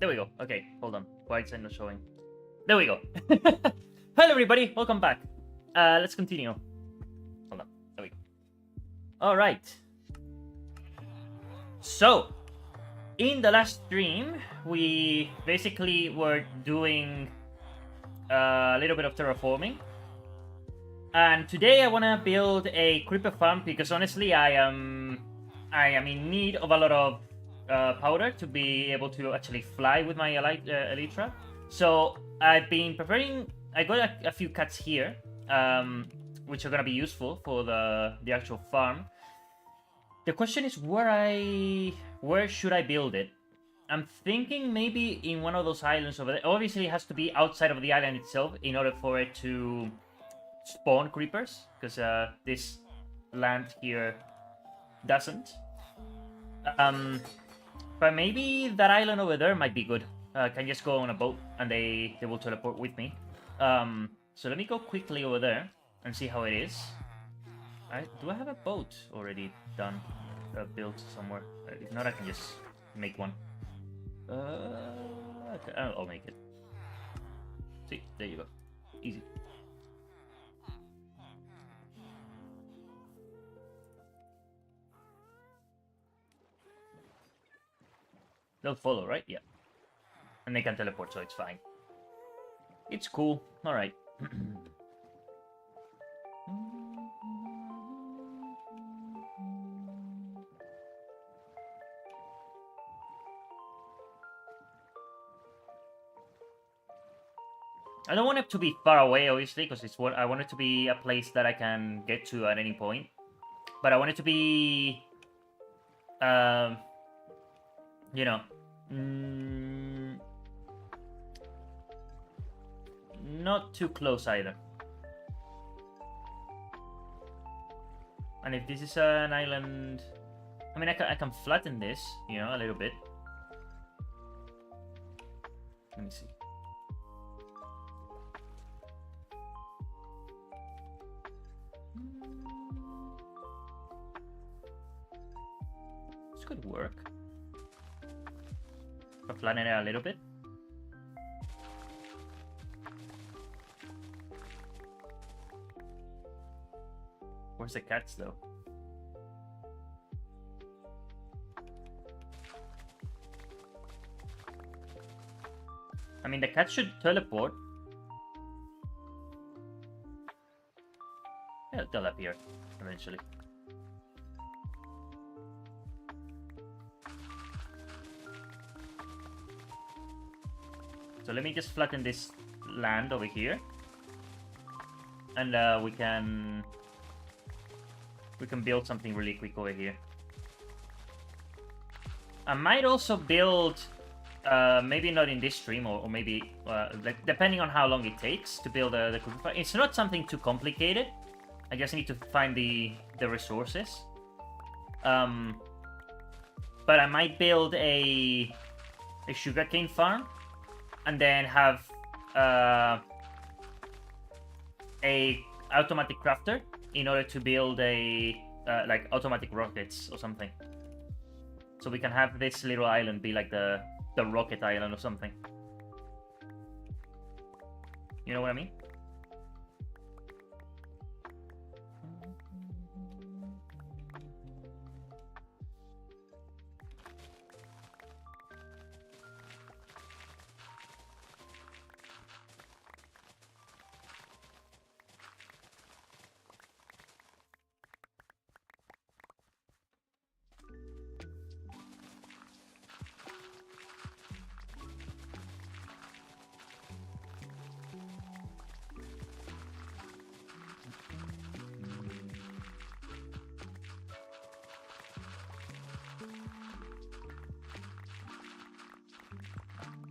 There we go. Okay, hold on. Why is it not showing? There we go. Hello, everybody. Welcome back. Let's continue. Hold on. There we go. All right. So, in the last stream, we basically were doing a little bit of terraforming. And today I want to build a creeper farm because honestly I am in need of a lot of powder to be able to actually fly with my elytra. So I've been preparing. I got a few cuts here, which are gonna be useful for the actual farm. The question is where should I build it? I'm thinking maybe in one of those islands over there. Obviously, it has to be outside of the island itself in order for it to spawn creepers, because this land here doesn't. But maybe that island over there might be good. I can just go on a boat and they will teleport with me. So let me go quickly over there and see how it is. Do I have a boat already done, built somewhere? If not, I can just make one. Okay, I'll make it. See, there you go. Easy. They'll follow, right? Yeah. And they can teleport, so it's fine. It's cool. Alright. I don't want it to be far away, obviously, because it's what I want it to be a place that I can get to at any point. But I want it to be, you know, not too close either. And if this is an island, I mean, I can flatten this, you know, a little bit. Let me see. This could work. I'll flatten it a little bit. Where's the cats, though? I mean, the cats should teleport. Yeah, they'll appear eventually. So let me just flatten this land over here. And we can build something really quick over here. I might also build, maybe not in this stream, or maybe like, depending on how long it takes to build the creeper farm. It's not something too complicated. I just need to find the resources. But I might build a sugarcane farm, and then have a automatic crafter in order to build a like automatic rockets or something. So we can have this little island be like the rocket island or something. You know what I mean?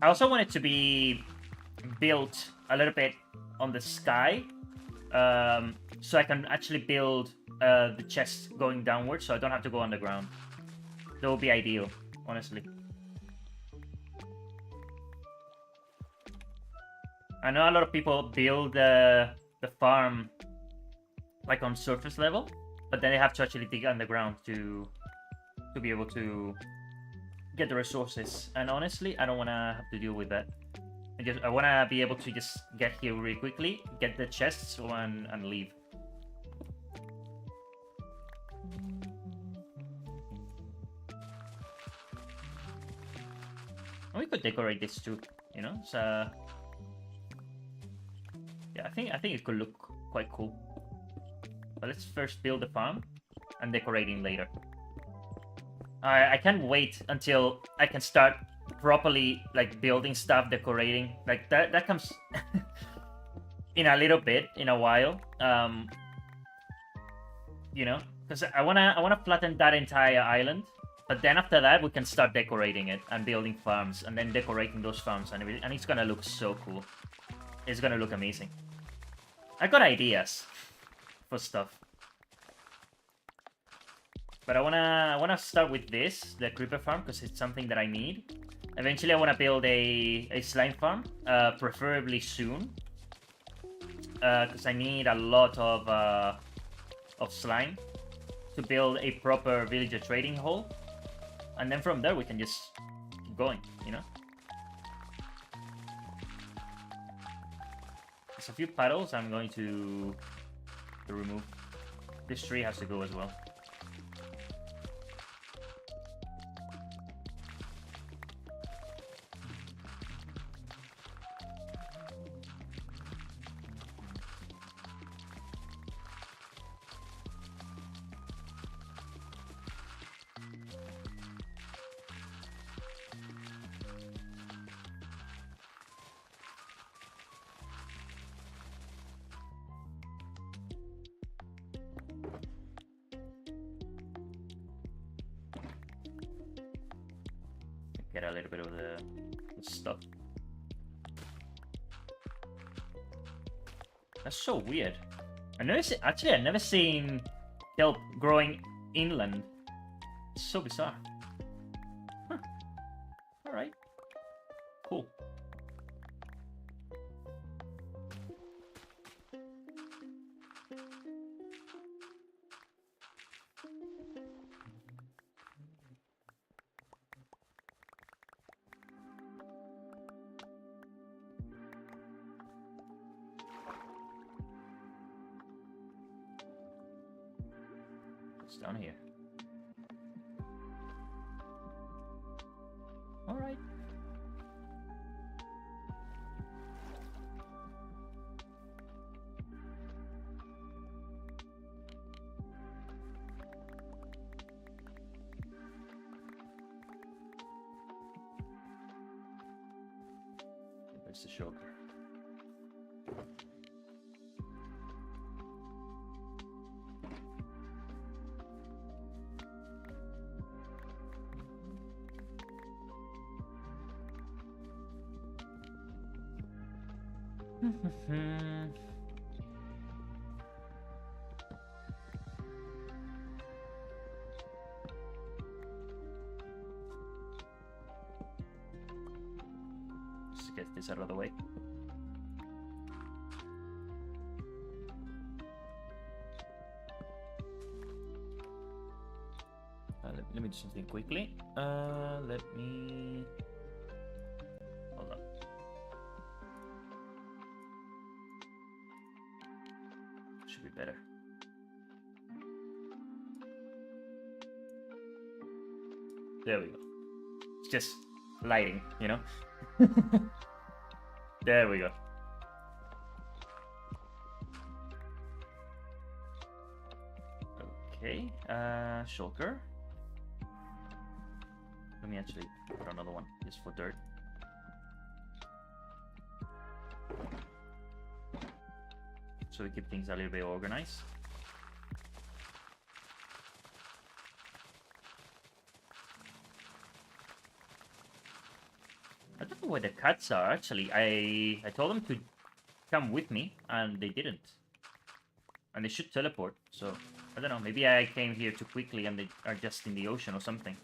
I also want it to be built a little bit on the sky, so I can actually build the chest going downwards, so I don't have to go underground. That would be ideal, honestly. I know a lot of people build the farm like on surface level, but then they have to actually dig underground to be able to get the resources. And honestly, I don't want to have to deal with that. I want to be able to just get here really quickly, get the chests, and leave. And we could decorate this too, you know. So yeah, I think it could look quite cool. But let's first build the farm and decorating later. I can't wait until I can start properly like building stuff, decorating. Like that comes in a little bit, in a while. You know, because I wanna flatten that entire island. But then after that, we can start decorating it and building farms, and then decorating those farms, and it's gonna look so cool. It's gonna look amazing. I got ideas for stuff, but I wanna start with this, the creeper farm, because it's something that I need. Eventually, I wanna build a slime farm, preferably soon, because I need a lot of slime to build a proper villager trading hall. And then from there, we can just keep going, you know? There's a few puddles I'm going to remove. This tree has to go as well. Get a little bit of the stuff. That's so weird. I've never seen kelp growing inland. It's so bizarre. Huh. Alright. Cool. Down here. All right. There's the shulker. Just get this out of the way. Let me do something quickly. Let me... Hold on. Should be better. There we go. It's just lighting, you know? There we go. Okay, shulker. Let me actually put another one just for dirt. So we keep things a little bit organized. I don't know where the cats are actually. I told them to come with me and they didn't. And they should teleport, so I don't know, maybe I came here too quickly and they are just in the ocean or something.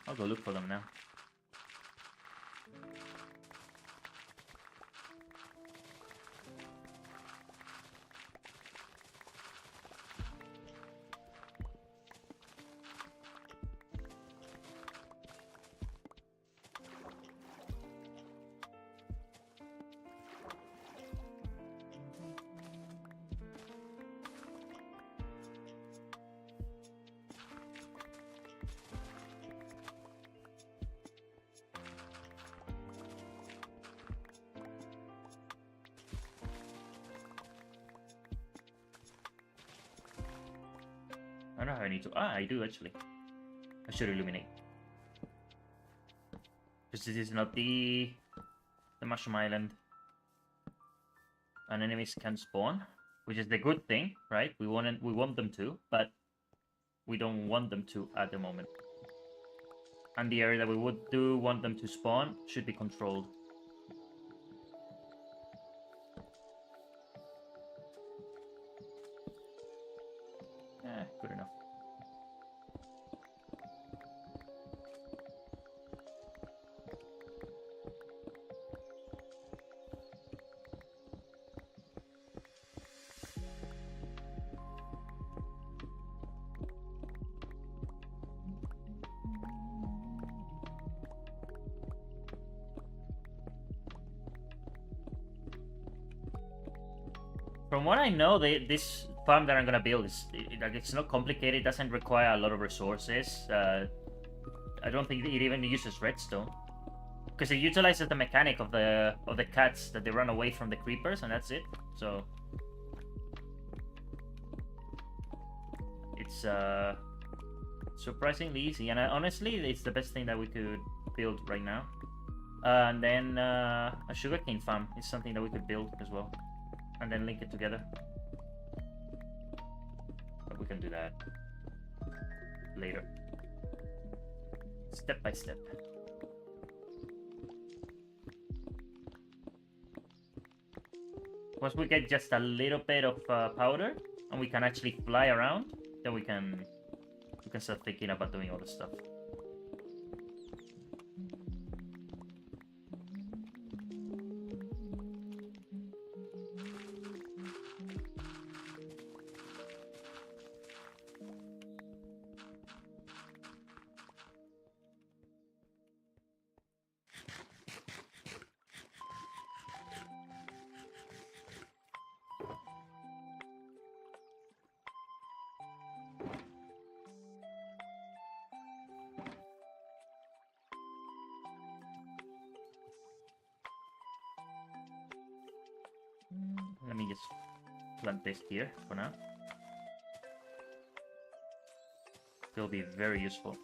I'll go look for them now. I don't know how I need to. I do actually. I should illuminate. Because this is not the mushroom island. And enemies can spawn, which is the good thing, right? We want them to, but we don't want them to at the moment. And the area that we do want them to spawn should be controlled. Good enough. From what I know, this farm that I'm gonna build is like it's not complicated. It doesn't require a lot of resources. I don't think it even uses redstone because it utilizes the mechanic of the cats that they run away from the creepers, and that's it. So it's surprisingly easy, and honestly, it's the best thing that we could build right now. And then a sugarcane farm is something that we could build as well. And then link it together. But we can do that later. Step by step. Once we get just a little bit of powder and we can actually fly around, then we can start thinking about doing all this stuff. Let me just plant this here for now. It'll be very useful.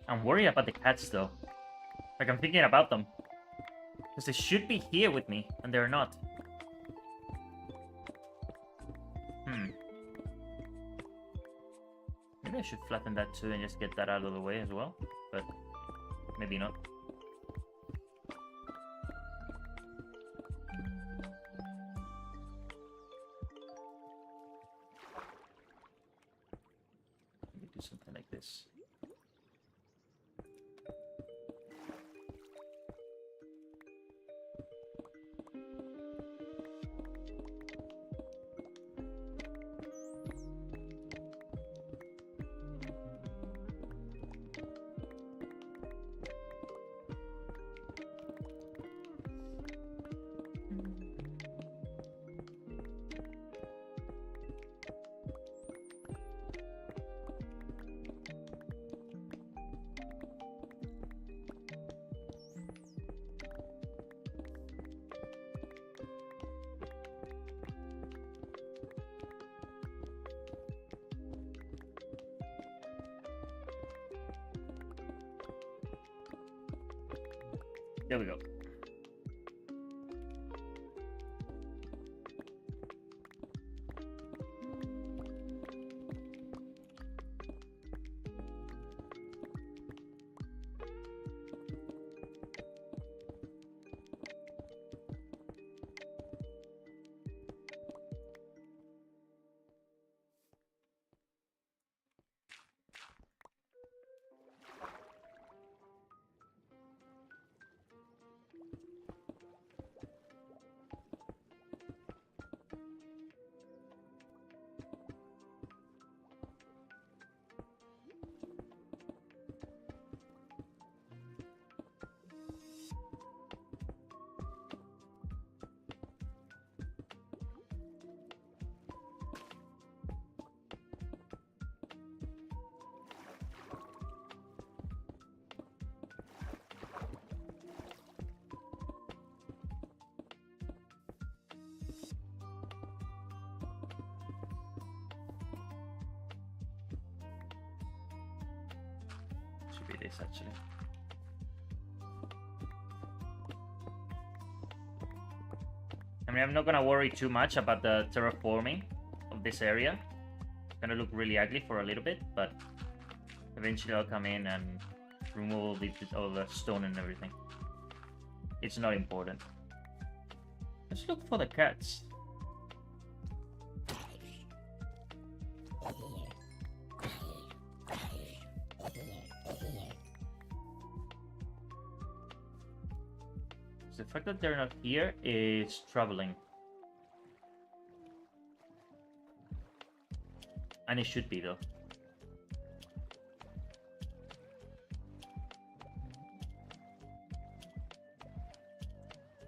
I'm worried about the cats though. Like I'm thinking about them. Because they should be here with me, and they're not. Maybe I should flatten that too and just get that out of the way as well. But maybe not. Maybe do something like this. There we go. Should be this actually. I mean, I'm not gonna worry too much about the terraforming of this area. It's gonna look really ugly for a little bit, but eventually I'll come in and remove all the stone and everything. It's not important. Let's look for the cats. The fact that they're not here is troubling. And it should be though.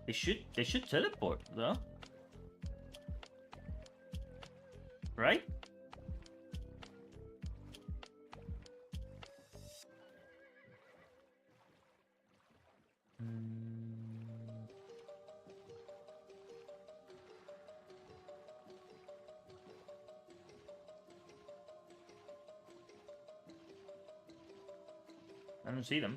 They should teleport though. Right? I don't see them.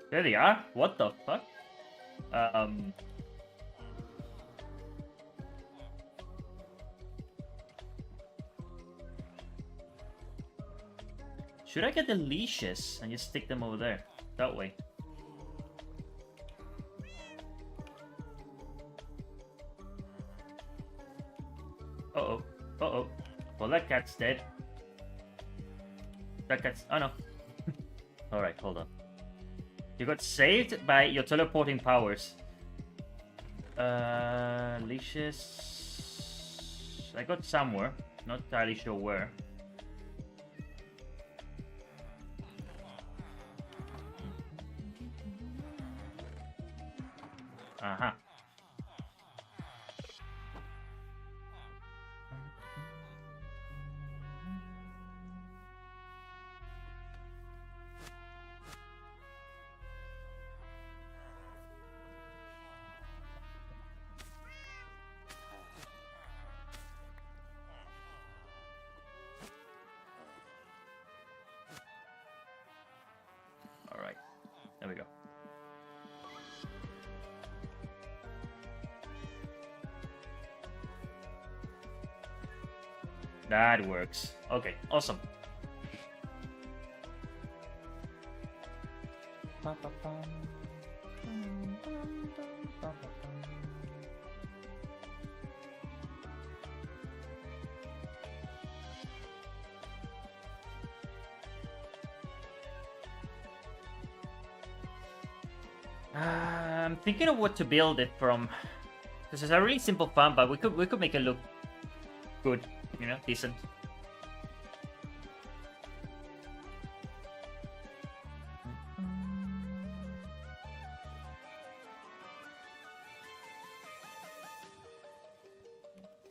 There they are. What the fuck? Should I get the leashes and just stick them over there? That way. Uh-oh. Uh-oh. Well, that cat's dead. That cat's... Oh, no. Alright, hold on. You got saved by your teleporting powers. Leashes... I got somewhere. Not entirely sure where. Uh-huh. All right. There we go. That works. Okay, awesome. I'm thinking of what to build it from. This is a really simple farm, but we could make it look good, you know, decent.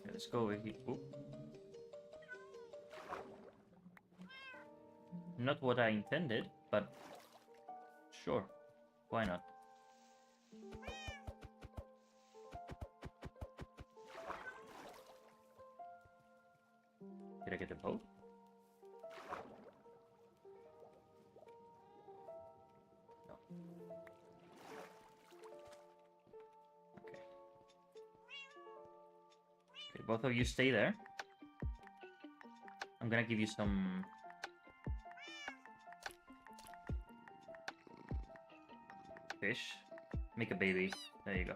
Let's go over here. Oop. Not what I intended, but sure, why not? Did I get the boat? No. Okay. Okay, both of you stay there. I'm gonna give you some... fish. Make a baby. There you go.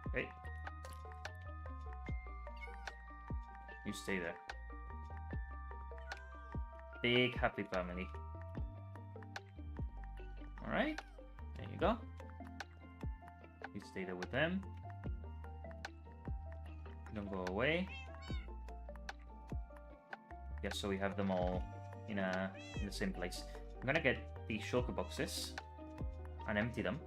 Okay. You stay there. Big happy family. Alright. There you go. You stay there with them. Don't go away. Yeah, so we have them all in the same place. I'm gonna get the shulker boxes and empty them.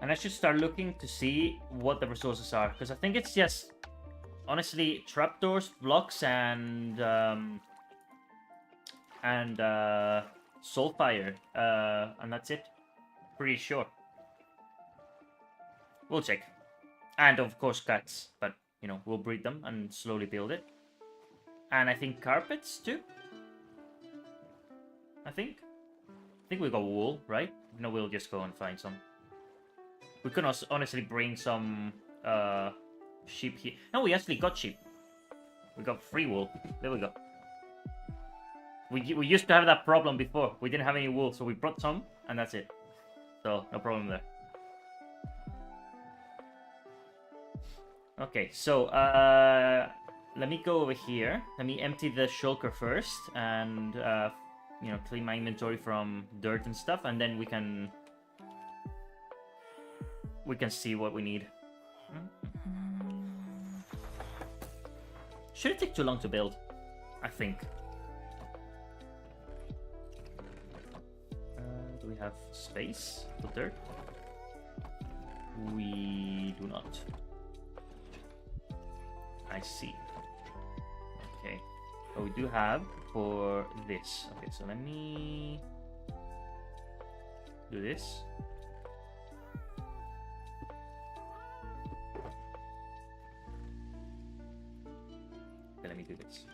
And I should start looking to see what the resources are, because I think it's just, honestly, trapdoors, blocks, and Soulfire, and that's it. Pretty sure. We'll check. And of course cats, but you know, we'll breed them and slowly build it. And I think carpets too. I think we got wool, right? No, we'll just go and find some. We can also honestly bring some sheep here. No, we actually got sheep. We got free wool. There we go. We used to have that problem before. We didn't have any wool, so we brought some, and that's it. So, no problem there. Okay, so, let me go over here. Let me empty the shulker first, and, you know, clean my inventory from dirt and stuff, and then we can see what we need. Shouldn't take too long to build, I think. Do we have space for dirt? We do not. I see. Okay. But we do have for this. Okay, so let me do this. Okay, let me do this.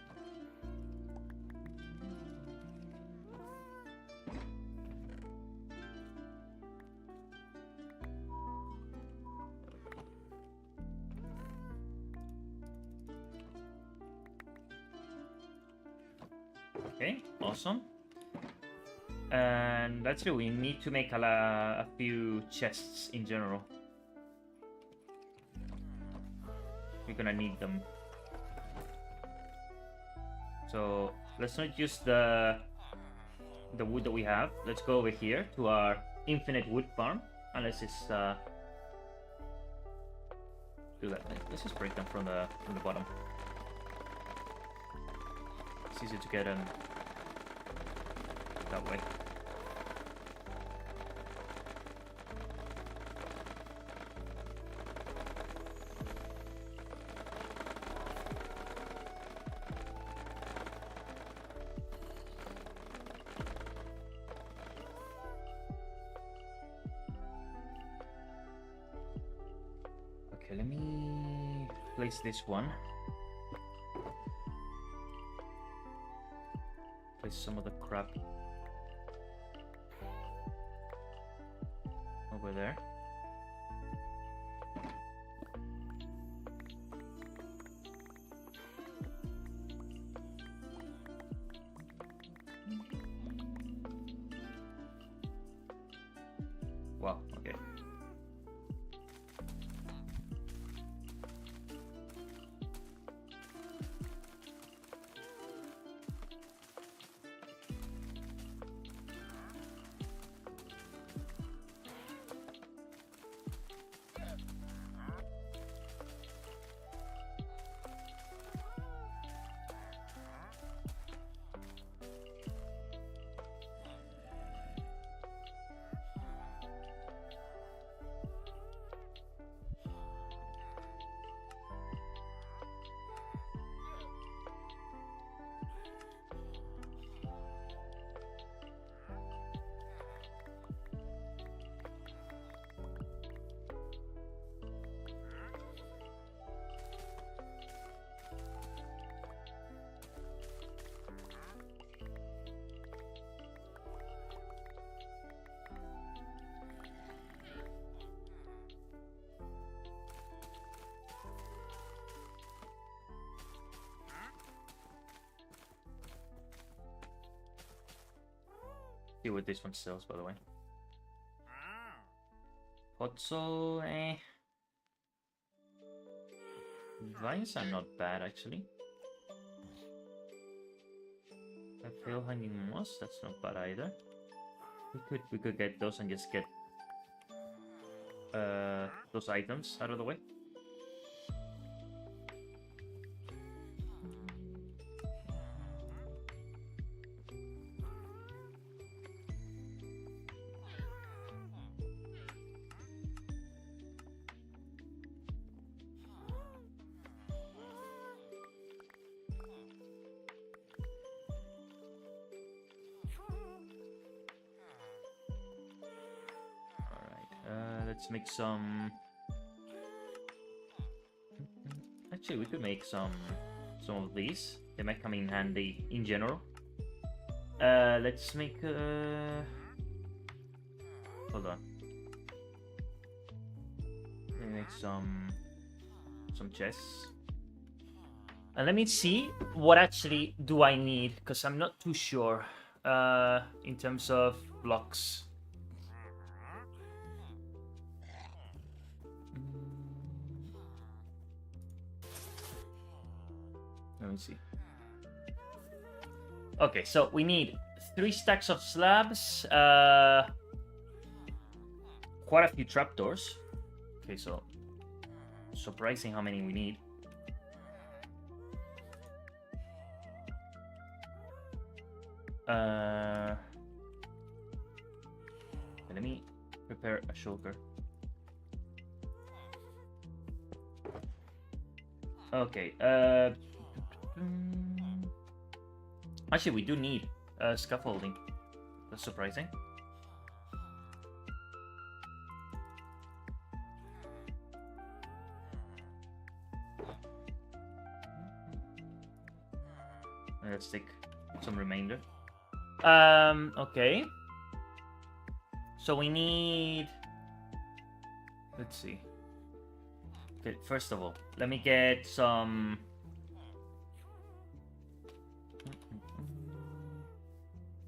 Okay, awesome. And that's it. We need to make a few chests in general. We're gonna need them. So let's not use the wood that we have. Let's go over here to our infinite wood farm, and let's just do that. Let's just break them from the bottom. It's easy to get them that way. Okay, let me place this one. Place some of the crap over there. Wow, okay. See what this one sells, by the way. Pozzo, vines are not bad, actually. I feel hanging moss, that's not bad either. We could get those and just get those items out of the way. Let's make some. Actually, we could make some of these. They might come in handy in general. Let's make. Hold on. Let me make some chests. And let me see what actually do I need, because I'm not too sure in terms of blocks. Let me see. Okay, so we need 3 stacks of slabs, quite a few trapdoors. Okay, so surprising how many we need. Let me prepare a shulker. Okay, actually we do need scaffolding. That's surprising. Let's take some remainder. Okay. So we need... Let's see. Okay, first of all, let me get some...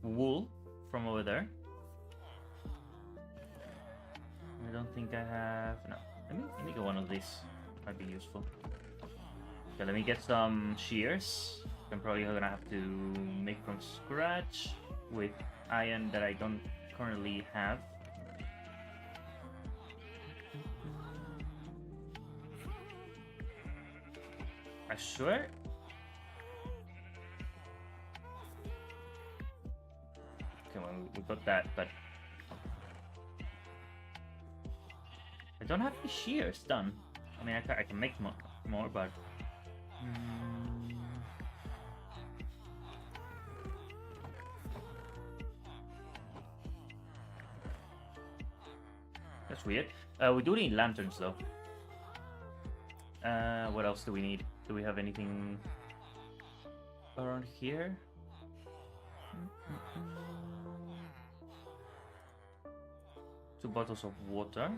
wool from over there. I don't think I have... No. Let me get one of these. Might be useful. Okay, let me get some shears. I'm probably gonna have to make from scratch with iron that I don't currently have. I swear. Okay, well, we got that, but I don't have the shears done. I mean, I can make more, but. That's weird. We do need lanterns though. What else do we need? Do we have anything around here? 2 bottles of water.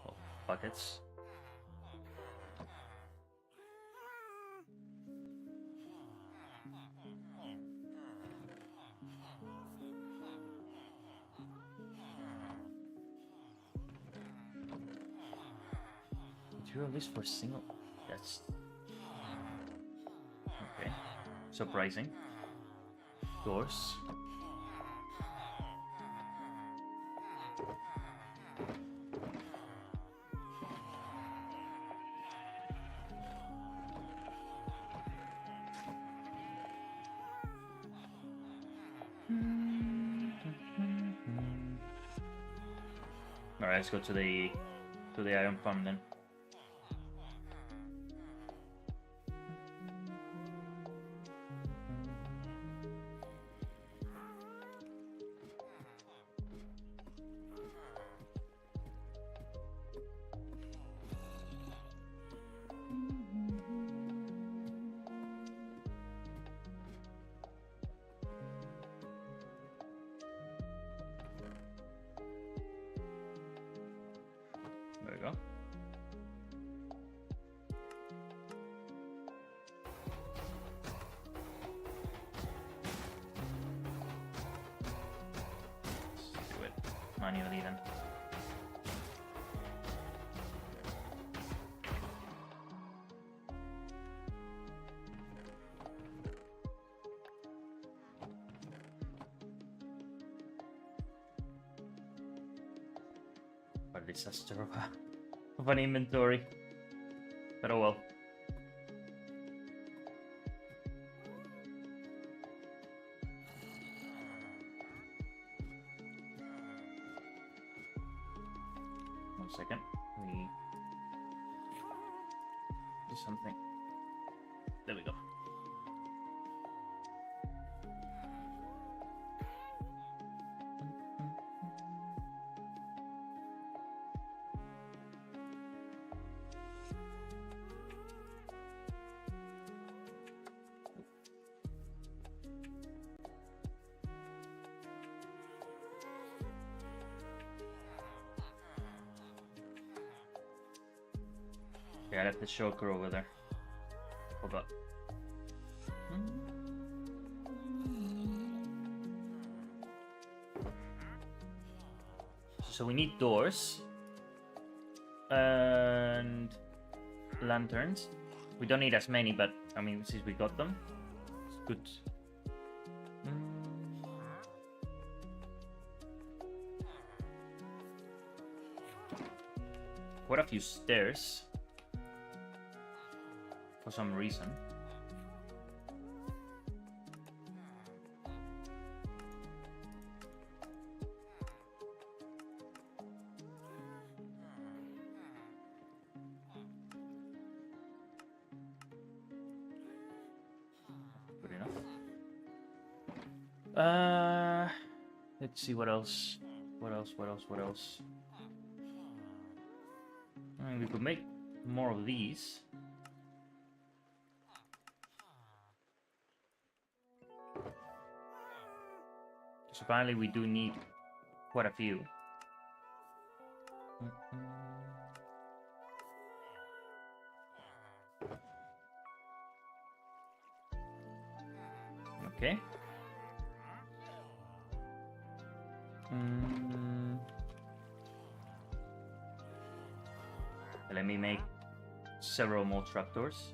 Oh, buckets. At least for single. That's okay. Surprising. Doors. All right, let's go to the iron farm then. There we go. Let's do it manually then. What a disaster of an inventory. But oh well. One second. We do something. There we go. Okay, I left the shulker over there. Forgot. So we need doors and lanterns. We don't need as many, but I mean, since we got them, it's good. Quite a few stairs for some reason. Good enough. Let's see what else. What else? We could make more of these. So apparently we do need quite a few. Okay. Let me make several more trapdoors.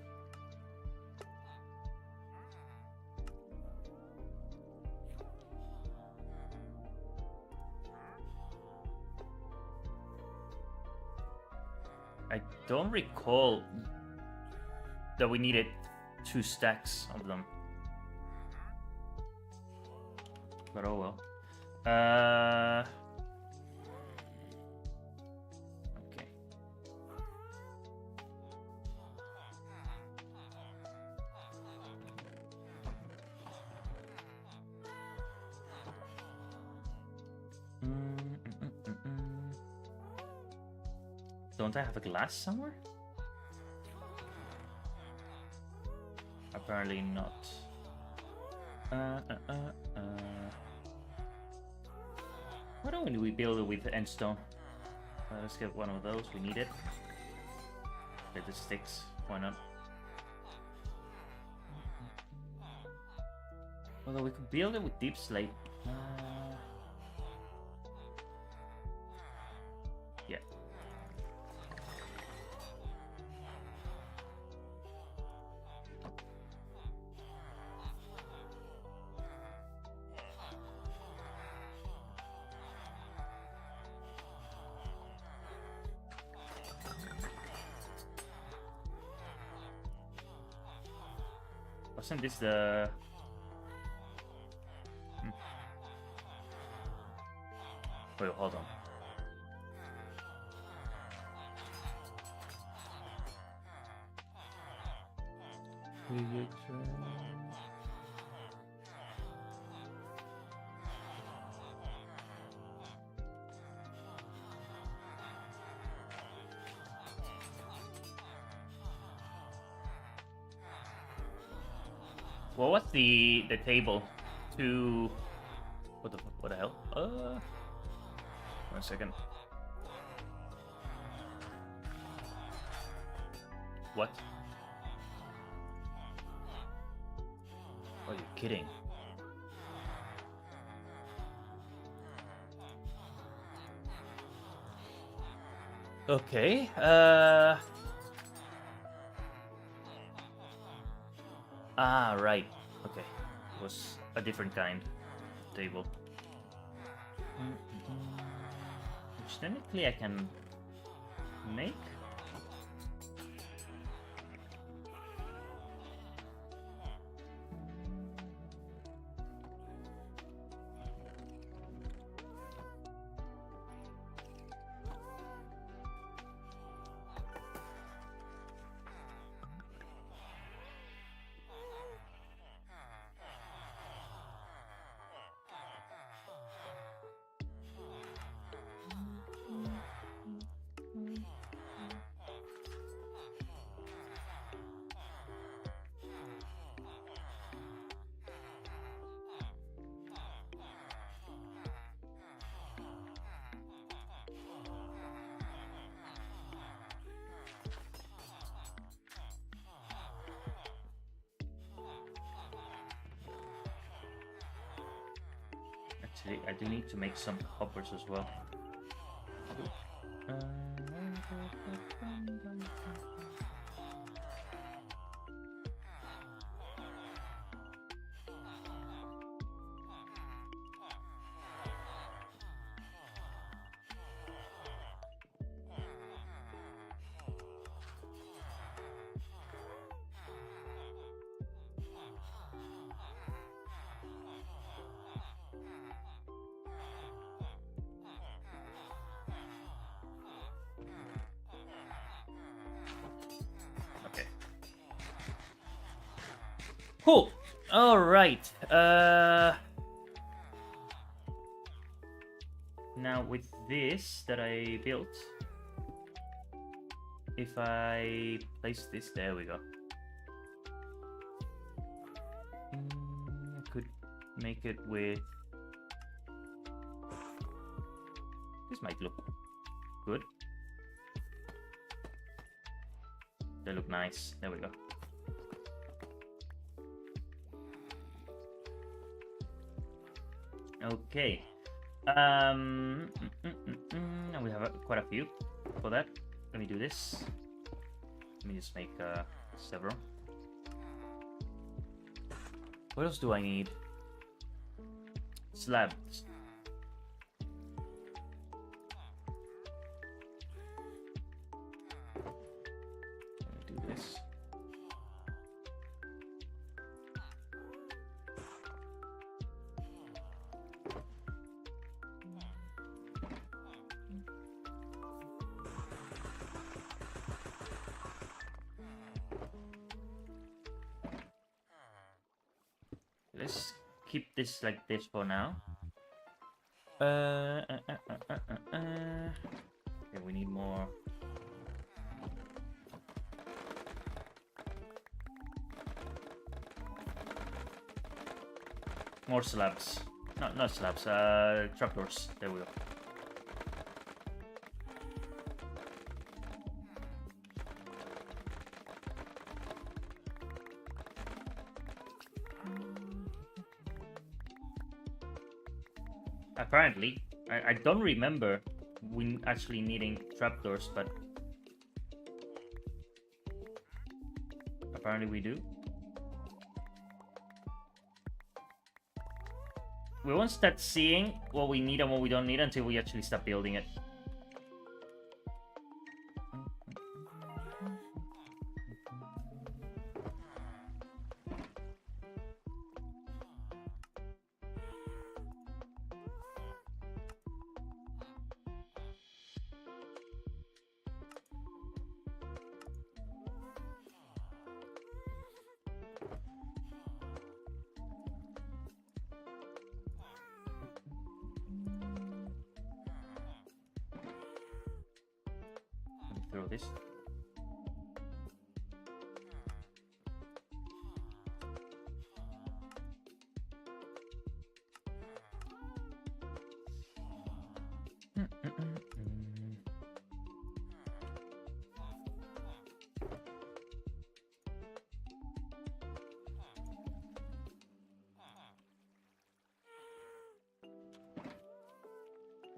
I don't recall that we needed 2 stacks of them. But oh well. Okay. Don't I have a glass somewhere? Apparently not. Why don't we build it with endstone? Let's get one of those. We need it. Get the sticks. Why not? Although we could build it with deep slate. Yeah. Wasn't this the... Wait, hold on. What was the table to... What the hell? 1 second. What? Are you kidding? Okay, Ah, right. Okay. It was a different kind of table. Which technically I can make. Actually, I do need to make some hoppers as well. Cool. All right. Now with this that I built, if I place this, there we go. I could make it with. This might look good. They look nice. There we go. Okay. We have quite a few for that. Let me do this. Let me just make several. What else do I need? Slabs. Let me do this. Let's keep this like this for now. Okay, we need more. More slabs. Not slabs, trapdoors. There we go. Apparently, I don't remember we actually needing trapdoors, but apparently we do. We won't start seeing what we need and what we don't need until we actually start building it. Throw this.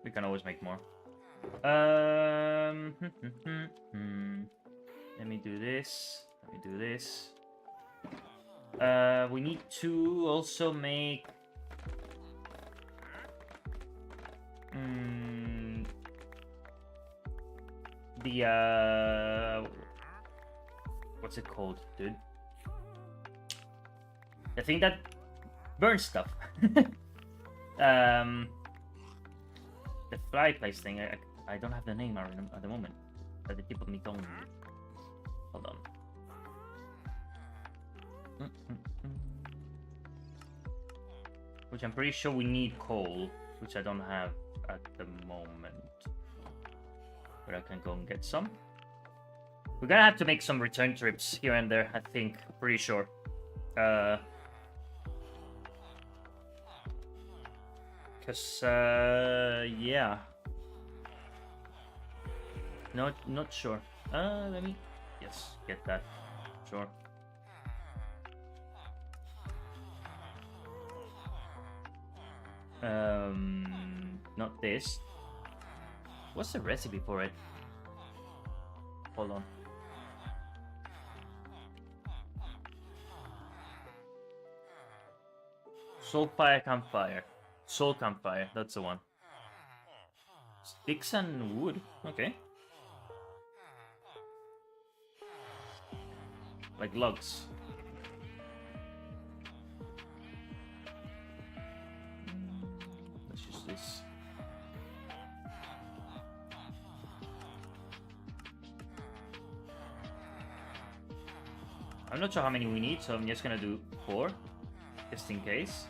We can always make more. Let me do this. Let me do this. We need to also make the what's it called, dude? The thing that burns stuff. The fireplace thing. I don't have the name at the moment. But the people need to. Hold on. Which I'm pretty sure we need coal, which I don't have at the moment. But I can go and get some. We're gonna have to make some return trips here and there, I think. Pretty sure. Because, yeah. No, not sure. Let me... Yes, get that. Sure. Not this. What's the recipe for it? Hold on. Soul fire, campfire. Soul campfire, that's the one. Sticks and wood, okay. Like logs. Let's use this. I'm not sure how many we need, so I'm just gonna do 4, just in case.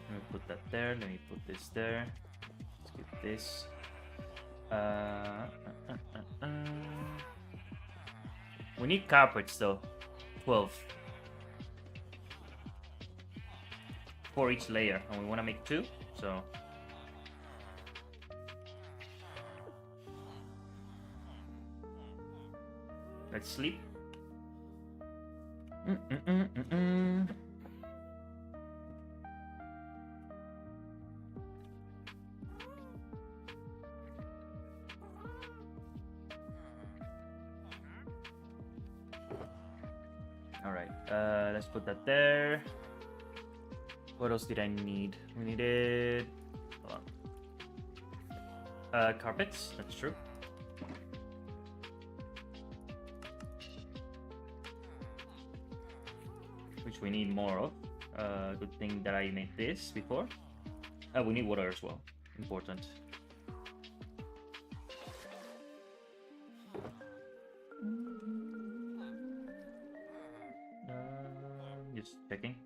Let me put that there, let me put this there. Let's get this. We need carpets though. 12. For each layer, and we want to make 2, so. Let's sleep. Alright, let's put that there. What else did I need? We needed... Hold on. Carpets, that's true. Which we need more of. Good thing that I made this before. We need water as well. Important. Just checking.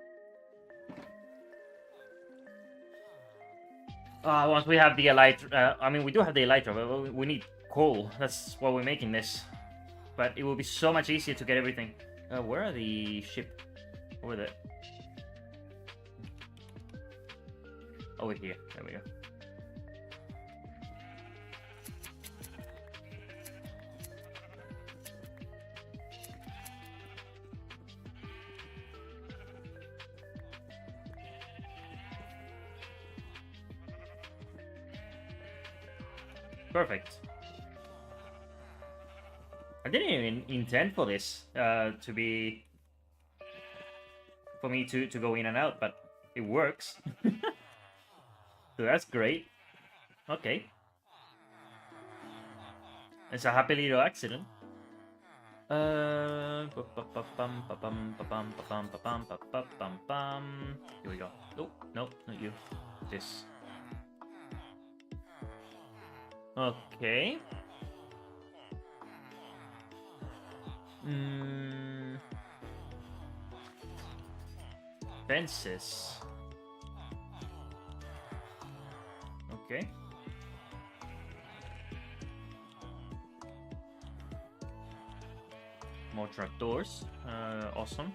Once we have the elytra, I mean, we do have the elytra, but we need coal. That's why we're making this. But it will be so much easier to get everything. Where are the ship? Over there. Over here. There we go. Perfect. I didn't even intend for this to be... for me to go in and out, but it works. So that's great. Okay. It's a happy little accident. Here we go. Oh, no, not you. This. Okay. Fences. Okay. More trapdoors. Awesome.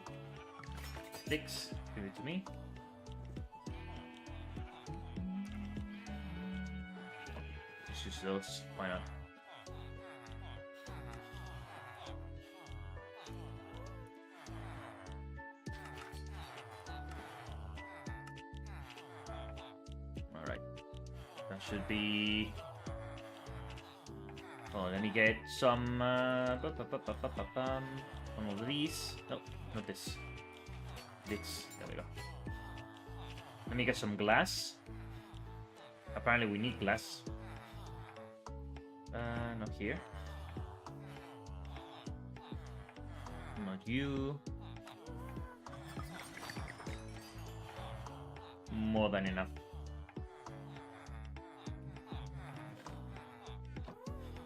Sticks. Give it to me. Just use those. Why not? Should be... Oh, let me get some... some of these. No, not this. This. There we go. Let me get some glass. Apparently we need glass. Not here. Not you. More than enough.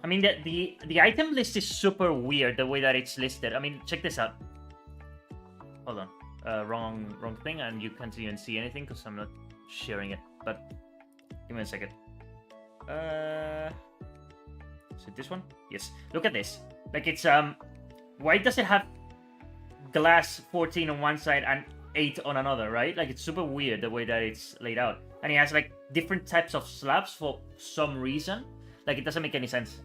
I mean, the item list is super weird, the way that it's listed. I mean, check this out. Hold on. Wrong thing, and you can't even see anything because I'm not sharing it. But give me a second. Is it this one? Yes. Look at this. Like, it's why does it have glass 14 on one side and 8 on another, right? Like, it's super weird the way that it's laid out. And it has like different types of slabs for some reason. Like, it doesn't make any sense.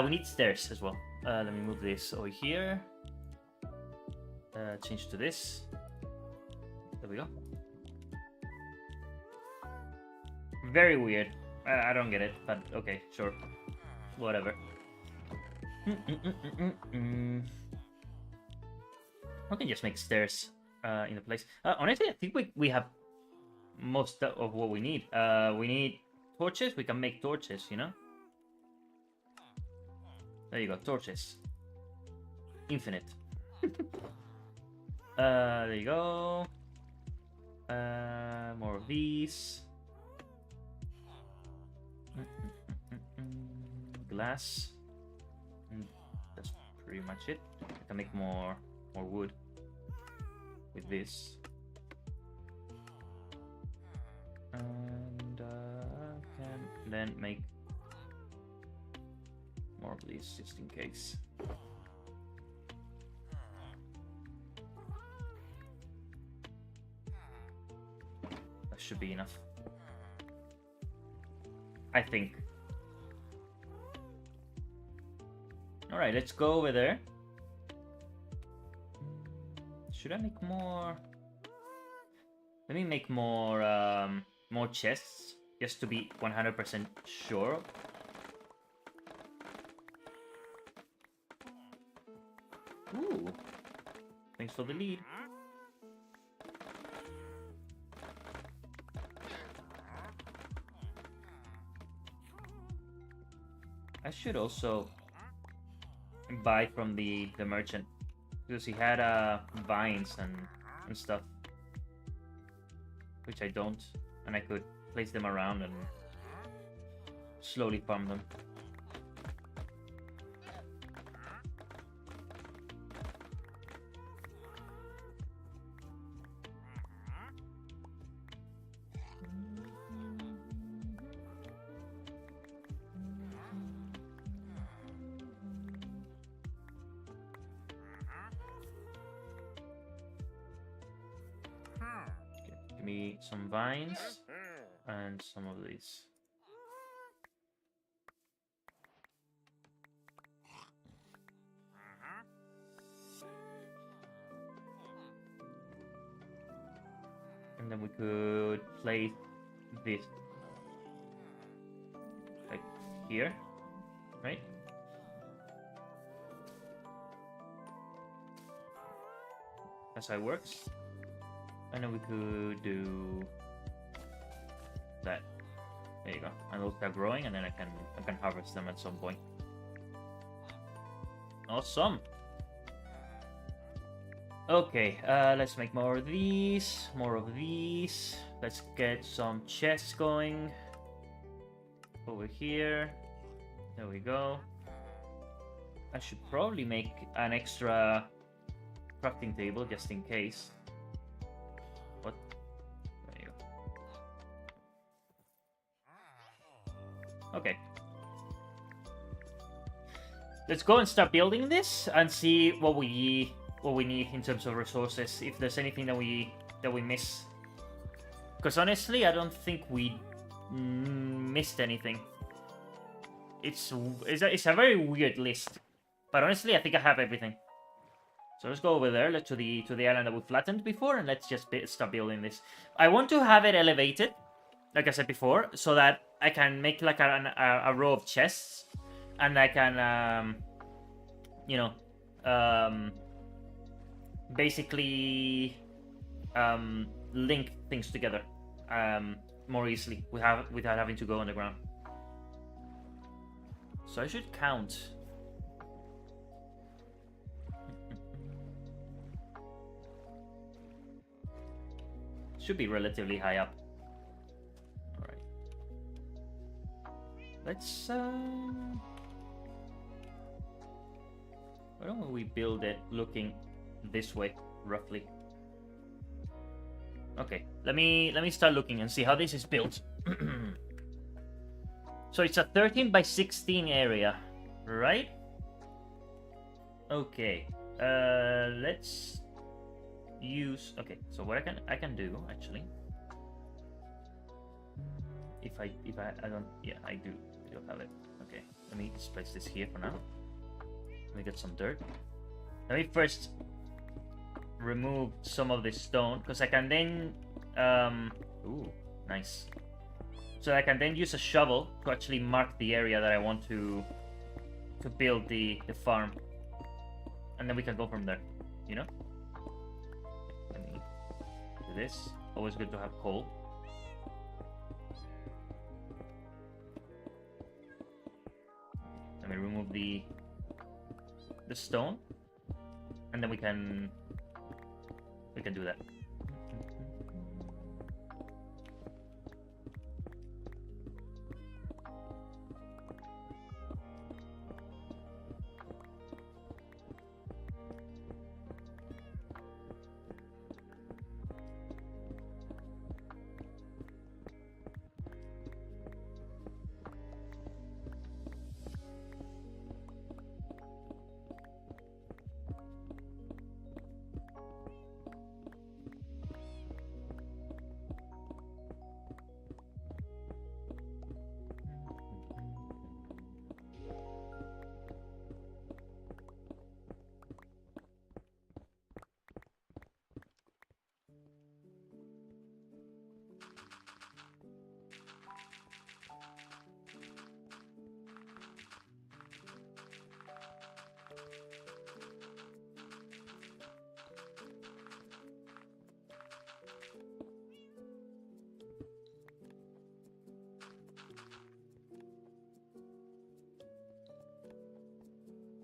We need stairs as well. Let me move this over here. change to this. There we go. Very weird. I don't get it, but okay, sure. Whatever. I can just make stairs in the place. Honestly, I think we have most of what we need. We need torches. We can make torches, you know? There you go, torches. Infinite. There you go. More of these. Glass. That's pretty much it. I can make more wood with this. And can then make more of these just in case. That should be enough, I think. All right, let's go over there. Should I make more? Let me make more more chests just to be 100% sure. Ooh, thanks for the lead. I should also buy from the merchant because he had vines and stuff, which I don't, and I could place them around and slowly farm them. Me some vines and some of these. And then we could place this like here, right? That's how it works. And then we could do that. There you go. And they'll start growing, and then I can harvest them at some point. Awesome. Okay, let's make more of these. More of these. Let's get some chests going. Over here. There we go. I should probably make an extra crafting table just in case. Okay. Let's go and start building this and see what we need in terms of resources. If there's anything that we miss, because honestly, I don't think we missed anything. It's a very weird list, but honestly, I think I have everything. So let's go over there. Let's to the island that we flattened before, and let's just start building this. I want to have it elevated, like I said before, so that I can make like a row of chests, and I can, you know, basically link things together more easily without having to go on the ground. So I should count. Should be relatively high up. Let's why don't we build it looking this way, roughly? Okay, let me start looking and see how this is built. So it's a 13 by 16 area, right? Okay, let's use. Okay, so what I can do actually. If I don't, yeah, I do have it. Okay, let me just place this here for now. Let me get some dirt. Let me first remove some of this stone, because I can then ooh, nice. So I can then use a shovel to actually mark the area that I want to build the farm, and then we can go from there, you know. Let me do this. Always good to have coal. Let me remove the stone, and then we can do that.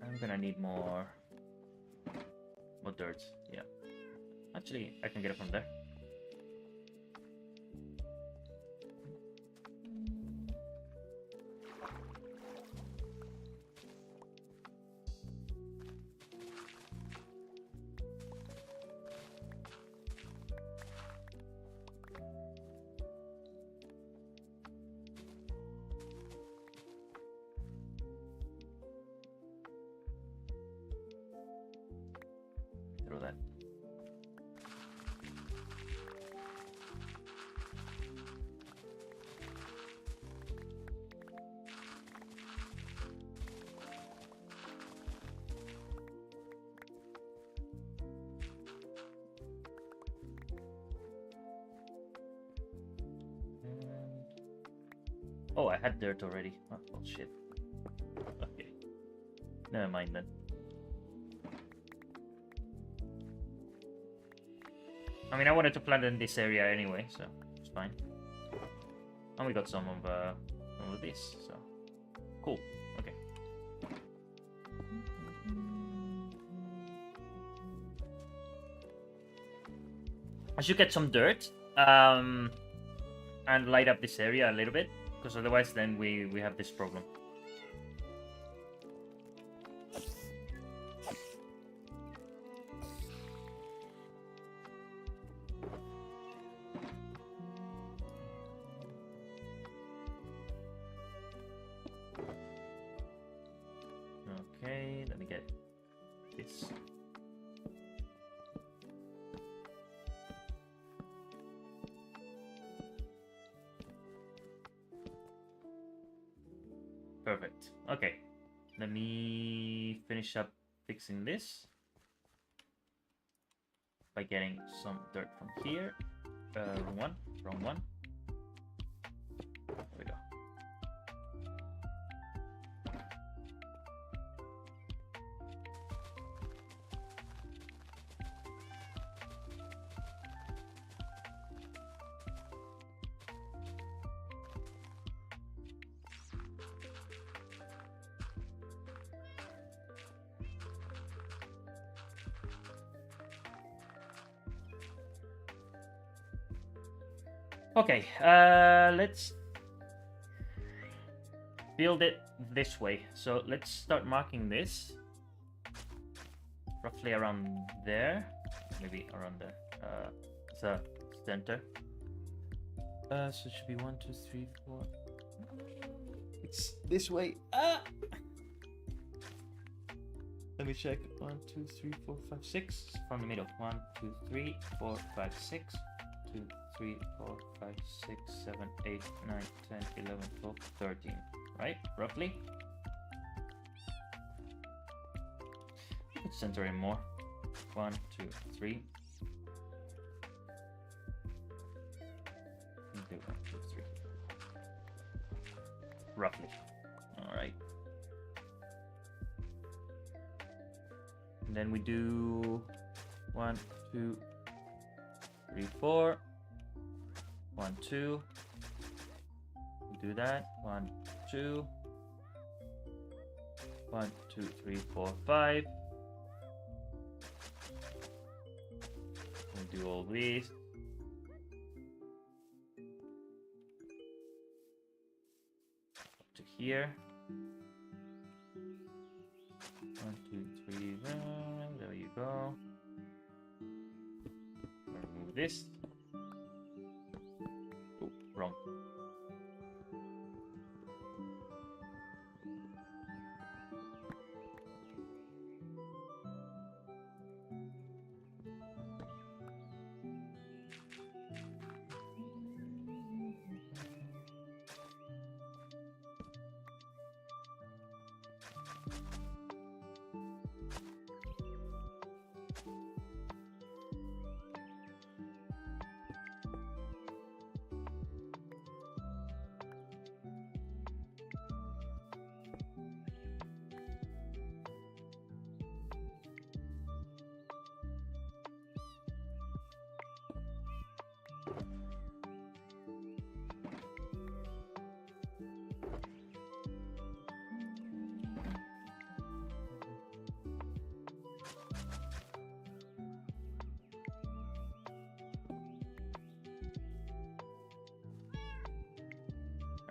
I'm gonna need more dirt. Yeah, actually, I can get it from there. Throw that. Oh, I had dirt already. Oh, shit. Okay. Never mind then. I mean, I wanted to plant in this area anyway, so it's fine. And we got some of this, so cool. Okay. I should get some dirt and light up this area a little bit, because otherwise then we have this problem. Okay, let me get this. Perfect. Okay, let me finish up fixing this by getting some dirt from here. Wrong one. There we go. Okay, let's build it this way. So let's start marking this roughly around there, maybe around the center. So it should be 1, 2, 3, 4. It's this way. Let me check. 1, 2, 3, 4, 5, 6 from the middle. 1, 2, 3, 4, 5, 6. 2, 3, 4, 5, 6, 7, 8, 9, 10, 11, 12, 13. Right? Roughly. Let's center in more. 1, 2, 3. Do 1, 2, 3. Roughly. All right. And then we do 1, 2, 3, 4. 1, 2. We do that. 1, 2. 1, 2, 3, 4, 5. We do all these. Up to here. 1, 2, 3. There you go. Remove this. Oh, wrong.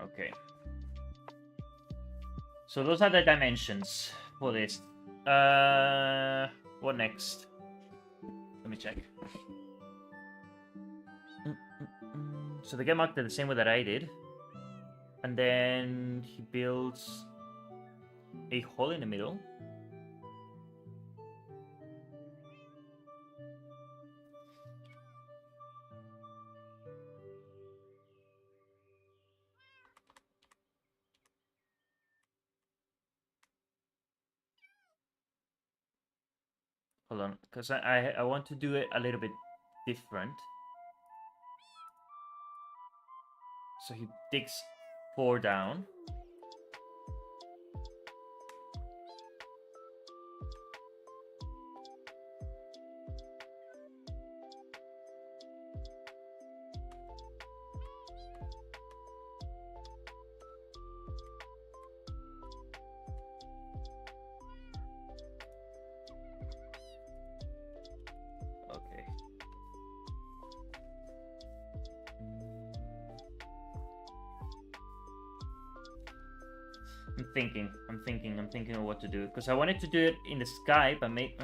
Okay. So those are the dimensions for this. What next? Let me check. So they get marked the same way that I did. And then he builds a hole in the middle. Hold on, because I want to do it a little bit different. So he digs 4 down. Okay. I'm thinking of what to do. Because I wanted to do it in the sky, but maybe...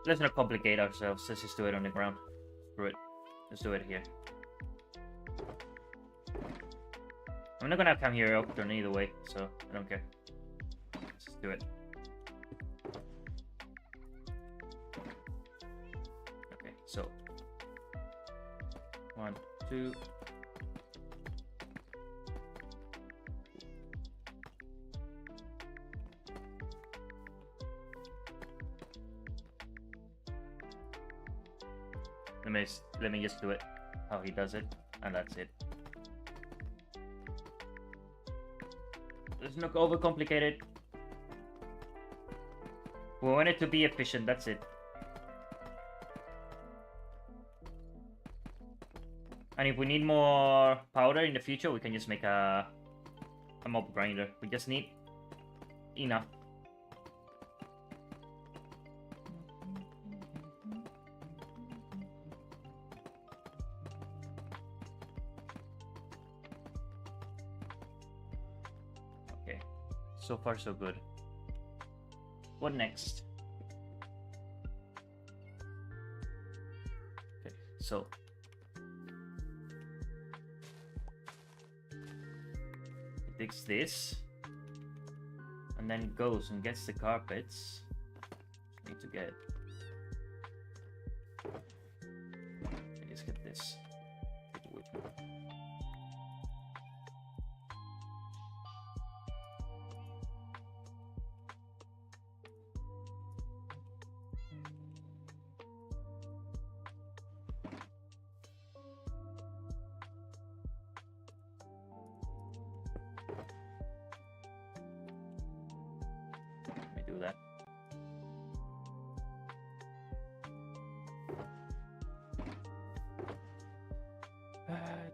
Let's not complicate ourselves. Let's just do it on the ground. Screw it. Let's do it here. I'm not gonna come here often either way, so I don't care. Let's just do it. Okay, so 1, 2. Let me just do it how he does it, and that's it. Let's not overcomplicate it. We want it to be efficient, that's it. And if we need more powder in the future, we can just make a mob grinder. We just need enough. Okay, so far so good. What next? Okay, so digs this, and then goes and gets the carpets. Need to get. Let's get this.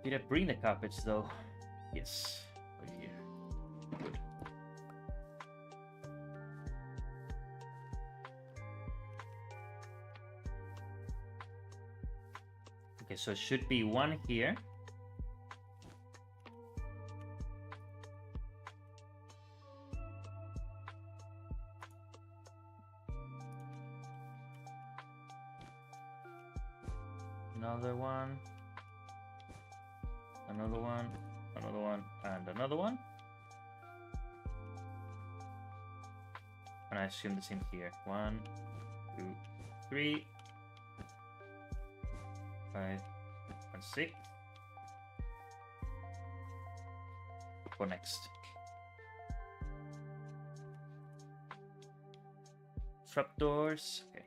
Did I bring the carpets though? Yes, right here. Good. Okay, so it should be one here. Another one. Another one. Another one. And another one. And I assume the same here. 1, 2, 3, 5, and 6. For next. Trapdoors. Okay.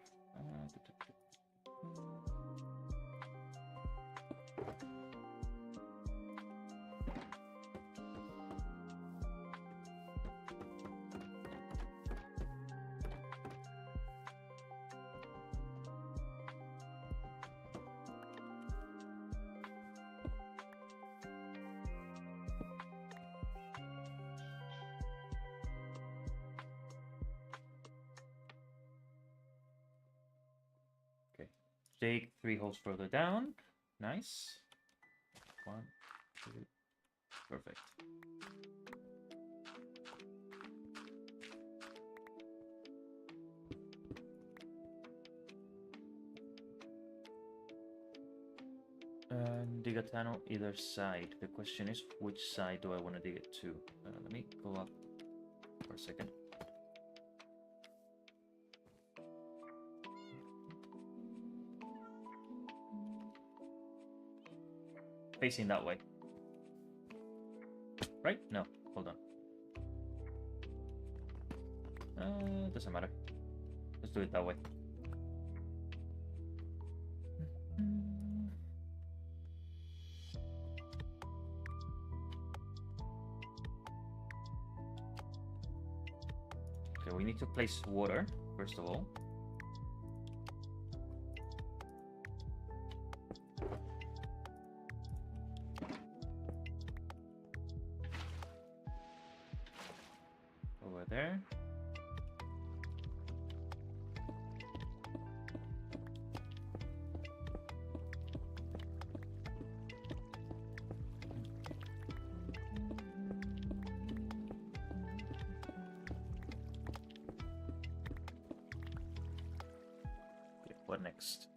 Take 3 holes further down. Nice. 1, 2. Perfect. Dig a tunnel either side. The question is, which side do I want to dig it to? Let me go up for a second. Facing that way. Right? No, hold on. Doesn't matter. Let's do it that way. Okay, we need to place water, first of all. Over there. Okay, what next?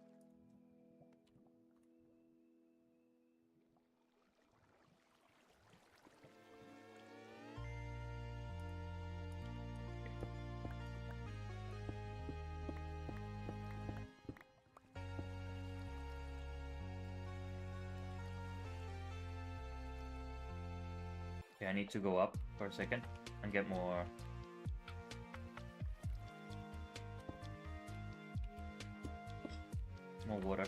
Okay, I need to go up for a second and get more water.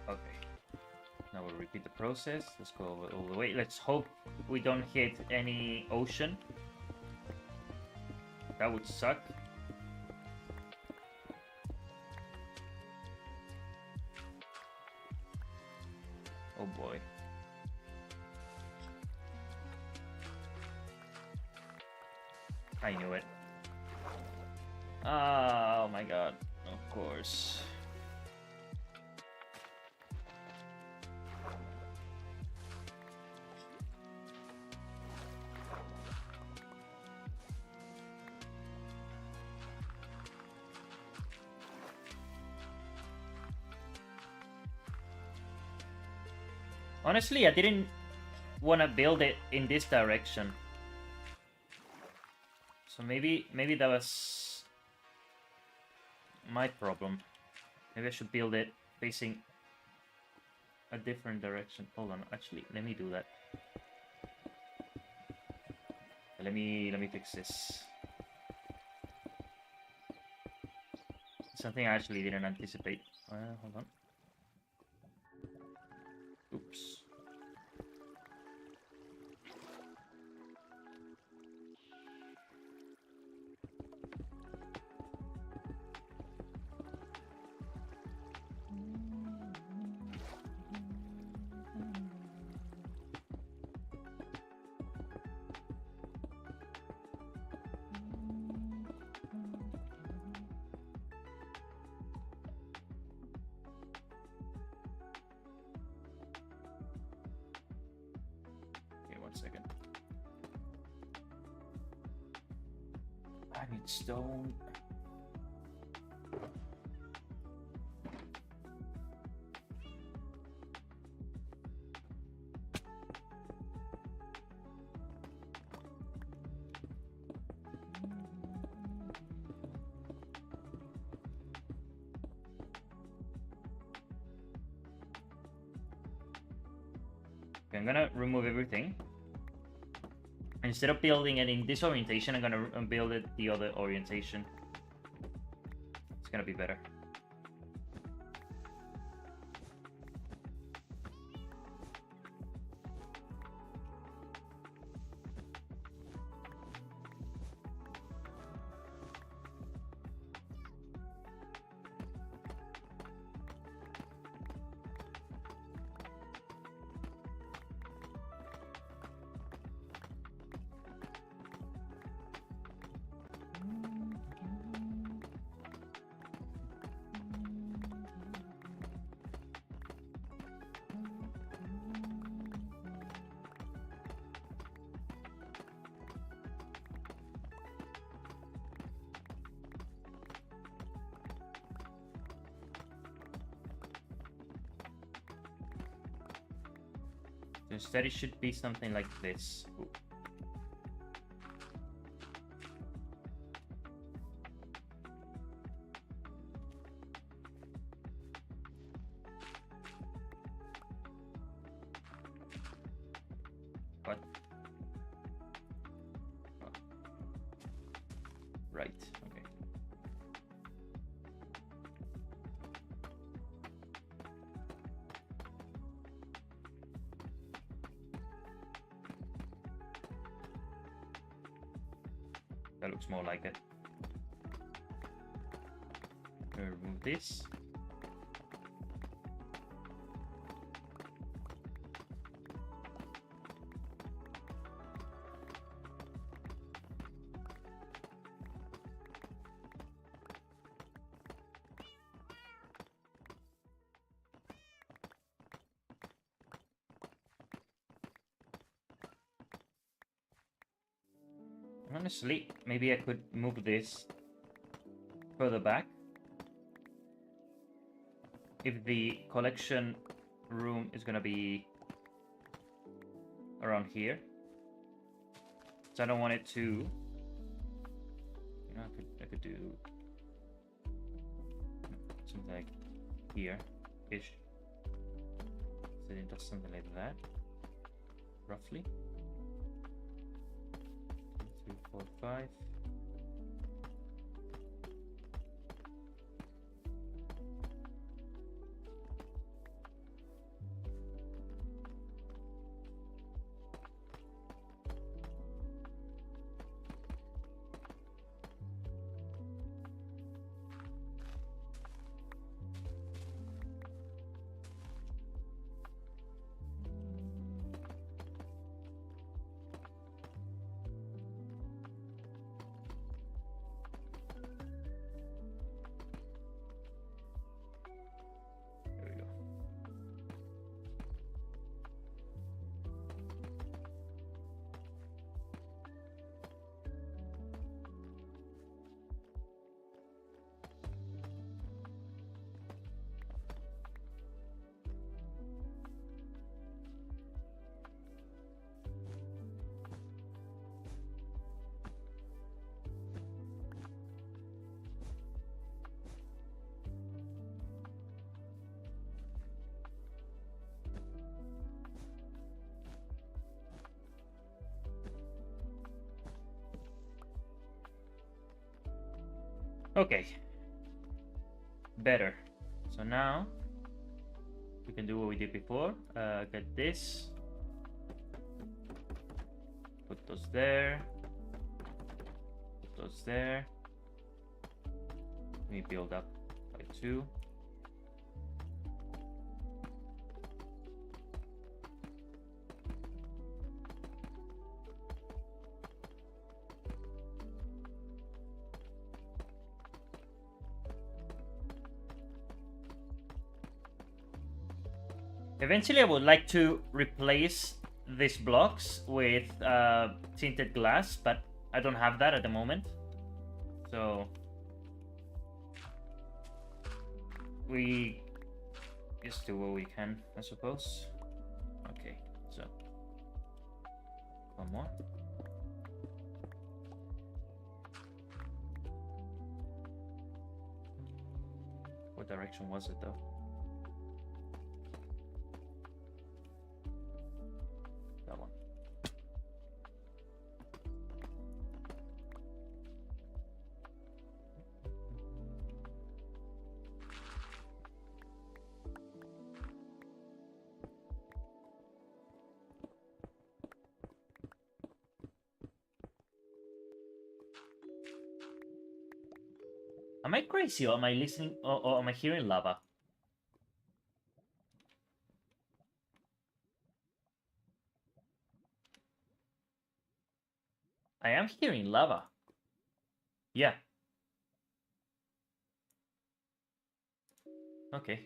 Okay, now we'll repeat the process. Let's go all the way. Let's hope we don't hit any ocean. That would suck. Oh boy. I knew it. Oh my god. Of course. Honestly, I didn't want to build it in this direction. So maybe that was my problem. Maybe I should build it facing a different direction. Hold on, actually, let me do that. Let me fix this. Something I actually didn't anticipate. Hold on. Oops. Second. I need stone. Okay, I'm gonna remove everything. Instead of building it in this orientation, I'm gonna build it the other orientation. It's gonna be better. Instead, it should be something like this. Ooh. What? Oh. Right. Okay. That looks more like it. Remove this. Honestly, maybe I could move this further back. If the collection room is gonna be around here. So I don't want it to, you know, I could do something like here-ish. So it does something like that, roughly. 2, 3, 4, 5. Okay. Better. So now we can do what we did before. Get this. Put those there. Put those there. Let me build up by 2. Eventually, I would like to replace these blocks with tinted glass, but I don't have that at the moment. So we just do what we can, I suppose. Okay, so one more. What direction was it though? That one. Am I crazy or am I listening or am I hearing lava? I am hearing lava. Yeah. Okay.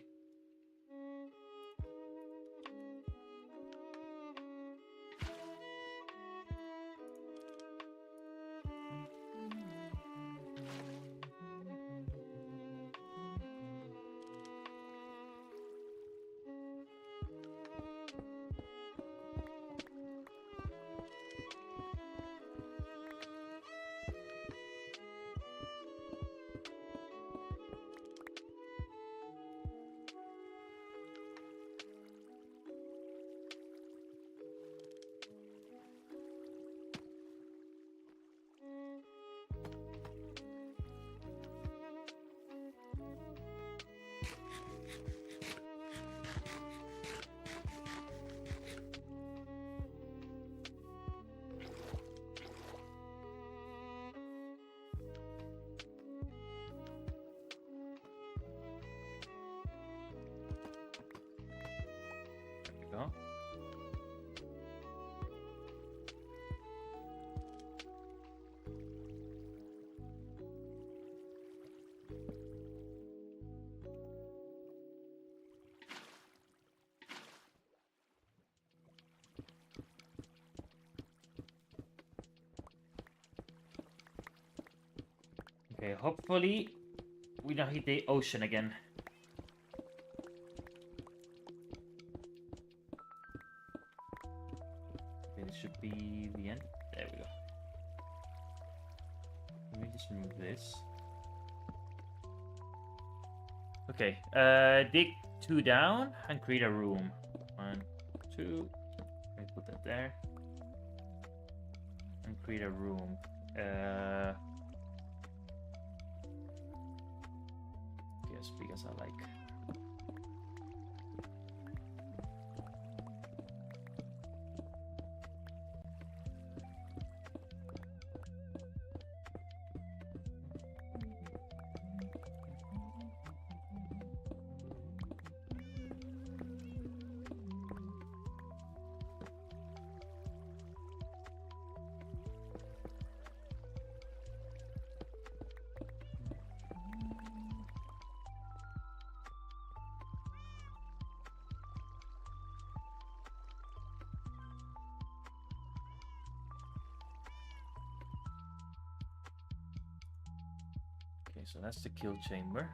There we go. Okay, hopefully we don't hit the ocean again. Okay, this should be the end. There we go. Let me just move this. Okay, dig 2 down and create a room. 1, 2. Let me put that there. And create a room. As big as I like. Okay, so that's the kill chamber.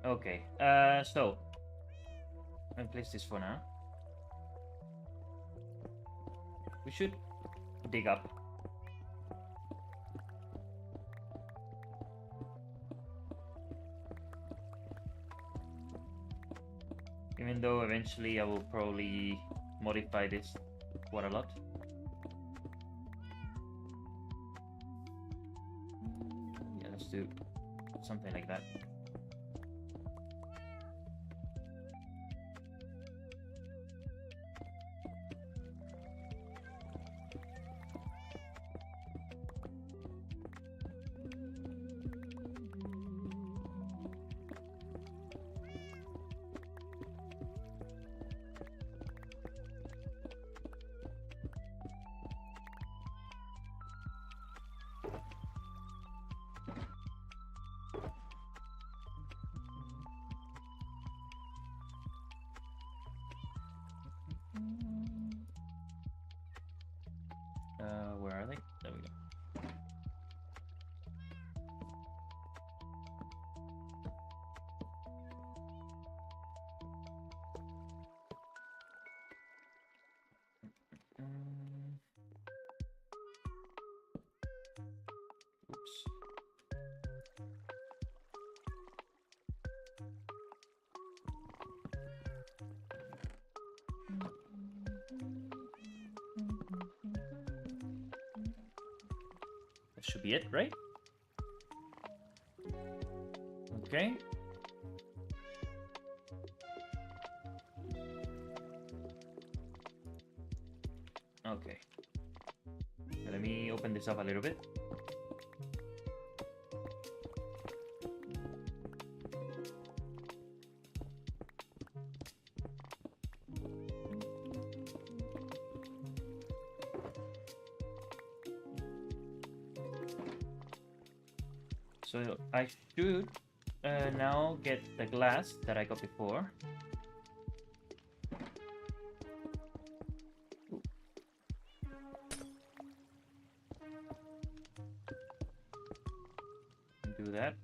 Okay, so I'll place this for now. We should dig up. Even though eventually I will probably modify this quite a lot. Yeah, let's do something like that. Where are they? There we go. Oops. That should be it, right? Okay. Okay. Let me open this up a little bit. So I should now get the glass that I got before. Ooh. Do that.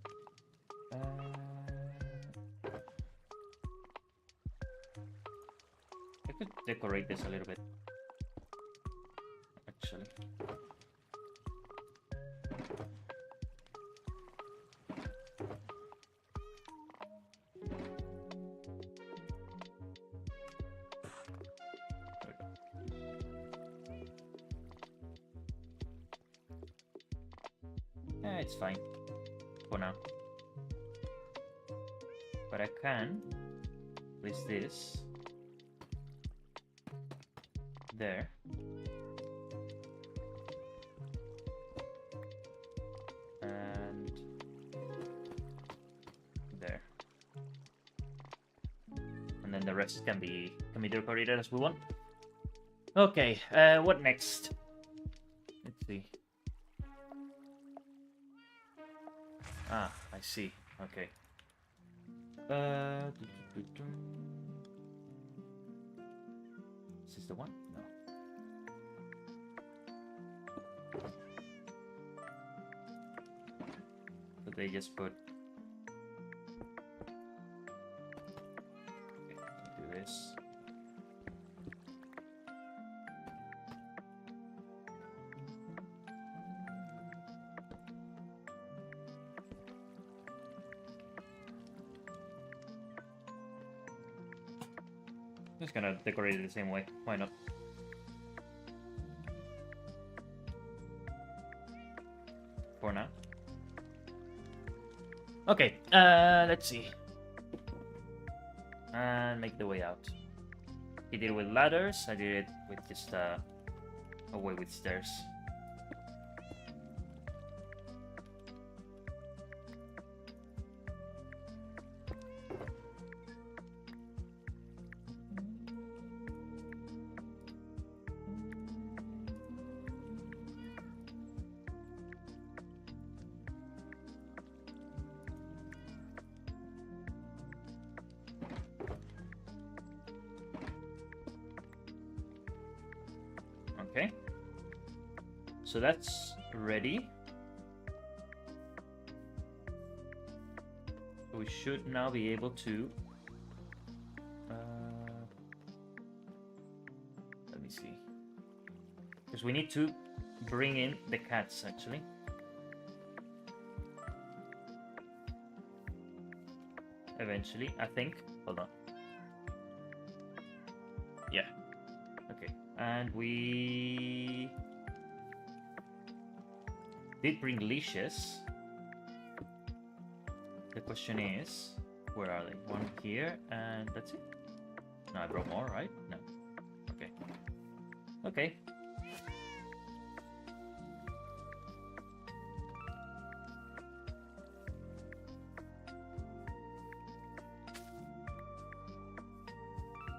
I could decorate this a little bit, actually. It's fine for now. But I can place this there. And there. And then the rest can be decorated as we want. Okay, what next? Let's see. Ah, I see. Okay. Is this the one? No. So they just put. Okay, do this. Just gonna decorate it the same way. Why not? For now. Okay, let's see. And make the way out. He did it with ladders, I did it with just a way with stairs. Okay, so that's ready. We should now be able to let me see, because we need to bring in the cats actually. Eventually, I think. Hold on. And we did bring leashes. The question is, where are they? One here, and that's it. No, I brought more, right? No. Okay. Okay.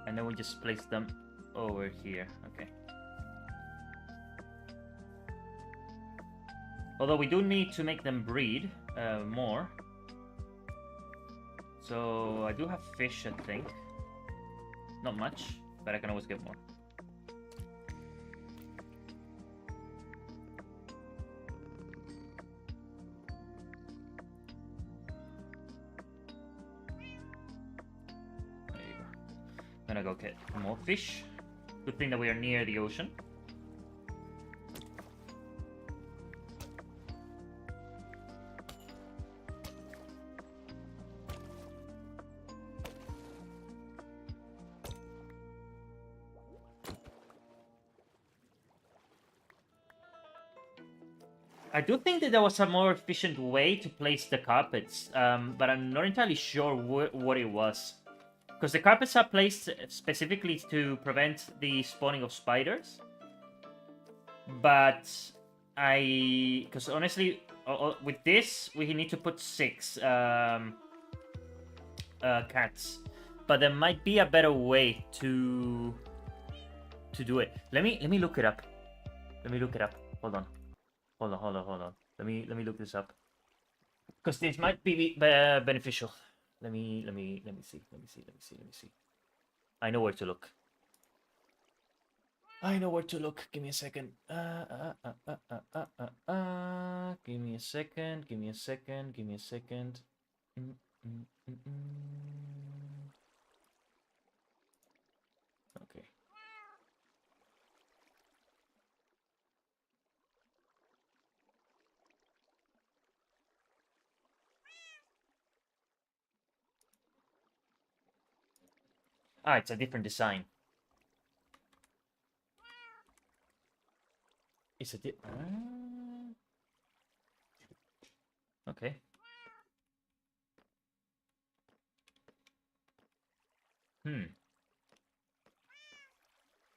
And then we just place them over here. Okay. Although we do need to make them breed more. So I do have fish, I think. Not much, but I can always get more. There you go. Gonna go get more fish. Good thing that we are near the ocean. I do think that there was a more efficient way to place the carpets, but I'm not entirely sure what it was. Because the carpets are placed specifically to prevent the spawning of spiders. But because honestly, with this, we need to put 6 cats. But there might be a better way to do it. Let me look it up. Let me look it up. Hold on. Hold on. Let me look this up. Because this might be beneficial. Let me see. I know where to look. Give me a second. Give me a second. Okay. Ah, it's a different design. It's a okay.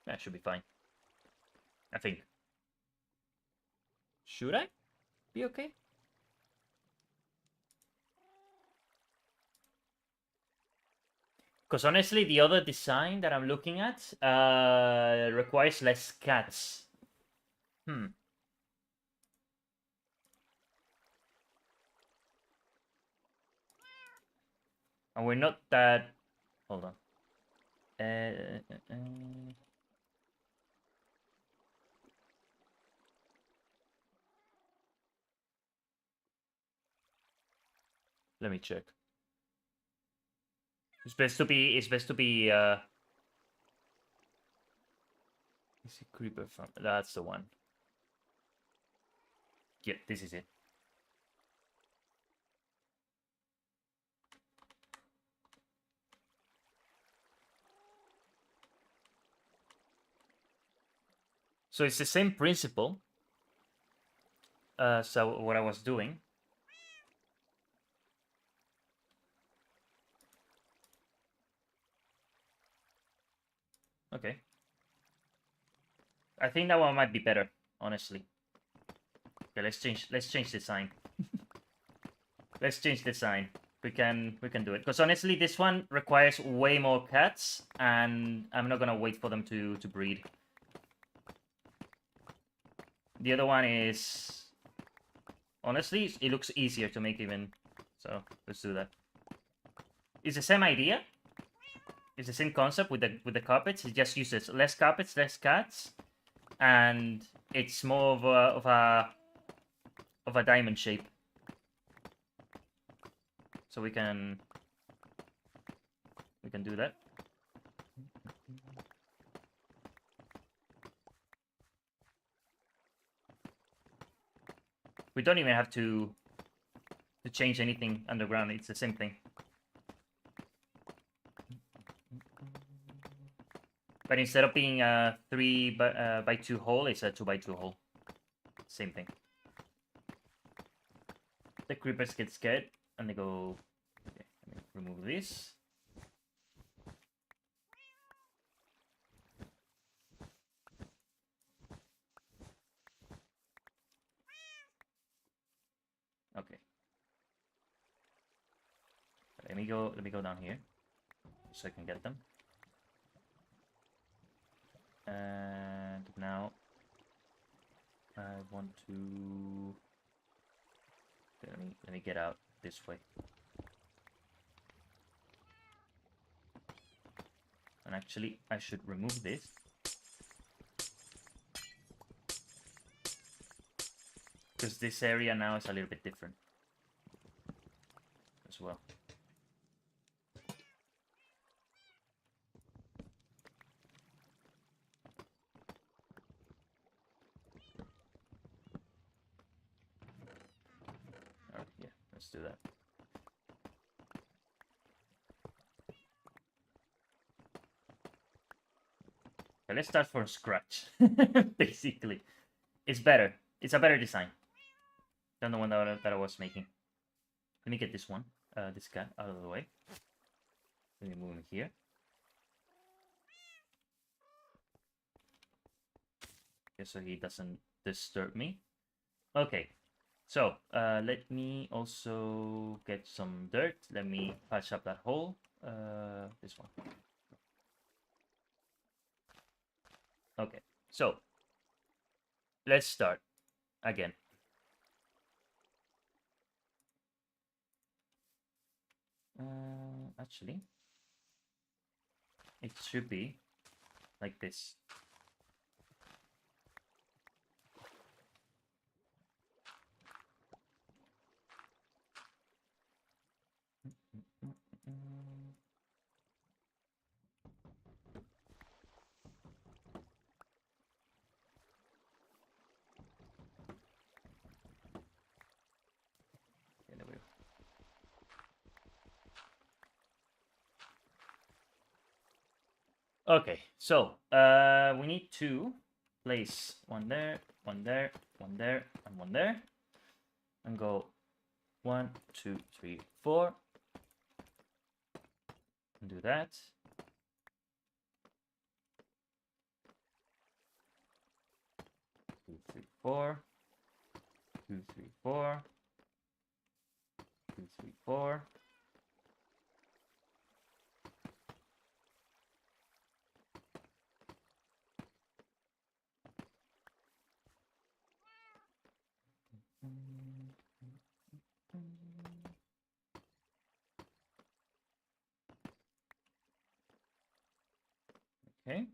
That should be fine. I think. Should I be okay? Because honestly, the other design that I'm looking at requires less cats. And we're not that... Hold on. Let me check. It's best to be... Is it creeper farm? That's the one. Yep, this is it. So it's the same principle. So what I was doing. Okay. I think that one might be better, honestly. Okay, let's change design. Let's change design. We can do it. Because honestly, this one requires way more cats, and I'm not gonna wait for them to breed. The other one is... Honestly, it looks easier to make even. So, let's do that. It's the same idea. It's the same concept with the carpets. It just uses less carpets, less cats. And it's more of a diamond shape. So we can do that. We don't even have to change anything underground. It's the same thing. But instead of being a 3 by 2 hole, it's a 2 by 2 hole. Same thing. The creepers get scared and they go. Okay, let me remove this. Okay. Let me go down here so I can get them. And now I want to let me get out this way. And actually I should remove this. Because this area now is a little bit different as well. Alright, yeah, let's do that. Okay, let's start from scratch. Basically. It's better. It's a better design than the one that I was making. Let me get this one, this guy out of the way. Let me move him here. Okay, so he doesn't disturb me. Okay, so let me also get some dirt. Let me patch up that hole. This one. Okay, so let's start again. Actually, it should be like this. Okay, there we go. Okay, so we need to place one there, one there, one there, and one there, and go 1, 2, 3, 4, and do that. 2, 3, 4, 2, 3, 4, 2, 3, 4. Okay,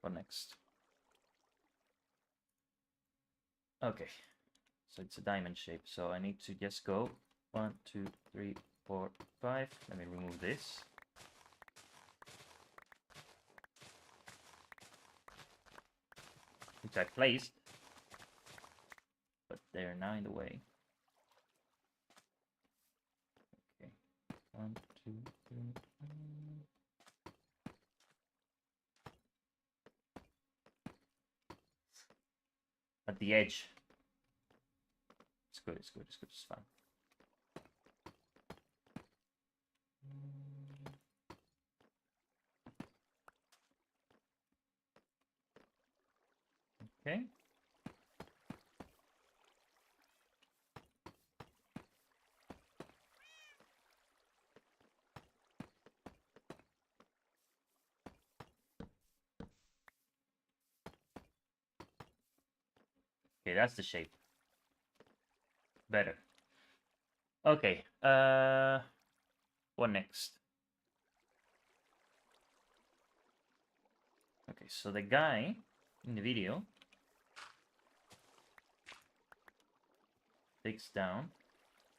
what next? Okay, so it's a diamond shape, so I need to just go 1, 2, 3, 4, 5. Let me remove this. Which I placed, but they are now in the way. Okay, 1, 2, 3. At the edge. It's good, it's good, it's good, it's fine. Okay. Okay, that's the shape. Better. Okay, what next? Okay, so the guy in the video takes down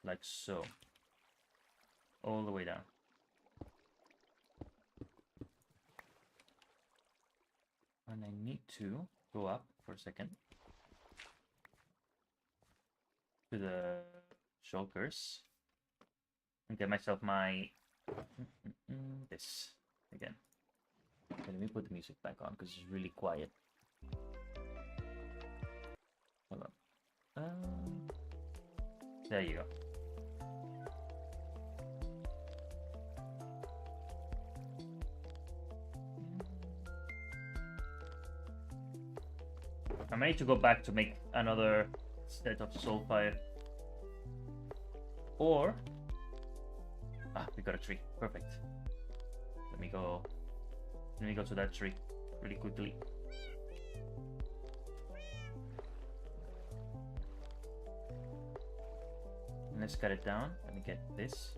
like so, all the way down. And I need to go up for a second to the shulkers and get myself my this again. Okay, let me put the music back on because it's really quiet. Hold on. There you go. I may need to go back to make another set of Soulfire. Or... Ah, we got a tree. Perfect. Let me go to that tree really quickly. And let's cut it down. Let me get this.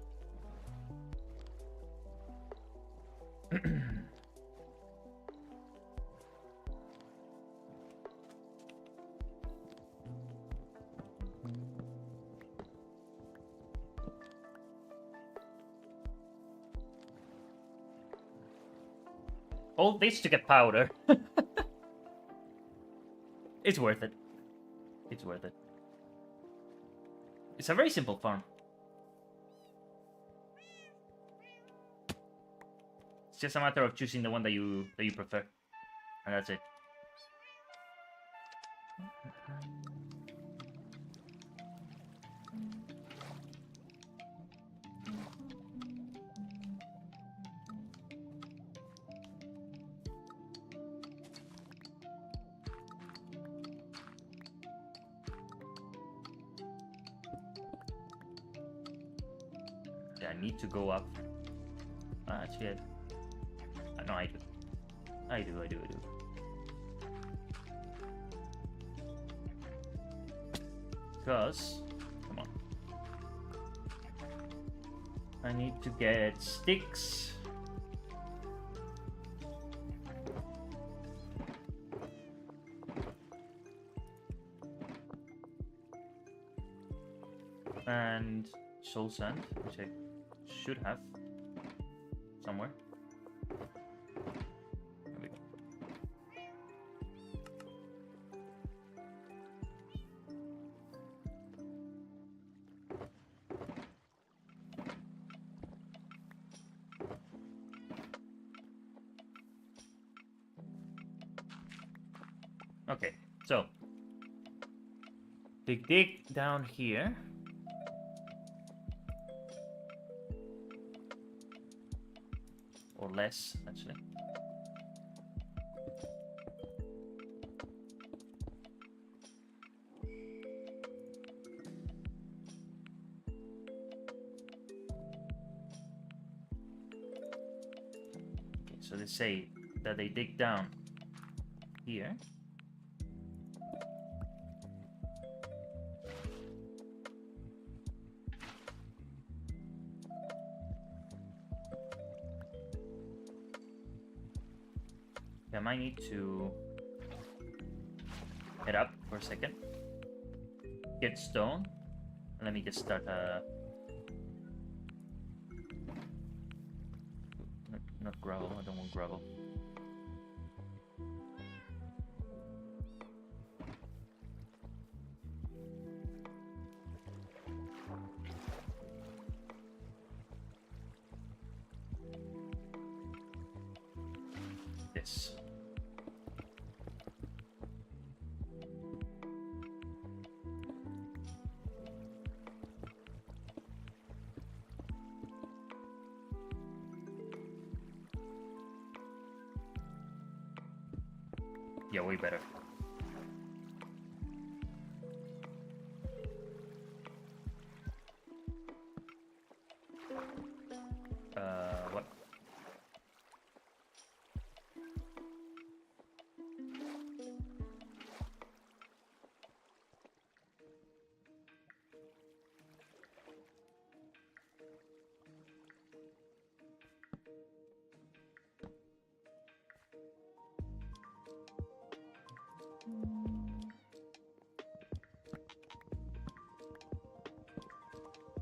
All this to get powder. It's worth it. It's worth it. It's a very simple farm. It's just a matter of choosing the one that you prefer. And that's it. I need to go up. Actually, no, I do. I do. Because, come on. I need to get sticks. And soul sand, which I should have somewhere. There we go. Okay, so dig down here. Or less, actually. Okay, so they say that they dig down here. I might need to head up for a second, get stone, and let me just start not gravel, I don't want gravel. This. Yeah, way better. What?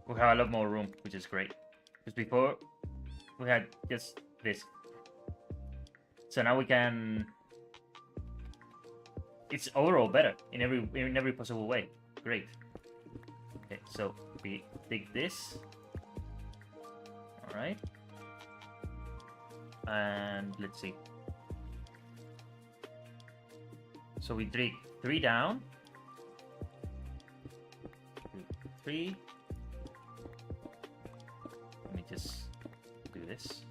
We have a lot more room, which is great. Because before, we had just this. So now we can... It's overall better in every possible way. Great. Okay, so we dig this. Alright. And let's see. So we dig 3 down. 3. Let me just do this.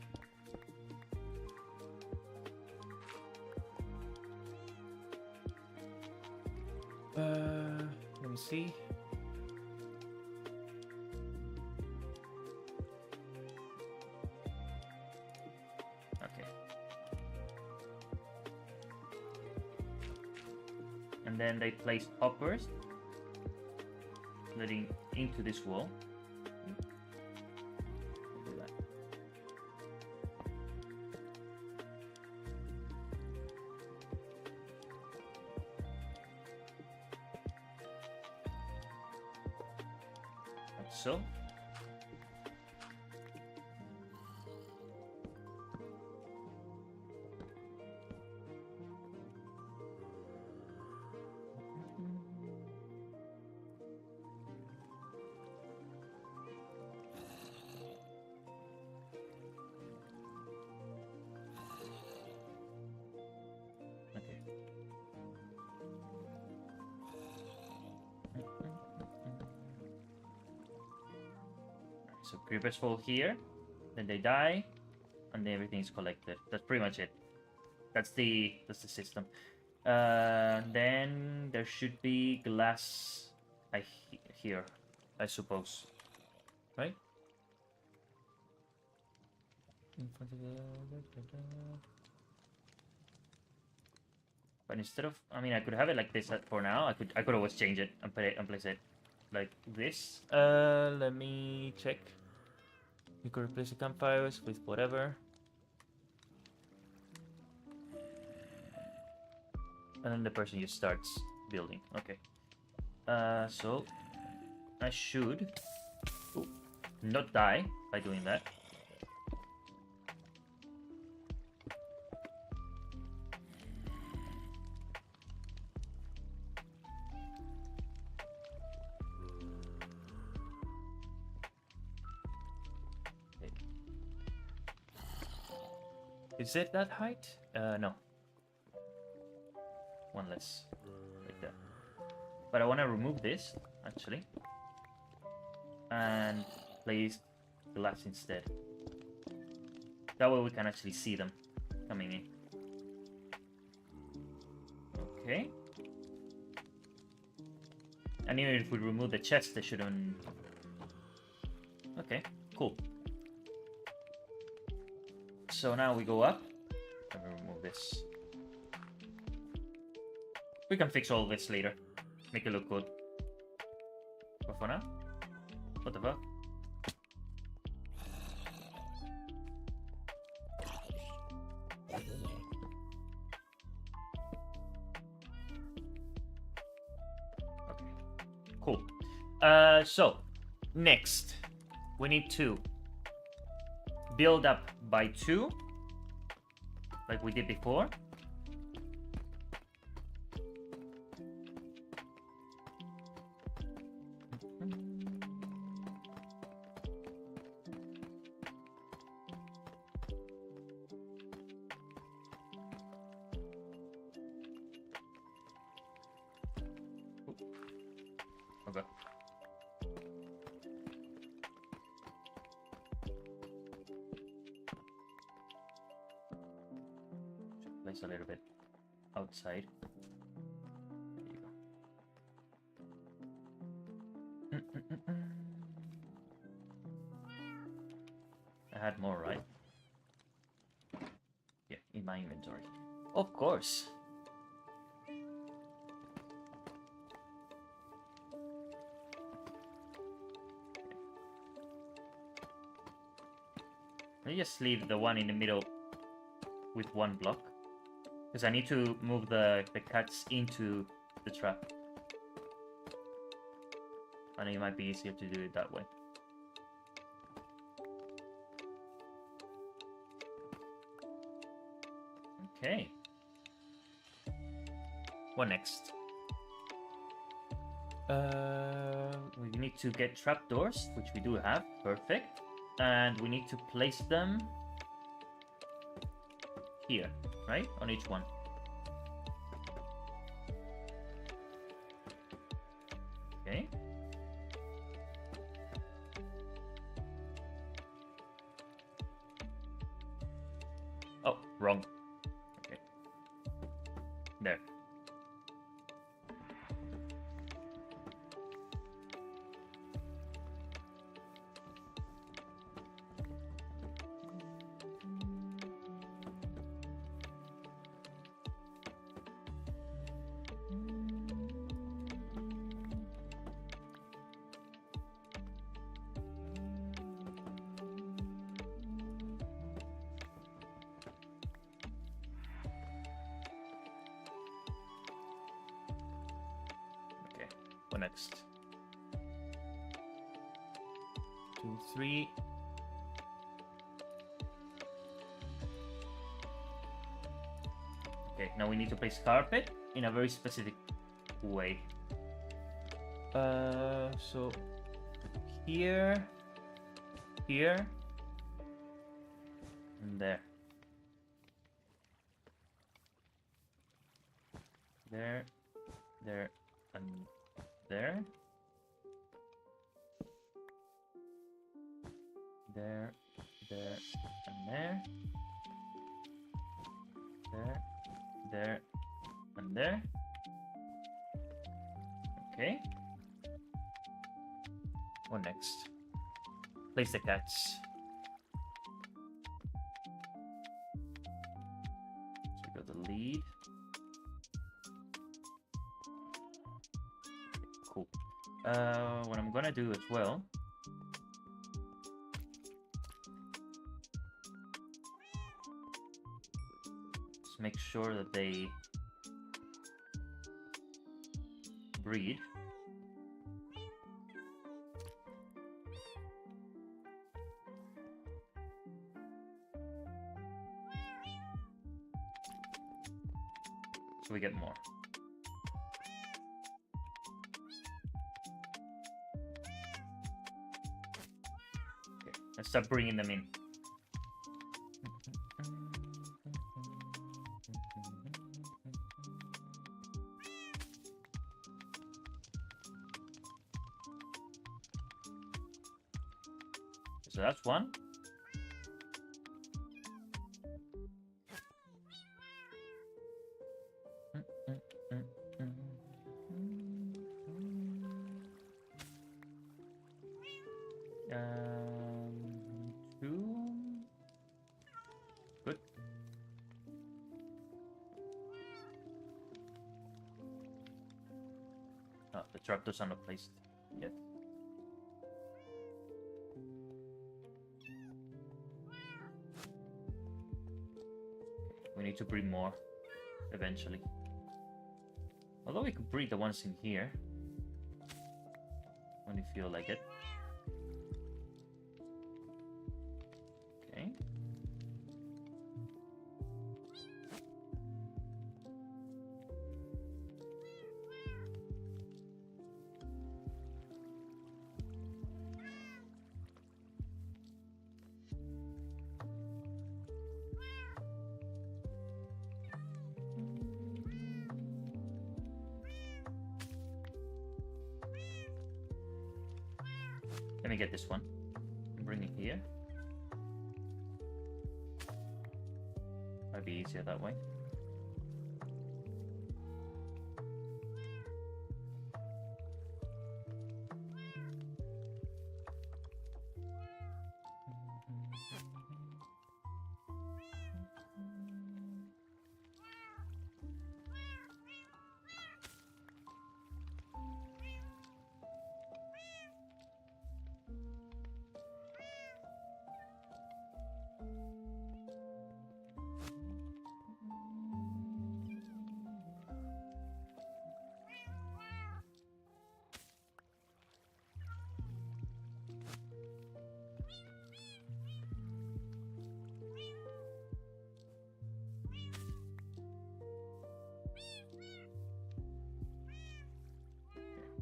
Let me see. Okay. And then they place hoppers leading into this wall. Do that. Like so. Okay. So creepers fall here, then they die, and then everything is collected. That's pretty much it. That's the system. Then there should be glass here, I suppose, right? In front of the... But instead of, I mean, I could have it like this for now. I could always change it and put it and place it like this. Let me check. You could replace the campfires with whatever. And then the person just starts building. Okay. So I should not die by doing that. Okay. Is it that height? No. One less, like that. But I want to remove this, actually. And place glass instead. That way we can actually see them coming in. Okay. And even if we remove the chest, they shouldn't... Okay, cool. So now we go up. Let me remove this. We can fix all this later. Make it look good. But for now, what the fuck? Okay, cool. So next, we need to build up by 2, like we did before. Okay. Should place a little bit outside. There you go. I had more, right? Yeah, in my inventory. Of course. Let me just leave the one in the middle with 1 block. Because I need to move the cats into the trap. I think it might be easier to do it that way. Okay. What next? We need to get trapdoors, which we do have. Perfect. And we need to place them here, right? On each one. Okay. Oh, wrong. Okay. There. What next? 2, 3. Okay, now we need to place carpet in a very specific way. So here, here, and there. There, there, and there. There, there, and there. There, there, and there. Okay. What next? Place the cats. So we got the lead. Cool. What I'm gonna do as well is make sure that they breed. So we get more. Okay, let's start bringing them in. So that's one. Two. Good. Oh, the trapdoors are not placed yet. We need to breed more eventually. Although we could breed the ones in here when you feel like it. Okay. Let me get this one and bring it here. Might be easier that way.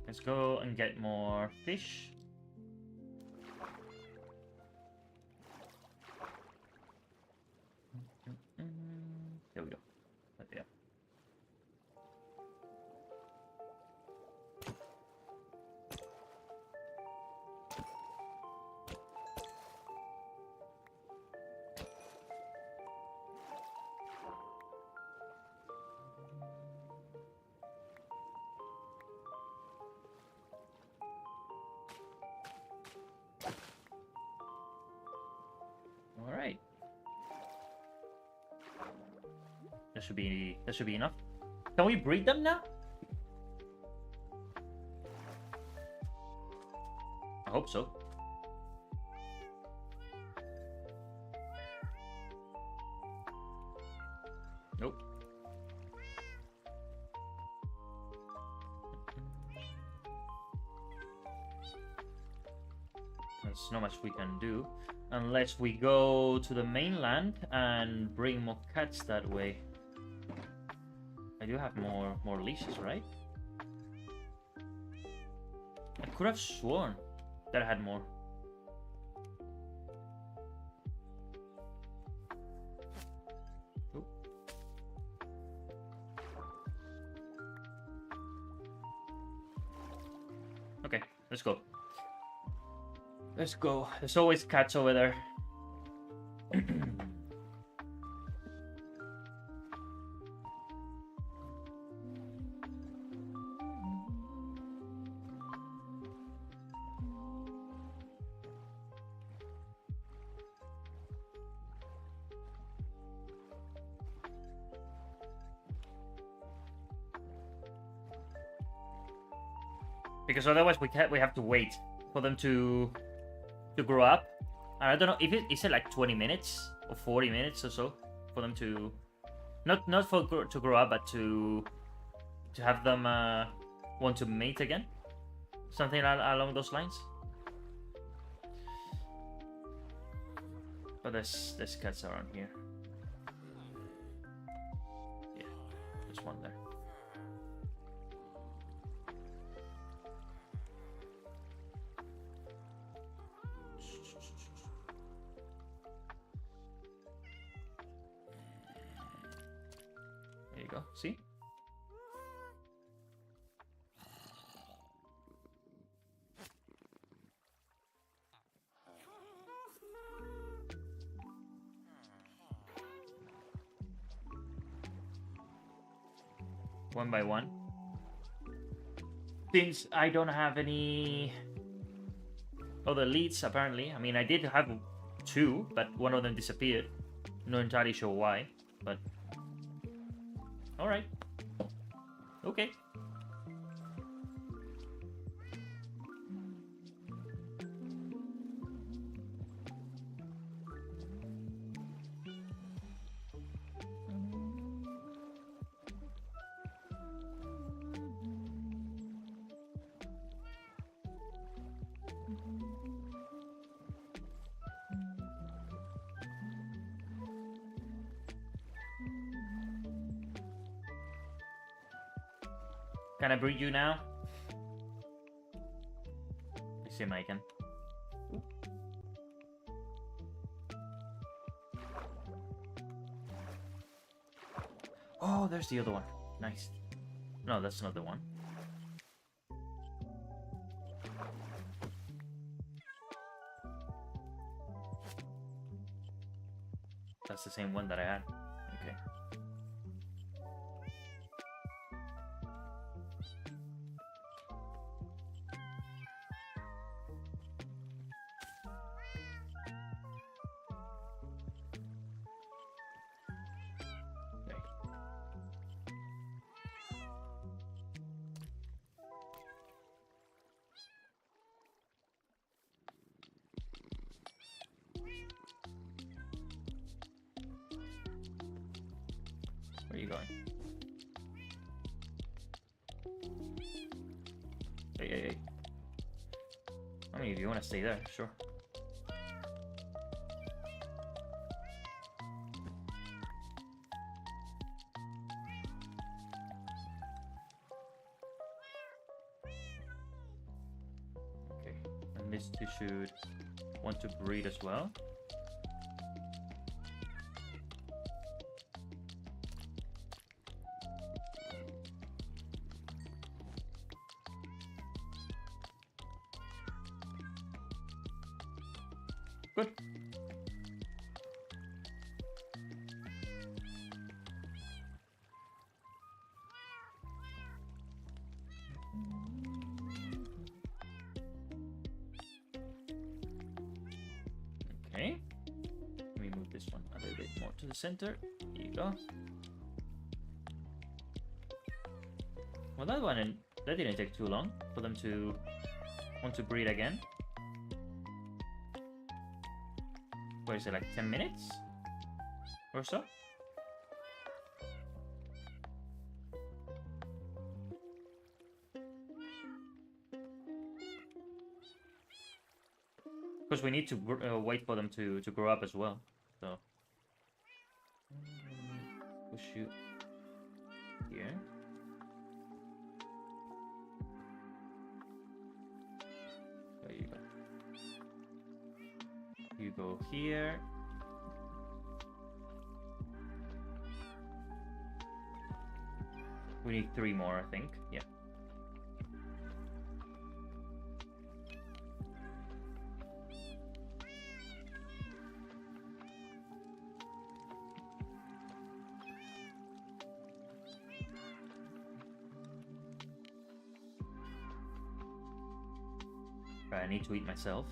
Let's go and get more fish. There we go. Right there. That should be enough. Can we breed them now? I hope so. Nope. There's not much we can do unless we go to the mainland and bring more cats that way. I do have more leashes, right? I could have sworn that I had more. Oop. Okay, let's go. Let's go. There's always cats over there. Because otherwise we have to wait for them to grow up. And I don't know if is it like 20 minutes or 40 minutes or so for them to not to grow up, but to have them want to mate again, something along those lines. But there's cats around here. Yeah, there's one there. There you go. See? One by one. Since I don't have any other leads, apparently. I mean, I did have two, but one of them disappeared. Not entirely sure why, but alright. Okay. Can I breed you now? I see I can. Oh, there's the other one. Nice. No, that's not the one. That's the same one that I had. Okay. Where are you going? Hey. I mean, if you want to stay there, sure. Okay, and these two should want to breed as well. Good. Okay. Let me move this one a little bit more to the center. Here you go. Well, that didn't take too long for them to want to breed again. What is it, like 10 minutes or so? Because we need to wait for them to grow up as well. So push you here. There you go. You go here. We need 3 more, I think. Yeah. Right, I need to eat myself.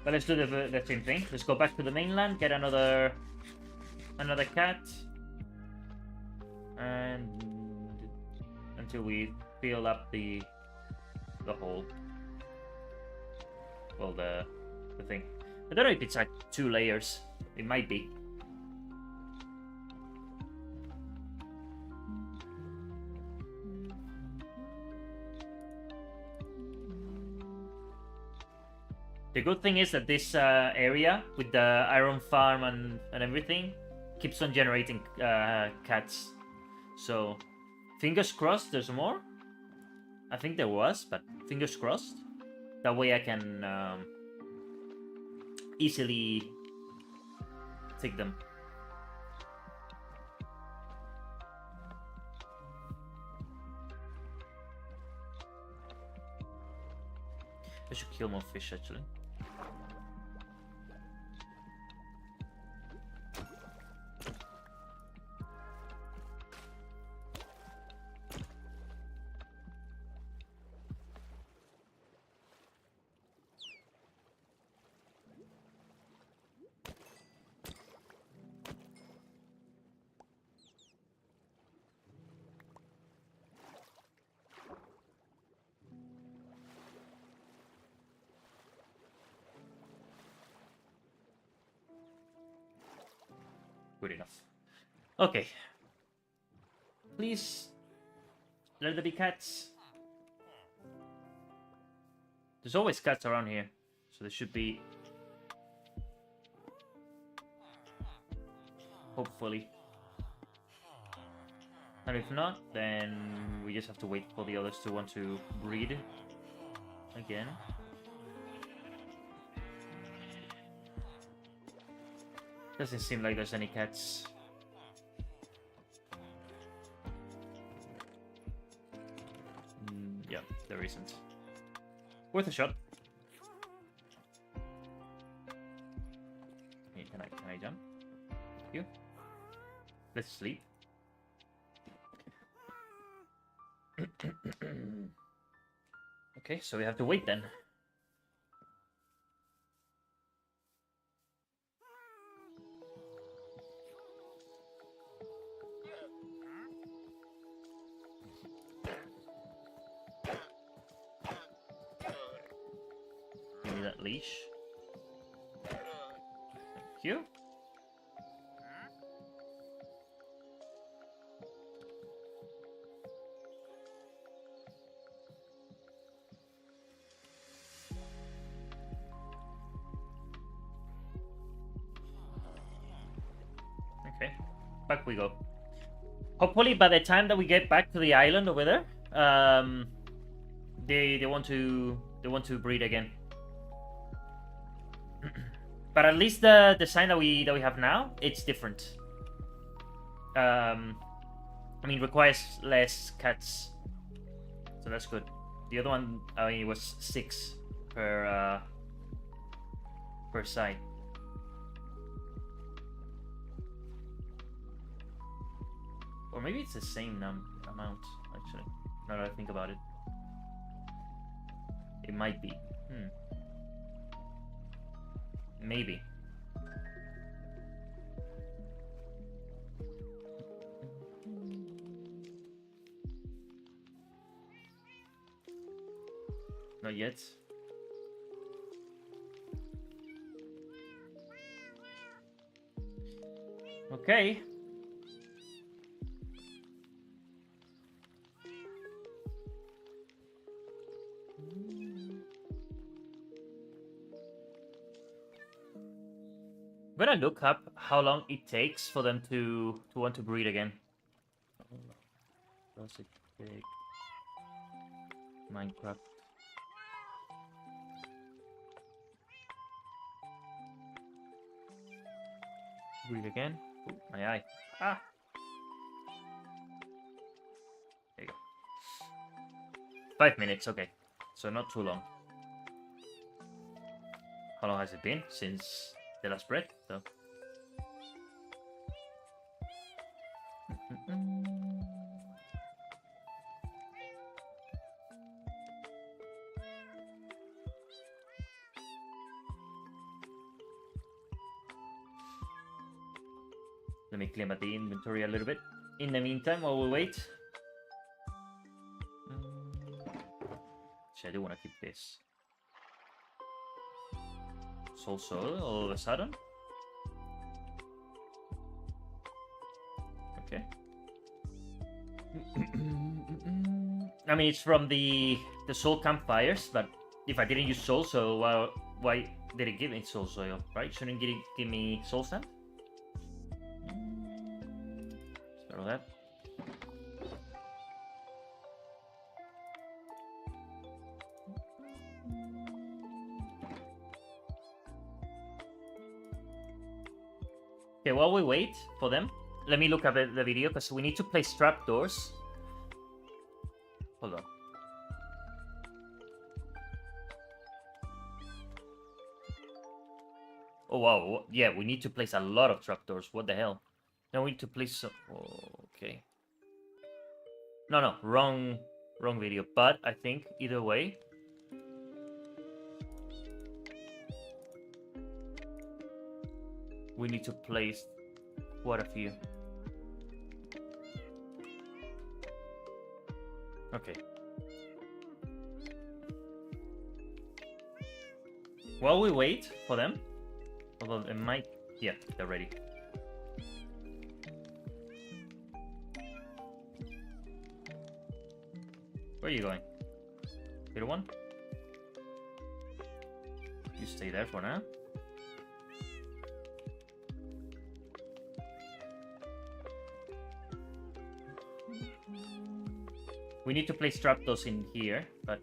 But let's do the same thing. Let's go back to the mainland, get another cat, and until we fill up the hole. Well, the thing. I don't know if it's like 2 layers. It might be. The good thing is that this area with the iron farm and everything keeps on generating cats. So fingers crossed there's more. I think there was, but fingers crossed. That way I can easily take them. I should kill more fish actually. Good enough. Okay. Please let there be cats. There's always cats around here, so there should be. Hopefully. And if not, then we just have to wait for the others to want to breed again. Doesn't seem like there's any cats. Yeah, there isn't. Worth a shot. Hey, can I jump? You? Let's sleep. Okay, so we have to wait then. Give me that leash. Thank you. Okay, back we go. Hopefully by the time that we get back to the island over there, they want to breed again. But at least the design that we have now, it's different. I mean, requires less cats, so that's good. The other one, I mean, it was 6 per side. Or maybe it's the same amount, actually. Now that I think about it. It might be. Maybe. Not yet. Okay. I'm gonna look up how long it takes for them to want to breed again. Does it take Minecraft? Breed again. Ooh, my eye. Ah. There you go. 5 minutes. Okay, so not too long. How long has it been since the last bread? So. Let me clean up the inventory a little bit. In the meantime, while we wait. Actually, I do want to keep this. Soul all of a sudden. Okay. I mean, it's from the soul campfires, but if I didn't use soul soil, well, why did it give me soul soil? Right? Shouldn't it give me soul sand? Start with that. Okay, while we wait for them, let me look at the video because we need to place trapdoors. Hold on. Oh wow, yeah, we need to place a lot of trapdoors. What the hell? Now we need to place some... Oh, okay. No, wrong video. But I think either way... we need to place quite a few. Okay. While we wait for them, although it might... yeah, they're ready. Where are you going? Little one? You stay there for now. We need to place trapdoors in here, but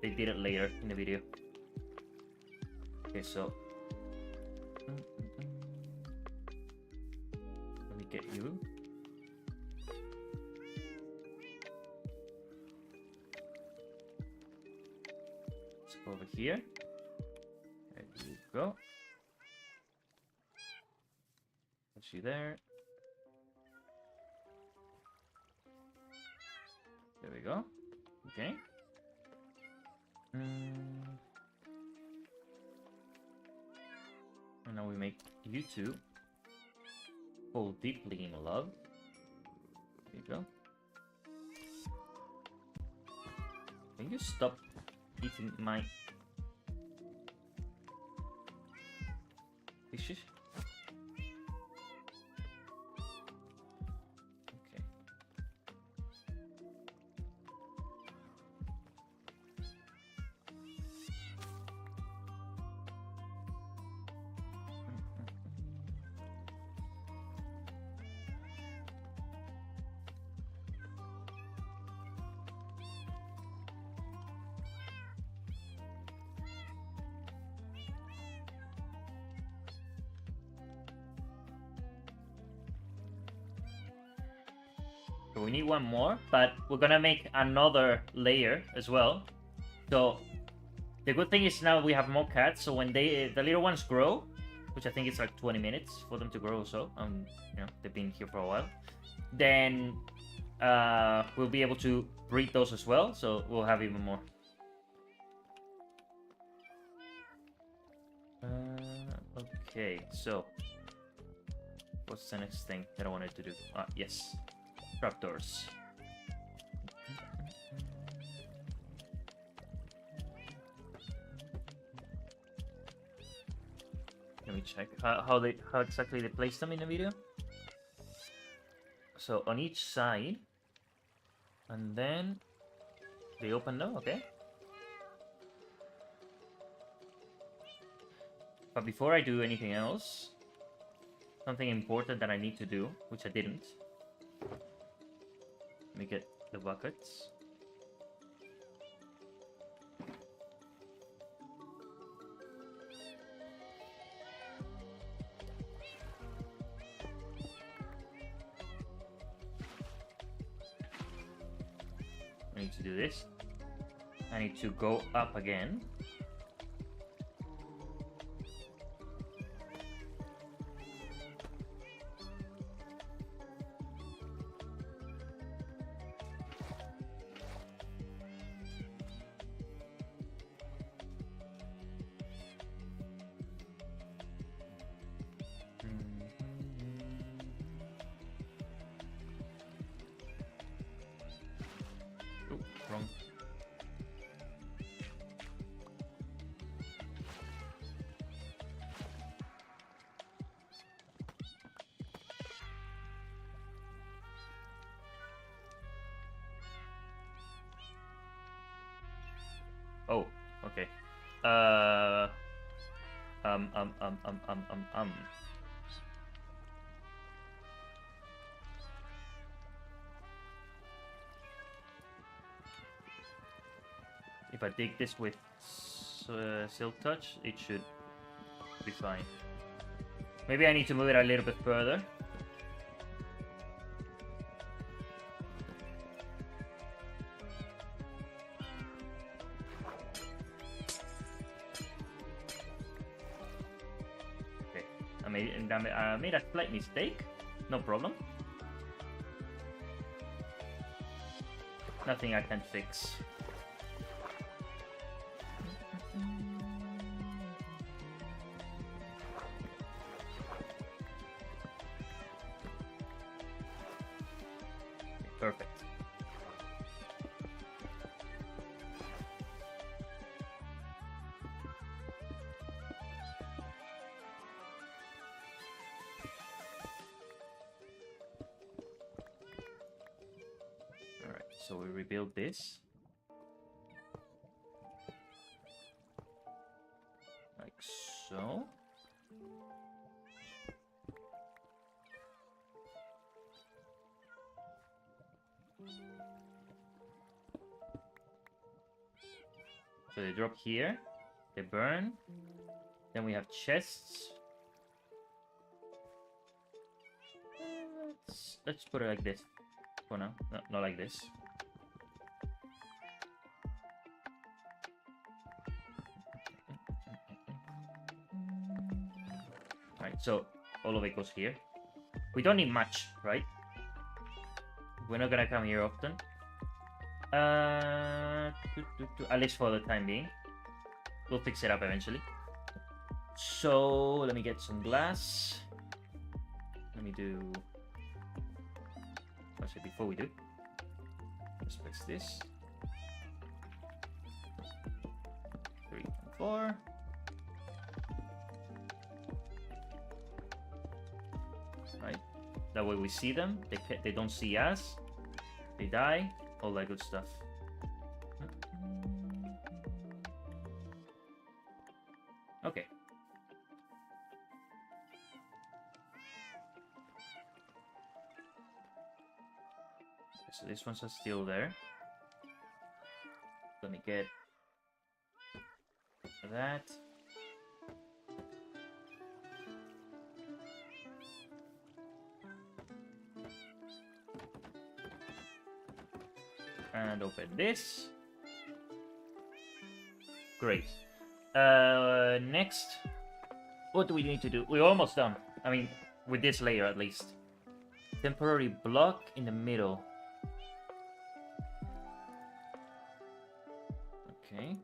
they did it later in the video. Okay, so let me get you. Let's go over here. There you go. Put you there. There we go. Okay. And now we make you two fall deeply in love. There you go. Can you stop eating my fishes? So we need one more, but we're gonna make another layer as well. So the good thing is now we have more cats, so when the little ones grow, which I think it's like 20 minutes for them to grow or so, you know, they've been here for a while, then we'll be able to breed those as well, so we'll have even more. Okay, so what's the next thing that I wanted to do? Yes. Trapdoors. Let me check how exactly they place them in the video. So on each side, and then they open them. Okay. But before I do anything else, something important that I need to do, which I didn't. Let me get the buckets. I need to do this. I need to go up again. Wrong. Oh, okay. Um. If I dig this with Silk Touch, it should be fine. Maybe I need to move it a little bit further. Okay, I made a slight mistake. No problem. Nothing I can fix. Perfect. All right, so we rebuild this. Like so. So they drop here, they burn, then we have chests. Let's put it like this for now. No, not like this. Alright, so all of it goes here. We don't need much, right? We're not gonna come here often. At least for the time being. We'll fix it up eventually. So let me get some glass. Let me do. Actually, before we do, let's place this. 3 and 4. Right. That way we see them. They don't see us. They die. All that good stuff. Okay. So these ones are still there. Let me get that. And open this. Great. Next, what do we need to do? We're almost done. I mean, with this layer at least. Temporary block in the middle. Okay.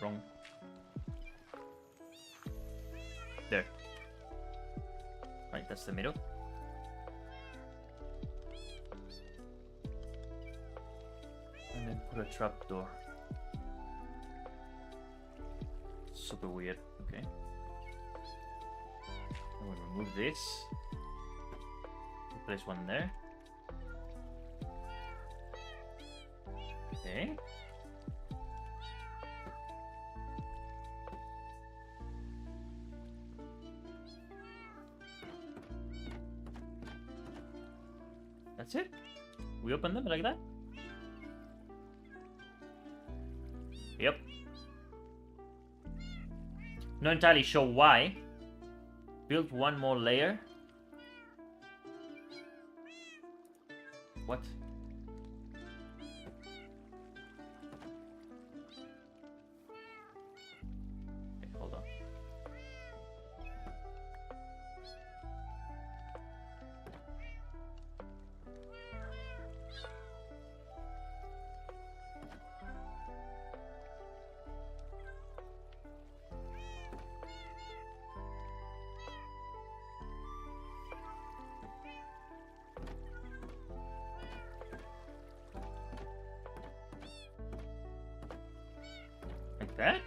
Wrong. There. Right, that's the middle. to a trapdoor. Super weird. Okay. I'm gonna remove this. Place one there. Okay. That's it. We open them like that. Yep. Not entirely sure why. Build one more layer. What? Okay, hold on. Like that?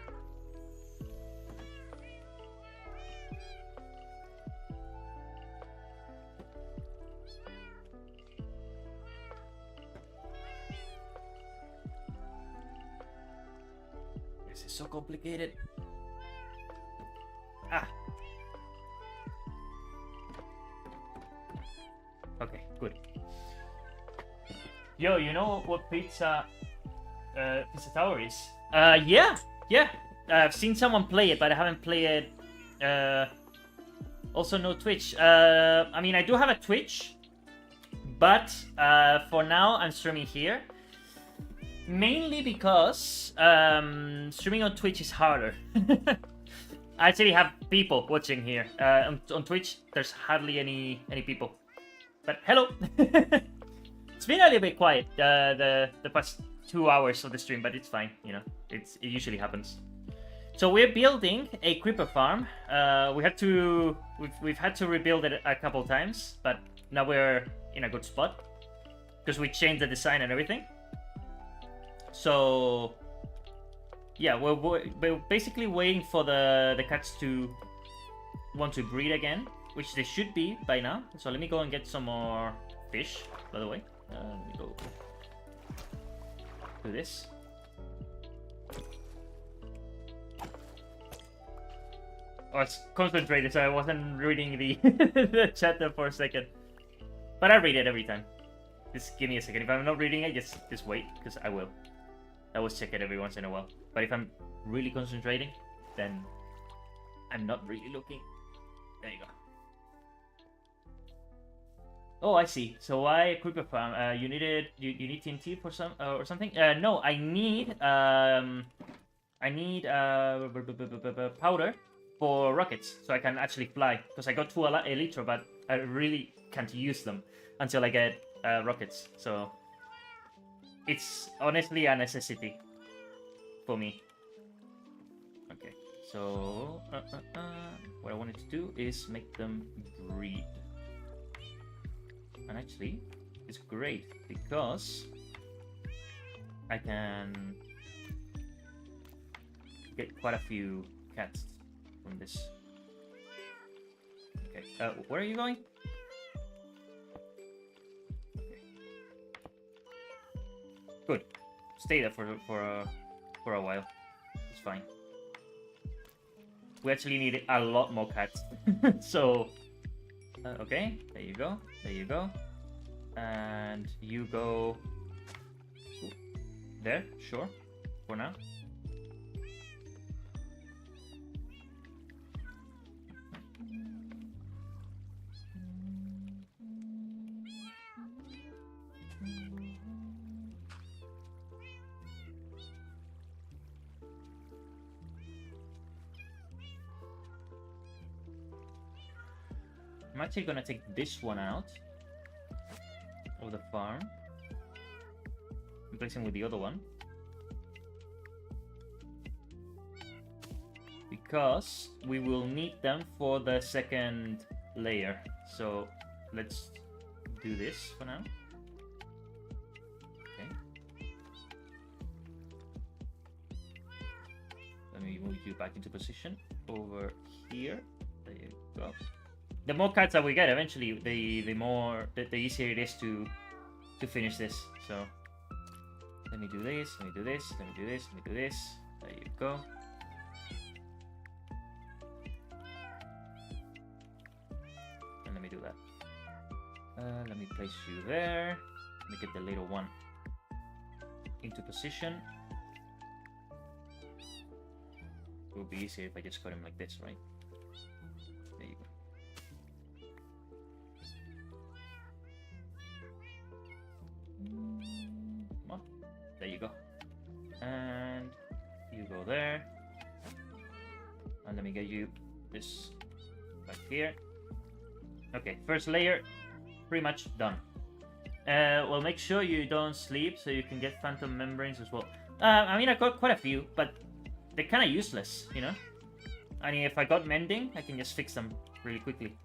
This is so complicated. Ah. Okay, good. Yo, you know what Pizza Tower is? Yeah. I've seen someone play it, but I haven't played it. Also, no Twitch. I mean, I do have a Twitch, but for now, I'm streaming here. Mainly because streaming on Twitch is harder. I actually have people watching here. On Twitch, there's hardly any people. But hello! It's been a little bit quiet the past 2 hours of the stream, but it's fine, you know. It usually happens. So we're building a creeper farm. We've had to rebuild it a couple times, but now we're in a good spot because we changed the design and everything. So yeah, we're basically waiting for the cats to want to breed again, which they should be by now. So let me go and get some more fish, by the way. Let me go do this. Oh, it's concentrated, so I wasn't reading the, the chat there for a second. But I read it every time. Just give me a second. If I'm not reading it, just wait, because I will. I always check it every once in a while. But if I'm really concentrating, then I'm not really looking. There you go. Oh, I see. So why creeper farm? You need TNT for some or something? No, I need powder for rockets, so I can actually fly. Because I got 2 elytra, but I really can't use them until I get rockets. So it's honestly a necessity for me. Okay, so what I wanted to do is make them breed. And actually, it's great because I can get quite a few cats from this. Okay, where are you going? Okay. Good. Stay there for a while. It's fine. We actually need a lot more cats. So, okay, there you go. There you go. And you go there, sure, for now. I'm actually gonna take this one out of the farm, replacing with the other one, because we will need them for the second layer. So let's do this for now. Okay. Let me move you back into position over here. There you go. The more cards that we get, eventually, the easier it is to finish this. So let me do this. Let me do this. Let me do this. Let me do this. There you go. And let me do that. Let me place you there. Let me get the little one into position. It would be easier if I just cut him like this, right? There you go. Come on. There you go. And you go there. And let me get you this back here. Okay, first layer pretty much done. Well, make sure you don't sleep so you can get phantom membranes as well. I mean, I got quite a few, but they're kind of useless, you know? I mean, if I got mending, I can just fix them really quickly.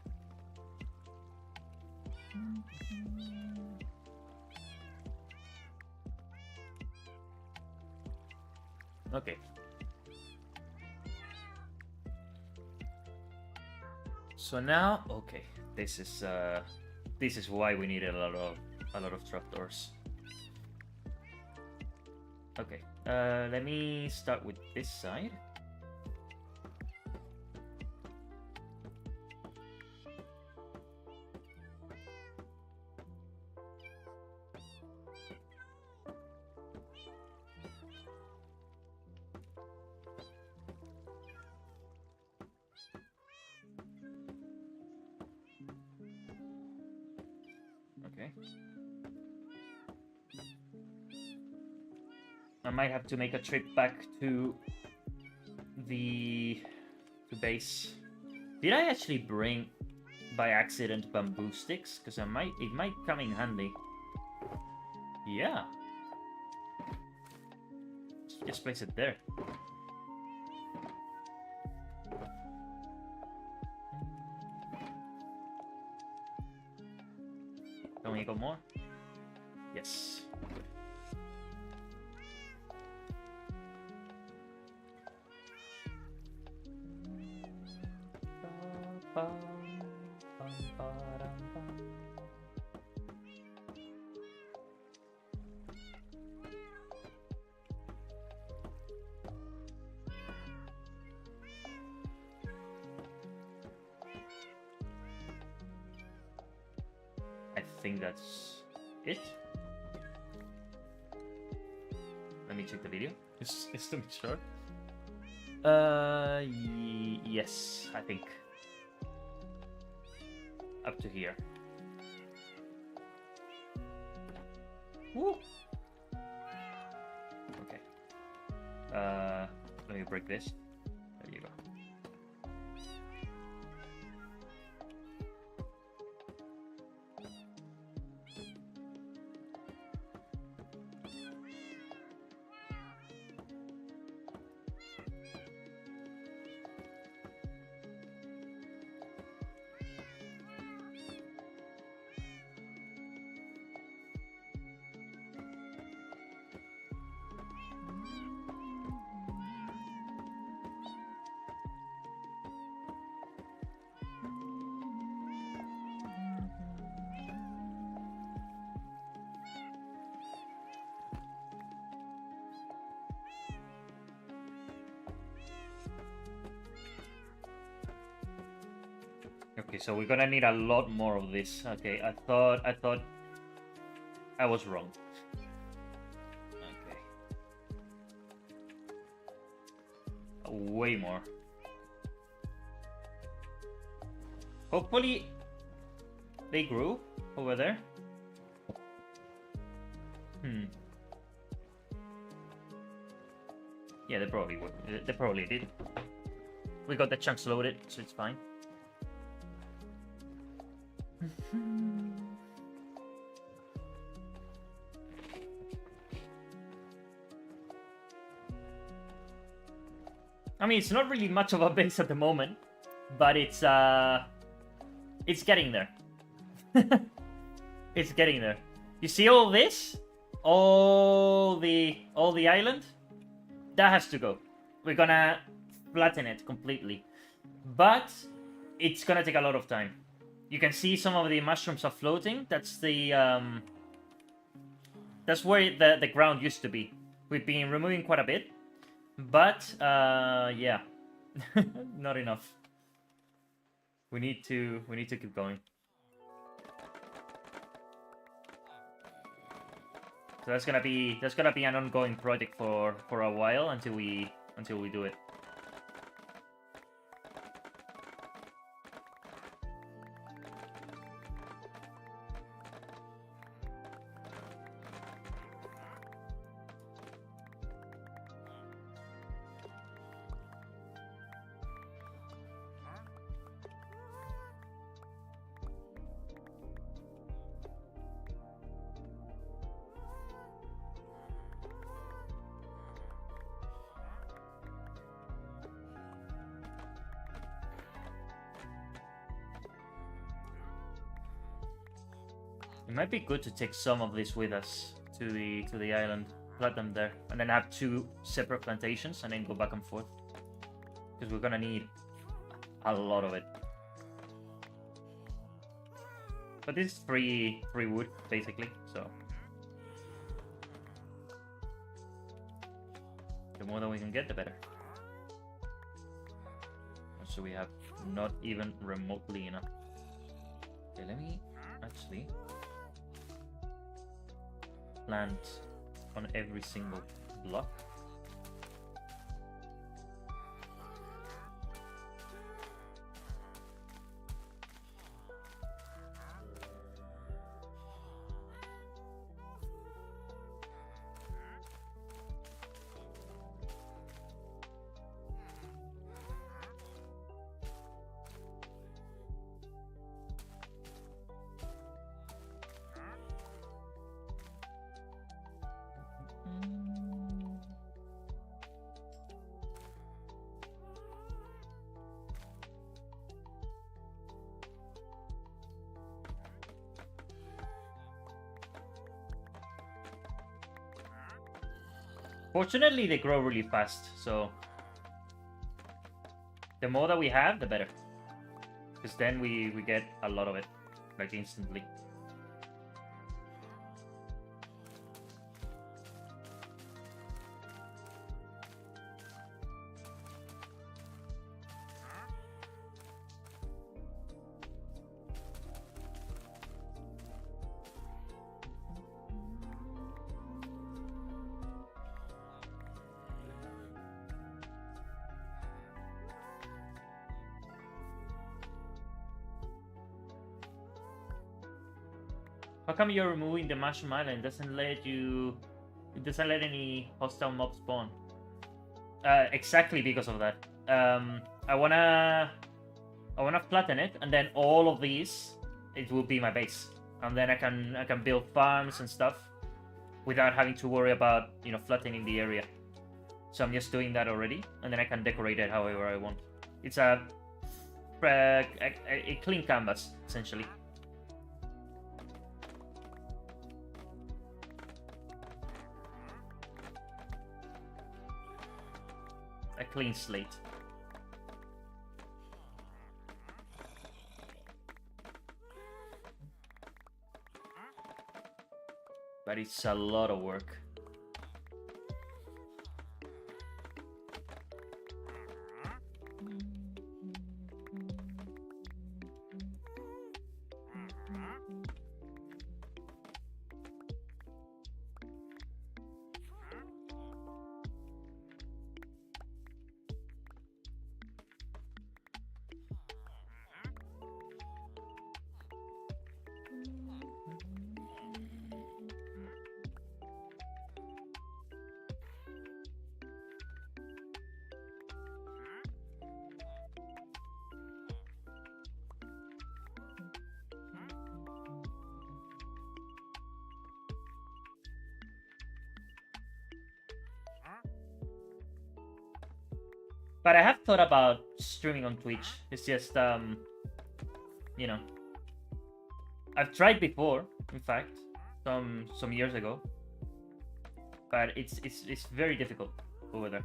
Okay. So now, okay, this is why we need a lot of trapdoors. Okay, let me start with this side. Okay. I might have to make a trip back to the base. Did I actually bring by accident bamboo sticks? Because it might come in handy. Yeah. Just place it there. Don't we got more? Yes. Good. I think that's it. Let me check the video. Just to be sure. Yes, I think. Up to here. Woo! Okay. Let me break this. There you go. Okay, so we're gonna need a lot more of this. Okay, I thought I was wrong. Okay. Way more. Hopefully they grew over there. Yeah, they probably would. They probably did. We got the chunks loaded, so it's fine. I mean, it's not really much of a base at the moment, but it's getting there. It's getting there. You see all this? All the island? That has to go. we're gonna flatten it completely. But it's gonna take a lot of time. You can see some of the mushrooms are floating. That's the that's where the ground used to be. We've been removing quite a bit, but yeah, not enough. We need to keep going. So that's gonna be an ongoing project for a while until we do it. It might be good to take some of this with us to the island, plant them there, and then have 2 separate plantations, and then go back and forth. Because we're gonna need a lot of it. But this is free wood, basically, so the more that we can get, the better. So we have not even remotely enough. Okay, let me actually plant on every single block. Fortunately, they grow really fast, so the more that we have, the better. Because then we get a lot of it, like instantly. How come you're removing the mushroom island? It doesn't let any hostile mobs spawn. Exactly because of that. I wanna flatten it, and then all of these, it will be my base, and then I can build farms and stuff without having to worry about flattening the area. So I'm just doing that already, and then I can decorate it however I want. It's a clean canvas essentially. A clean slate. But it's a lot of work. But I have thought about streaming on Twitch. It's just, you know, I've tried before, in fact, some years ago. But it's very difficult over there.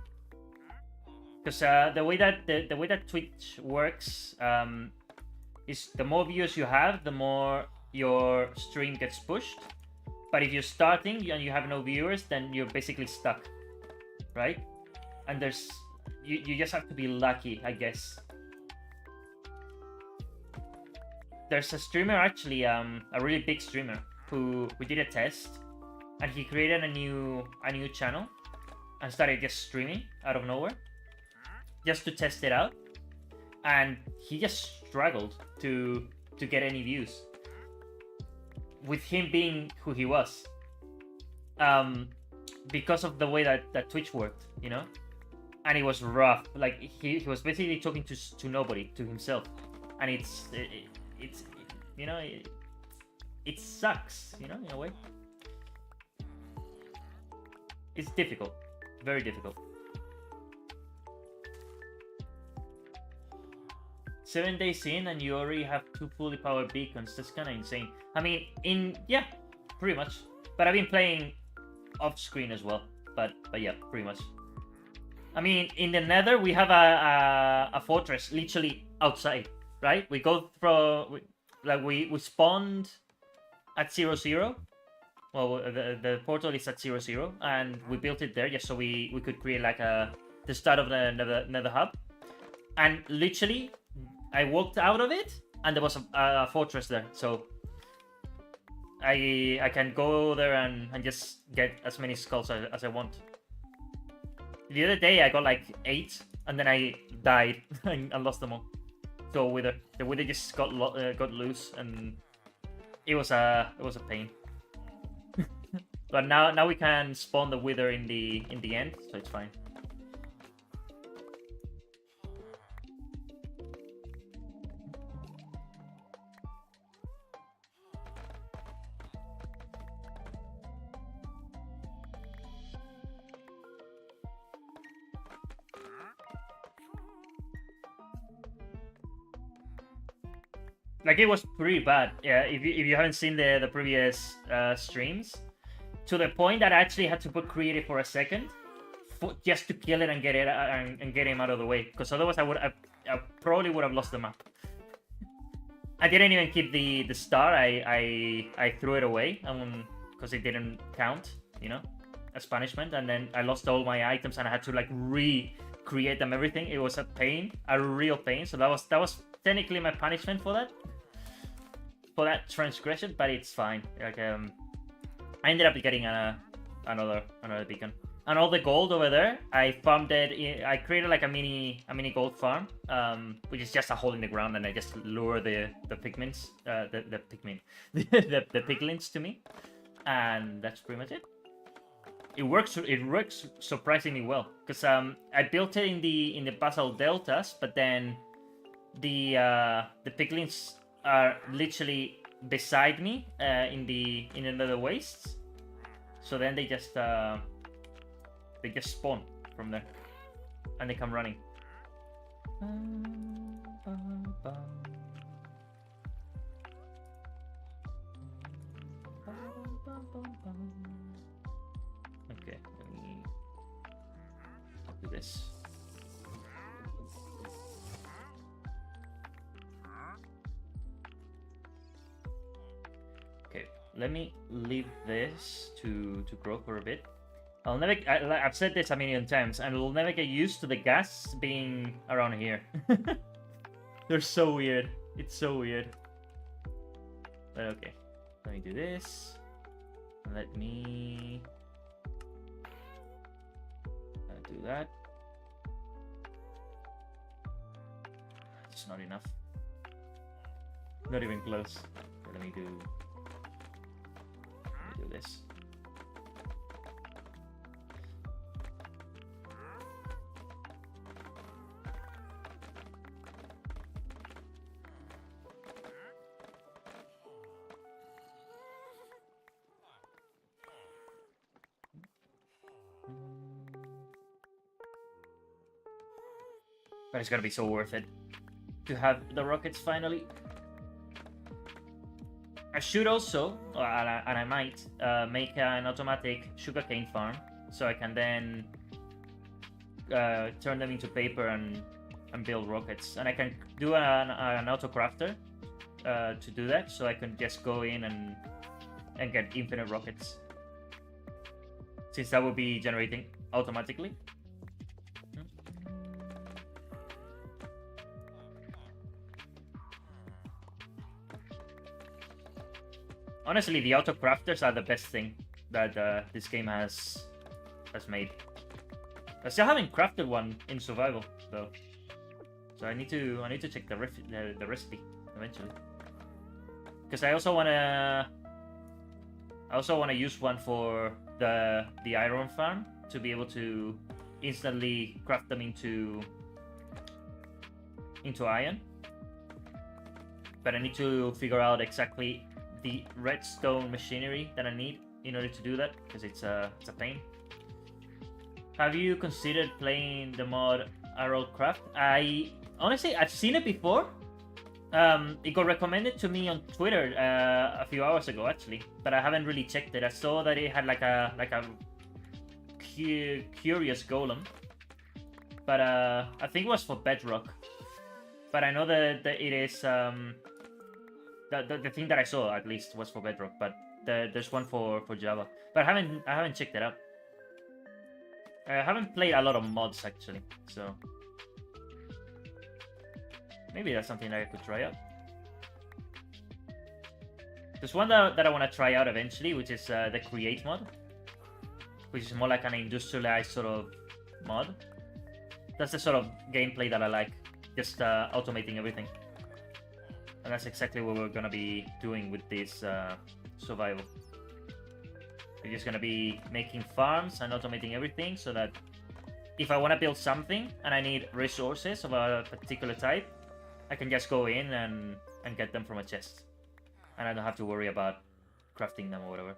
because the way that Twitch works is the more viewers you have, the more your stream gets pushed. But if you're starting and you have no viewers, then you're basically stuck, right? And you just have to be lucky, I guess. There's a streamer, actually, a really big streamer, who we did a test, and he created a new channel and started just streaming out of nowhere, just to test it out, and he just struggled to get any views, with him being who he was, because of the way that Twitch worked, you know. And it was rough. Like he was basically talking to nobody, to himself, and it's you know, it sucks, you know, in a way. It's difficult, very difficult. 7 days in and you already have 2 fully powered beacons. That's kind of insane. I mean, yeah, pretty much. But I've been playing off screen as well. But yeah, pretty much. I mean, in the Nether we have a fortress literally outside, right? We go through, we spawned at 0-0. Well, the portal is at 0-0, and we built it there just so we could create like the start of the Nether hub. And literally, I walked out of it, and there was a fortress there. So I can go there and just get as many skulls as I want. The other day I got like 8, and then I died and lost them all. So the wither just got loose, and it was a pain. But now we can spawn the wither in the end, so it's fine. Like, it was pretty bad. Yeah, if you haven't seen the previous streams, to the point that I actually had to put creative for a second, just to kill it and get it and get him out of the way. Because otherwise, I probably would have lost the map. I didn't even keep the star. I threw it away because it didn't count, you know, as punishment. And then I lost all my items and I had to like recreate them everything. It was a pain, a real pain. So that was technically my punishment for that transgression, but it's fine. Like I ended up getting another beacon, and all the gold over there I farmed it. I created like a mini gold farm, which is just a hole in the ground, and I just lure the pigments, the piglins to me, and that's pretty much it. It works surprisingly well, because I built it in the basalt deltas, but then the piglins are literally beside me in another wastes, so then they just spawn from there and they come running. Okay, let me do this. Let me leave this to grow for a bit. I've said this a million times, and we'll never get used to the gas being around here. They're so weird. It's so weird. But okay, let me do this. Let me do that. It's not enough. Not even close. Let me do this. But it's gonna be so worth it to have the rockets finally. I should also, and I might, make an automatic sugarcane farm, so I can then turn them into paper and build rockets. And I can do an auto crafter to do that, so I can just go in and get infinite rockets, since that will be generating automatically. Honestly, the auto crafters are the best thing that this game has made. I still haven't crafted one in survival though, so I need to check the recipe eventually. Because I also wanna use one for the iron farm to be able to instantly craft them into iron. But I need to figure out exactly the redstone machinery that I need in order to do that, because it's a pain. Have you considered playing the mod Arrowcraft? Honestly, I've seen it before. It got recommended to me on Twitter a few hours ago, actually, but I haven't really checked it. I saw that it had like a curious golem, but I think it was for Bedrock. But I know that it is the thing that I saw at least was for Bedrock, but there's one for Java. But I haven't checked it out. I haven't played a lot of mods actually, so maybe that's something that I could try out. There's one that I want to try out eventually, which is the Create mod, which is more like an industrialized sort of mod. That's the sort of gameplay that I like, just automating everything. And that's exactly what we're gonna be doing with this survival. We're just gonna be making farms and automating everything, so that if I want to build something and I need resources of a particular type, I can just go in and get them from a chest, and I don't have to worry about crafting them or whatever.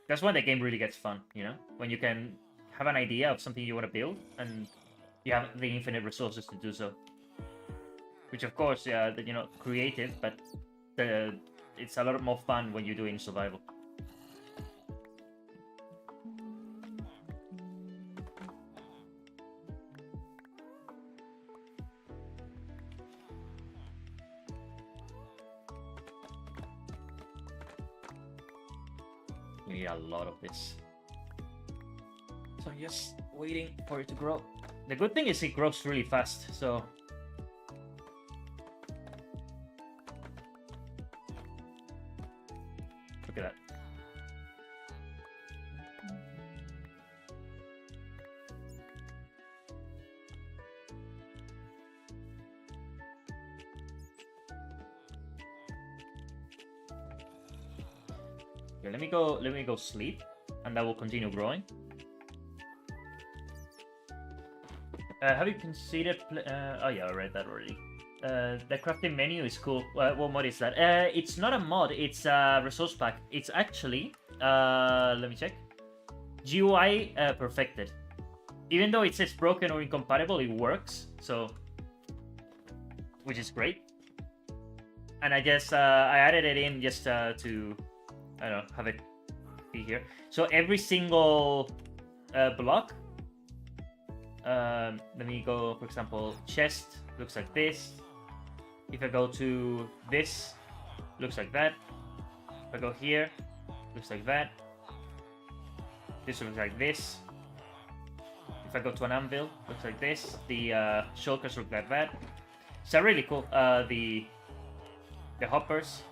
That's when the game really gets fun, you know? When you can have an idea of something you want to build, and you have the infinite resources to do so. Which, of course, you know, creative, but it's a lot more fun when you're doing survival. We need a lot of this. So I'm just waiting for it to grow. The good thing is it grows really fast, so... Look at that. Okay, let me go sleep, and that will continue growing. Have you considered? Oh yeah, I read that already. The crafting menu is cool. What mod is that? It's not a mod. It's a resource pack. It's actually let me check. GUI perfected. Even though it says broken or incompatible, it works. So, which is great. And I guess I added it in just to, I don't know, have it be here. So every single block. Let me go, for example, chest looks like this. If I go to this, looks like that. If I go here, looks like that. This looks like this. If I go to an anvil, looks like this. The shulkers look like that. So really cool. The hoppers.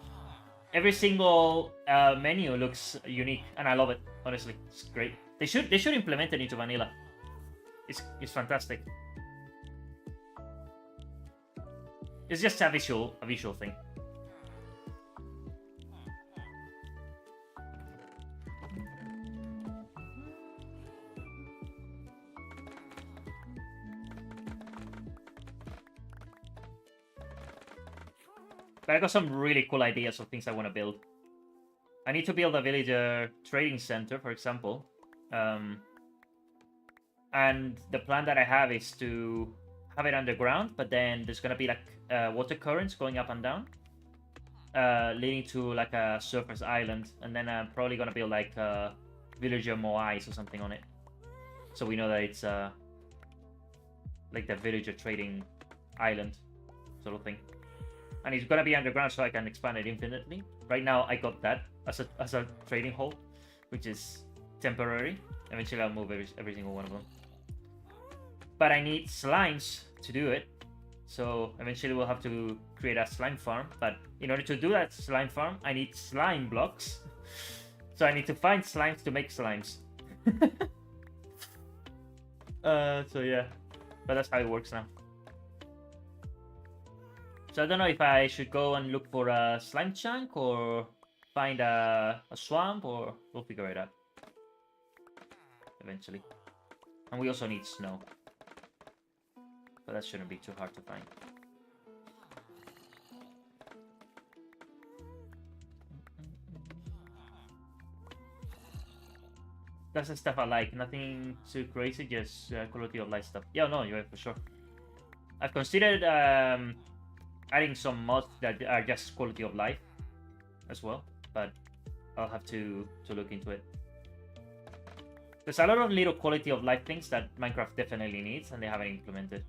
Every single menu looks unique, and I love it. Honestly, it's great. They should implement it into vanilla. It's fantastic. It's just a visual thing. But I got some really cool ideas of things I want to build. I need to build a villager trading center, for example. And the plan that I have is to have it underground, but then there's gonna be like water currents going up and down. leading to like a surface island, and then I'm probably gonna build like a villager Moais or something on it, so we know that it's like the villager trading island sort of thing. And it's gonna be underground, so I can expand it infinitely. Right now, I got that as a trading hall, which is temporary. Eventually, I'll move every single one of them. But I need slimes to do it, so eventually we'll have to create a slime farm. But in order to do that slime farm, I need slime blocks. So I need to find slimes to make slimes. So yeah, but that's how it works now. So I don't know if I should go and look for a slime chunk or find a swamp, or we'll figure it out eventually. And we also need snow, but that shouldn't be too hard to find. That's the stuff I like. Nothing too crazy, just quality of life stuff. Yeah, no, you're right, for sure. I've considered adding some mods that are just quality of life as well, but I'll have to look into it. There's a lot of little quality of life things that Minecraft definitely needs, and they haven't implemented.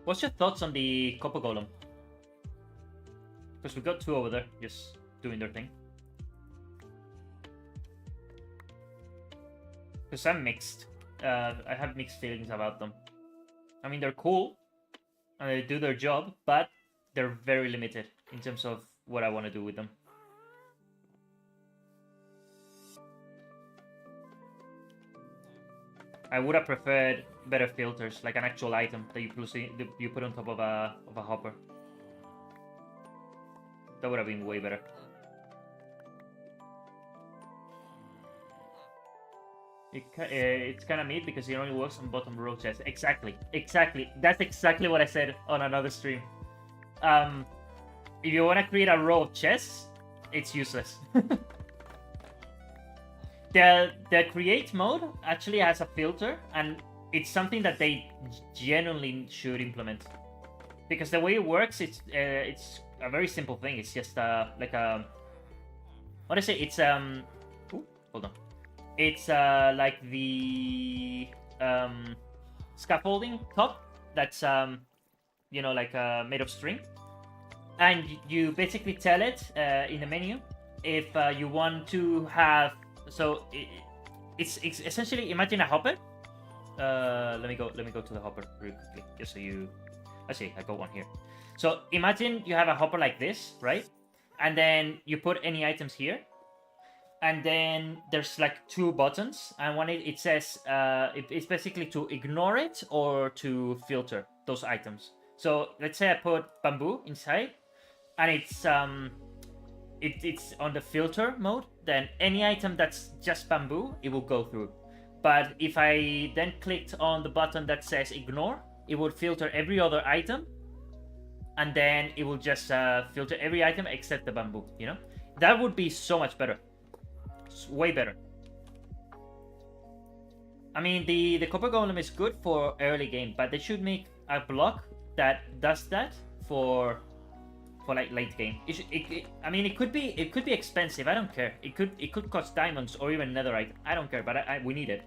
What's your thoughts on the copper golem? Because we got two over there, just doing their thing. Because I'm mixed. I have mixed feelings about them. I mean, they're cool, and they do their job, but they're very limited in terms of what I want to do with them. I would have preferred better filters, like an actual item that you put on top of a hopper. That would have been way better. It's kind of neat because it only works on bottom row chests. Exactly. That's exactly what I said on another stream. If you want to create a row of chests, it's useless. The create mode actually has a filter, and it's something that they genuinely should implement. Because the way it works, it's a very simple thing. It's just like a, what I say? It's ooh, hold on. It's like the scaffolding top that's you know, like made of string, and you basically tell it in the menu if you want to have. So it's essentially, imagine a hopper. Let me go to the hopper really quickly, just so you. Actually, I got one here. So imagine you have a hopper like this, right? And then you put any items here. And then there's like two buttons, and one it says it's basically to ignore it or to filter those items. So let's say I put bamboo inside, and it's on the filter mode. Then any item that's just bamboo, it will go through. But if I then clicked on the button that says ignore, it would filter every other item, and then it will just filter every item except the bamboo. You know, that would be so much better. It's way better. I mean, the copper golem is good for early game, but they should make a block that does that for like late game. I mean, it could be expensive. I don't care. It could cost diamonds or even netherite. I don't care, but we need it.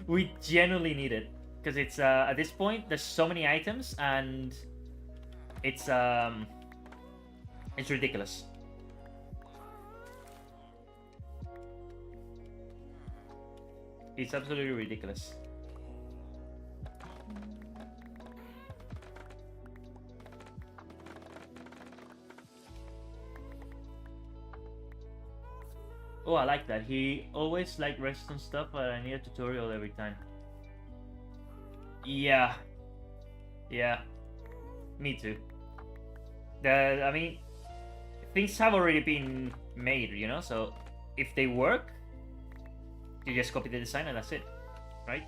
We genuinely need it, because it's at this point there's so many items, and it's ridiculous. It's absolutely ridiculous. Oh, I like that. He always liked redstone stuff, but I need a tutorial every time. Yeah. Yeah. Me too. I mean, things have already been made, you know, so if they work, you just copy the design and that's it, right?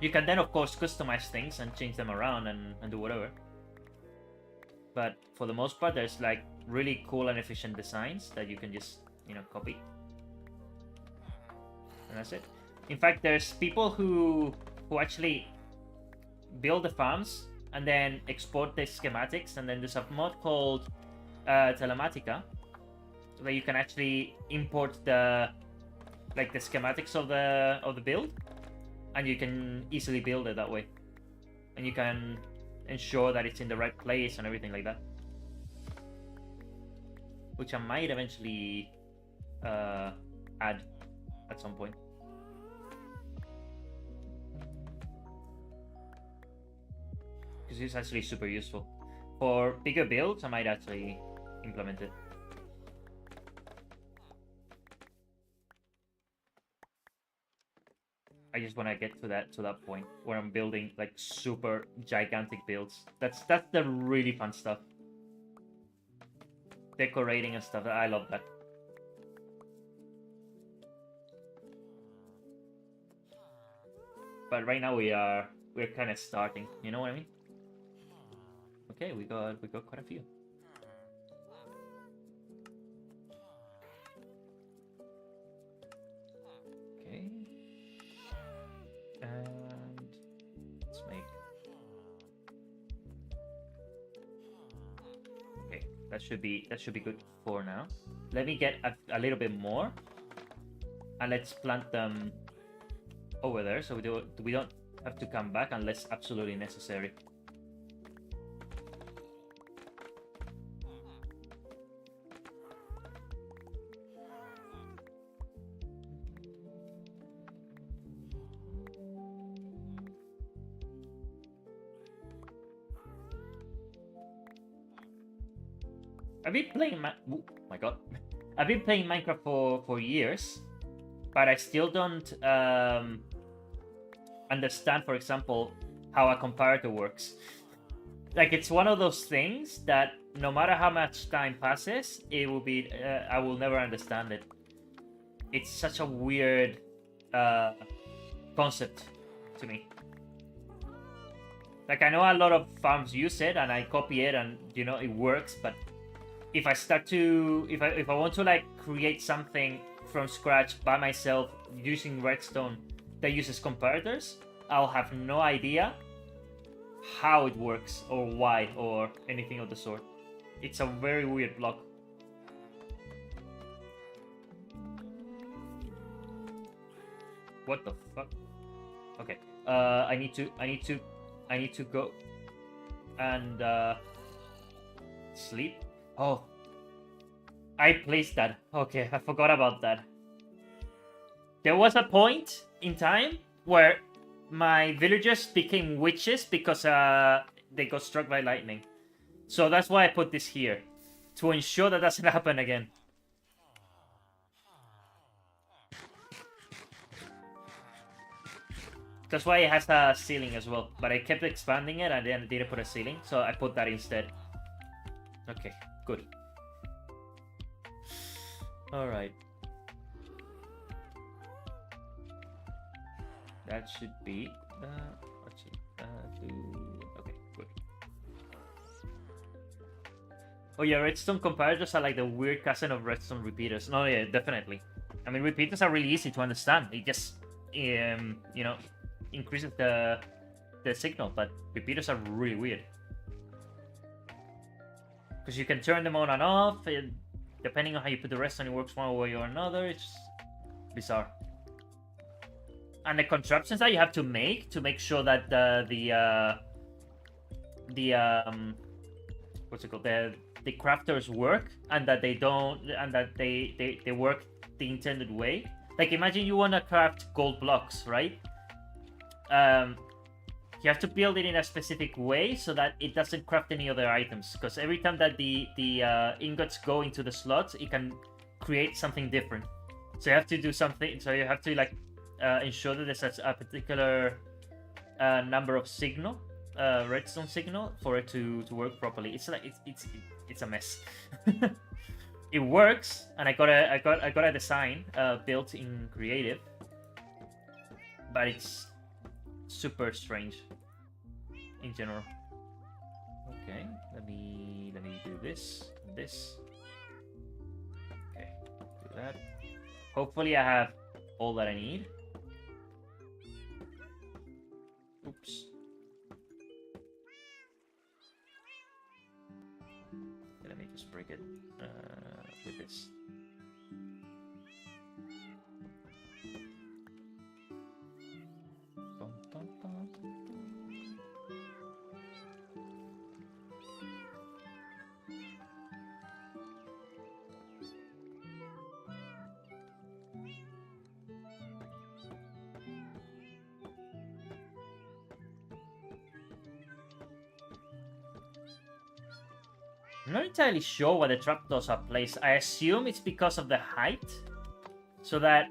You can then, of course, customize things and change them around and do whatever. But for the most part, there's like really cool and efficient designs that you can just, you know, copy. And that's it. In fact, there's people who actually build the farms and then export the schematics, and then there's a mod called Telematica where you can actually import the schematics of the build, and you can easily build it that way, and you can ensure that it's in the right place and everything like that, which I might eventually add at some point. Because it's actually super useful. For bigger builds, I might actually implement it. I just want to get to that point where I'm building like super gigantic builds. That's the really fun stuff. Decorating and stuff. I love that. But right now we're kind of starting. You know what I mean? Okay, we got quite a few. Okay. And let's make. Okay, that should be good for now. Let me get a little bit more, and let's plant them over there, so we don't have to come back unless absolutely necessary. I've been playing oh my god. I've been playing Minecraft for years, but I still don't understand, for example, how a comparator works. Like, it's one of those things that no matter how much time passes, it will be I will never understand it. It's such a weird concept to me. Like, I know a lot of farms use it and I copy it and it works, but if I start to if I want to like create something from scratch by myself using redstone that uses comparators, I'll have no idea how it works or why or anything of the sort. It's a very weird block. What the fuck? Okay. I need to go and sleep. Oh, I placed that. Okay, I forgot about that. There was a point in time where my villagers became witches because they got struck by lightning. So that's why I put this here, to ensure that doesn't happen again. That's why it has a ceiling as well. But I kept expanding it and then I didn't put a ceiling, so I put that instead. Okay, good. Alright. That should be... okay, good. Oh yeah, redstone comparators are like the weird cousin of redstone repeaters. No, yeah, definitely. I mean, repeaters are really easy to understand. It just, increases the signal, but repeaters are really weird. Because you can turn them on and off, and depending on how you put the redstone, it works one way or another. It's bizarre. And the contraptions that you have to make sure that the what's it called, the crafters work, and that they don't, and that they work the intended way. Like, imagine you want to craft gold blocks, right? You have to build it in a specific way so that it doesn't craft any other items, because every time that the ingots go into the slots, it can create something different. So you have to do something. So you have to like ensure that there's a particular number of signal, redstone signal, for it to work properly. It's like it's a mess. It works, and I got a design built in creative, but it's super strange in general. Okay, let me do this and this. Okay, do that. Hopefully I have all that I need. Looks pretty good with this. Bum, bum, bum. I'm not entirely sure why the trapdoors are placed. I assume it's because of the height, so that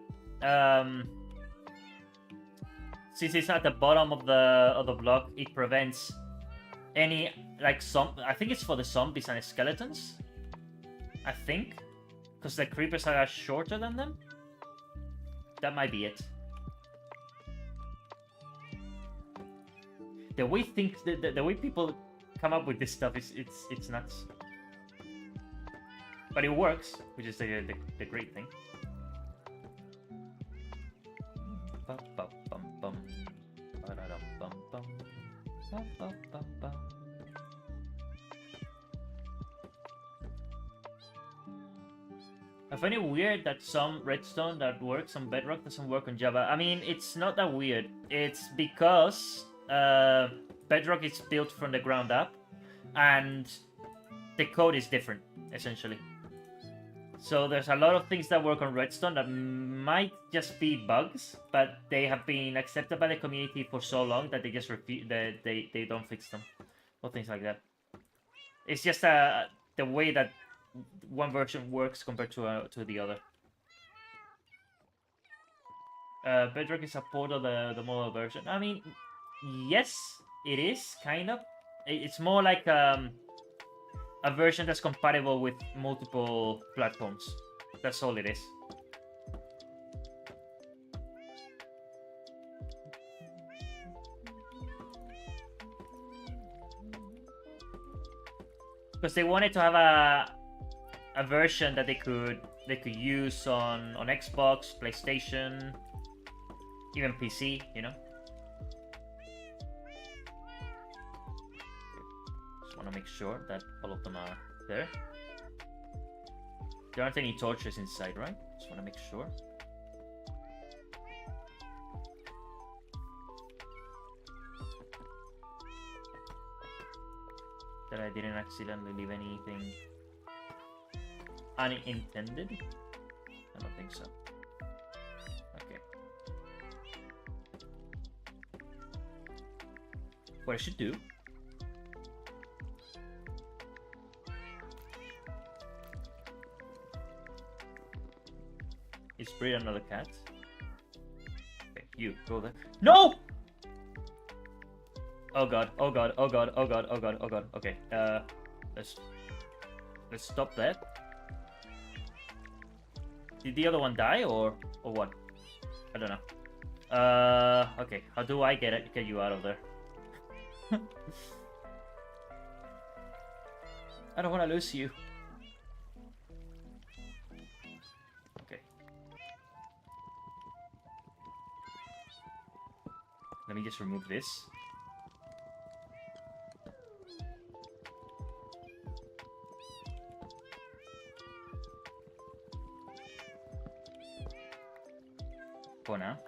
since it's at the bottom of the block, it prevents any like I think it's for the zombies and skeletons. I think because the creepers are shorter than them. That might be it. The way the way people come up with this stuff is it's nuts. But it works, which is the great thing. I find it weird that some redstone that works on Bedrock doesn't work on Java. I mean, it's not that weird. It's because Bedrock is built from the ground up, and the code is different, essentially. So there's a lot of things that work on Redstone that might just be bugs, but they have been accepted by the community for so long that they just they don't fix them, or things like that. It's just the way that one version works compared to the other. Bedrock is a port of the mobile version. I mean, yes, it is kind of. It's more like a version that's compatible with multiple platforms. That's all it is. Because they wanted to have a version that they could use on Xbox, PlayStation, even PC, you know. Want to make sure that all of them are there. There aren't any torches inside, right? Just want to make sure. That I didn't accidentally leave anything unintended. I don't think so. Okay. What I should do is breed another cat. Okay, you go there. No! Oh god, oh god, oh god, oh god, oh god, oh god. Okay, let's stop that. Did the other one die or what? I don't know. Okay, how do I get you out of there? I don't want to lose you. Okay. Let me just remove this. For now.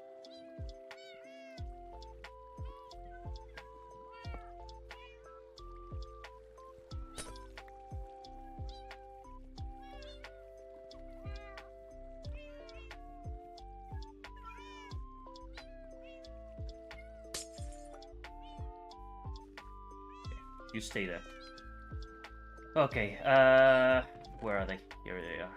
You stay there. Okay, where are they? Here they are.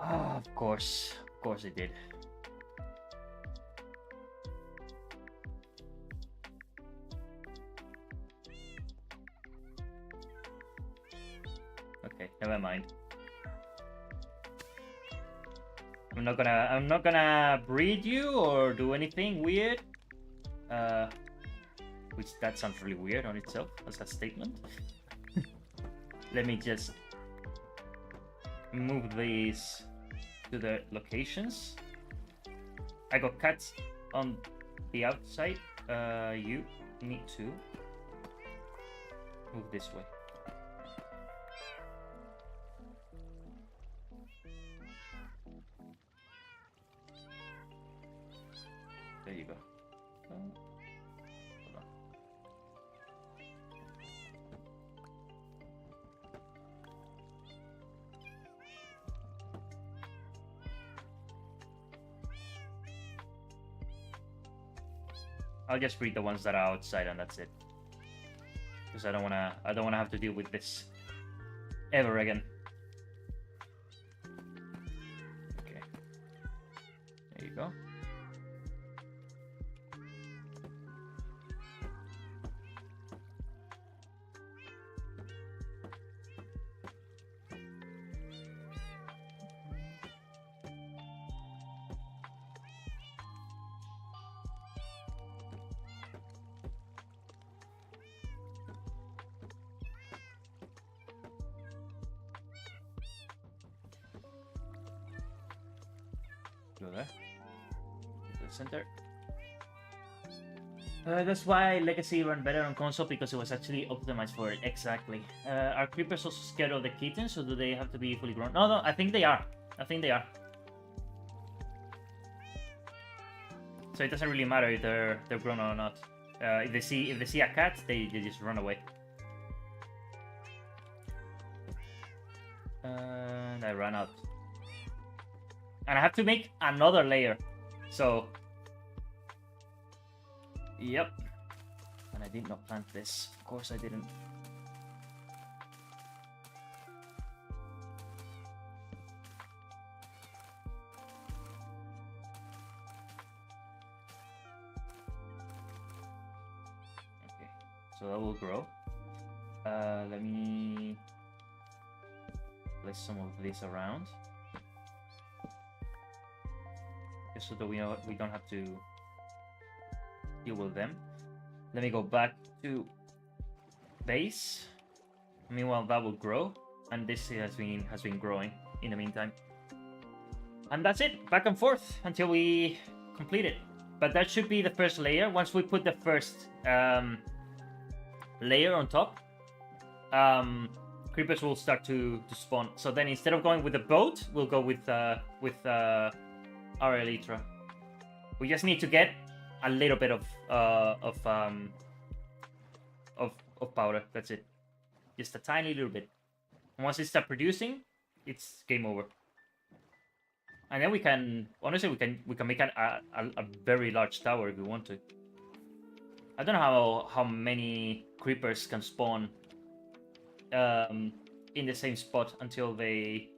Ah, of course they did. Okay, never mind. I'm not gonna breed you or do anything weird. Which that sounds really weird on itself as a statement. Let me just move these to the locations. I got cats on the outside. You need to move this way. There you go. Hold on. I'll just read the ones that are outside and that's it. Because I don't wanna have to deal with this ever again. Okay. There you go. Go there. To the center. That's why Legacy ran better on console, because it was actually optimized for it. Exactly. Are creepers also scared of the kittens, or do they have to be fully grown? No, I think they are. I think they are. So it doesn't really matter if they're grown or not. If they see a cat, they just run away. And I ran out. And I have to make another layer. So, yep. And I did not plant this. Of course I didn't. Okay, so that will grow. Let me place some of this around. So that we don't have to deal with them. Let me go back to base. Meanwhile, that will grow, and this has been growing in the meantime. And that's it, back and forth until we complete it. But that should be the first layer. Once we put the first layer on top, creepers will start to spawn. So then instead of going with the boat, we'll go with our Elytra. We just need to get a little bit of powder. That's it. Just a tiny little bit. And once it starts producing, it's game over. And then we can, honestly, we can make a very large tower if we want to. I don't know how many creepers can spawn in the same spot until they.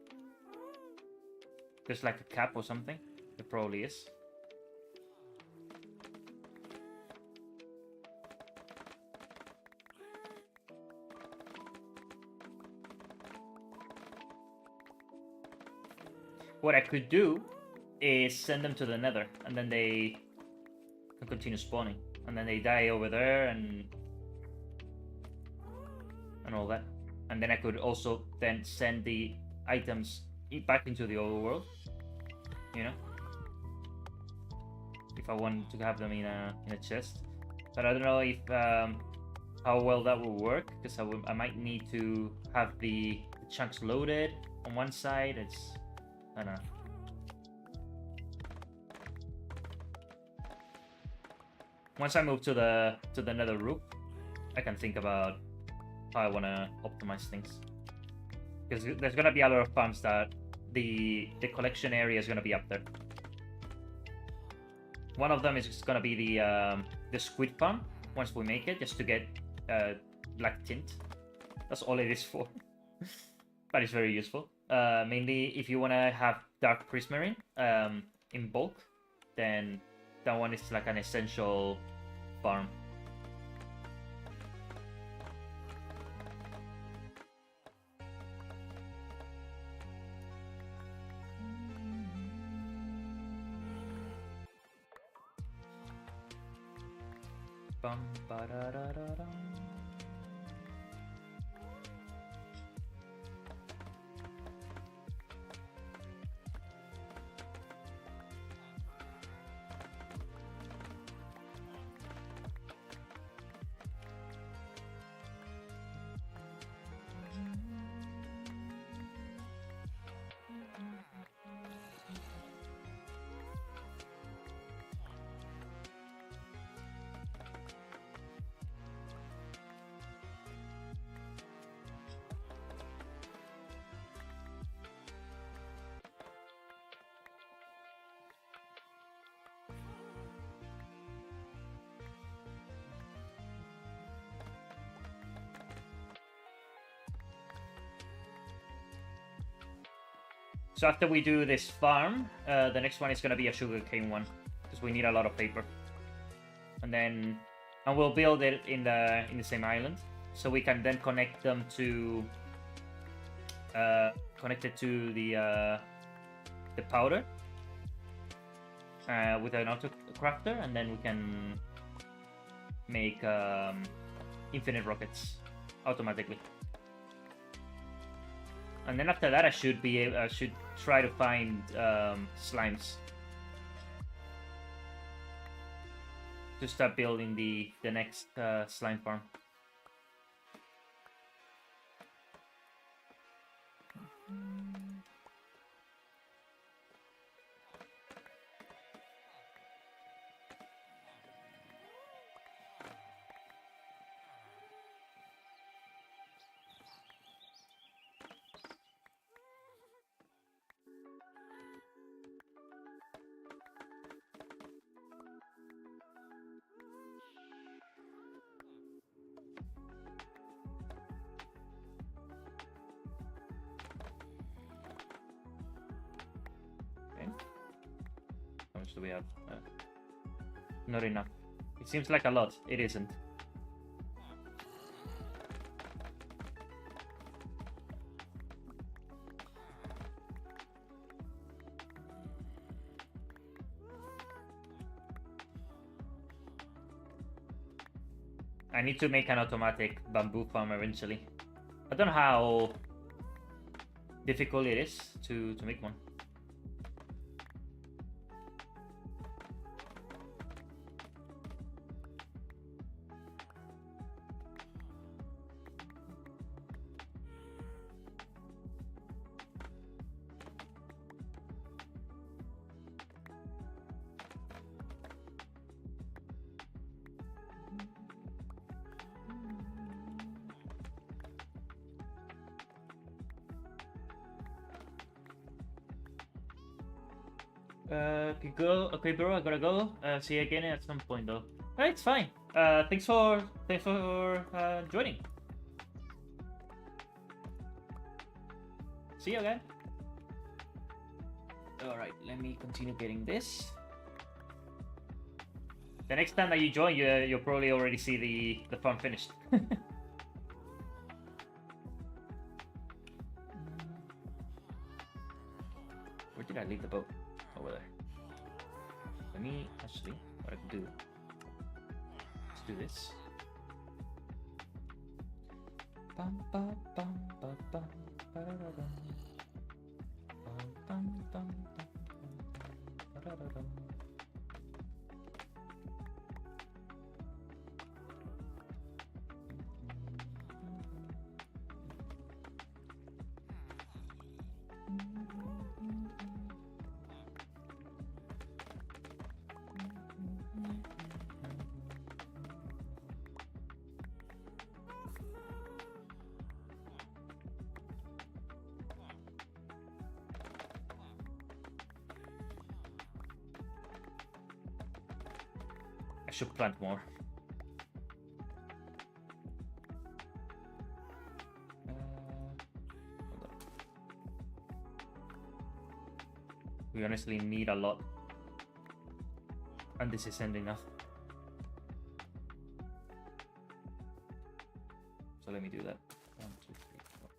There's like a cap or something. It probably is. What I could do is send them to the nether, and then they can continue spawning. And then they die over there and all that. And then I could also then send the items back into the overworld. You know? If I want to have them in a chest. But I don't know if how well that will work, because I might need to have the chunks loaded on one side. I don't know. Once I move to the nether roof, I can think about how I want to optimize things. Because there's gonna be a lot of farms that the collection area is gonna be up there. One of them is gonna be the squid farm. Once we make it, just to get black tint. That's all it is for. But it's very useful. Mainly if you want to have dark prismarine in bulk, then that one is like an essential farm. Bum, ba-da-da-da-dum. So after we do this farm, the next one is gonna be a sugarcane one, because we need a lot of paper. And we'll build it in the same island, so we can then connect them to the powder with an auto crafter, and then we can make infinite rockets automatically. And then after that, I should try to find slimes to start building the next slime farm. How much do we have? Not enough. It seems like a lot. It isn't. I need to make an automatic bamboo farm eventually. I don't know how difficult it is to make one. Okay, bro, I gotta go. See you again at some point, though. It's fine. Thanks for joining. See you again. All right, let me continue getting this. The next time that you join, you'll probably already see the farm finished. Where did I leave the boat? Over there. Let me actually, what I can do. Let's do this. Bum, ba, bum, ba, bum, ba, da, da, dum. Bum, bum, bum, bum, ba, da, da, dum. I should plant more. Hold on. We honestly need a lot, and this isn't enough. So let me do that. 1, 2, 3, 4.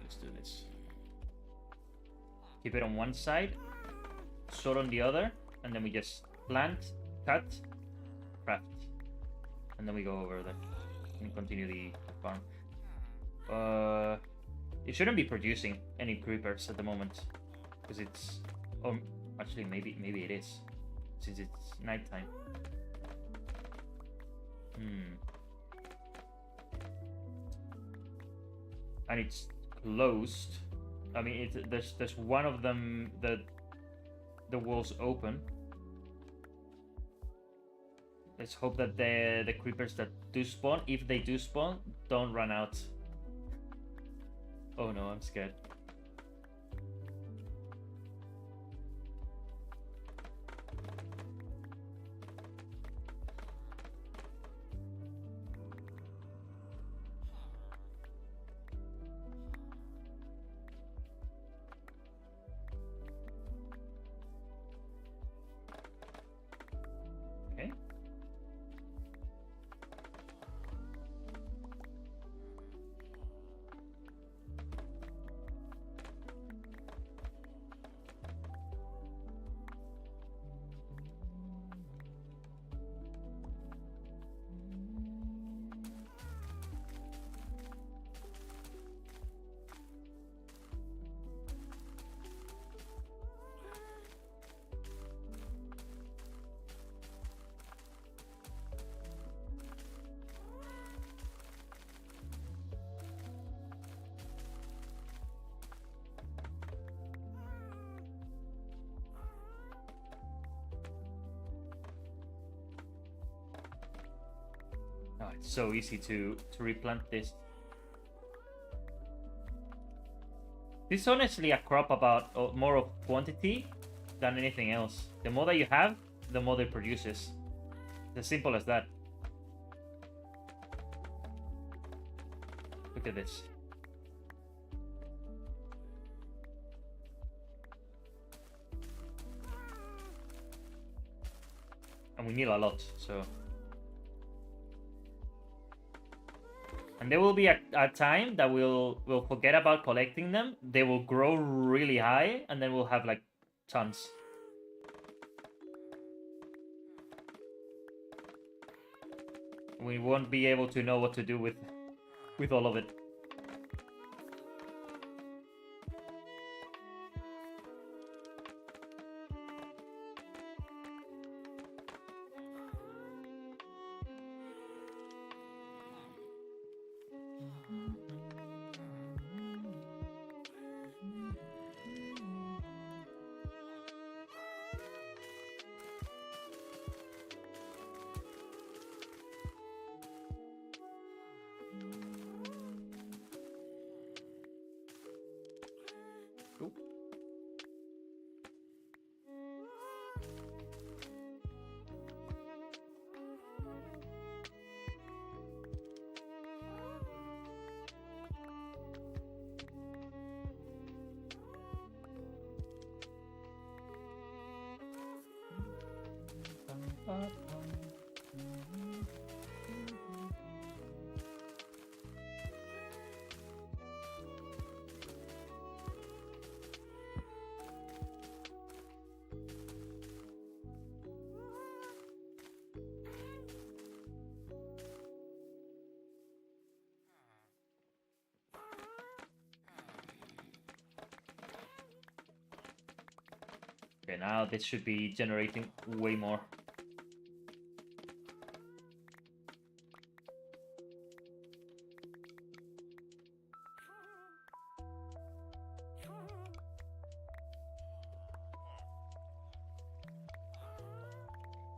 Let's do this. Keep it on one side, sort on the other, and then we just plant, cut, craft, and then we go over there and continue the farm. It shouldn't be producing any creepers at the moment, because it's... Oh, actually, maybe it is, since it's nighttime. And it's closed. I mean, there's one of them that the wall's open. Let's hope that the creepers that do spawn, if they do spawn, don't run out. Oh no, I'm scared. Okay. Oh, it's so easy to replant this. This is honestly a crop about more of quantity than anything else. The more that you have, the more it produces. It's as simple as that. Look at this. And we need a lot, so... And there will be a time that we'll forget about collecting them. They will grow really high, and then we'll have like tons. We won't be able to know what to do with all of it. Cool. Okay, now this should be generating way more.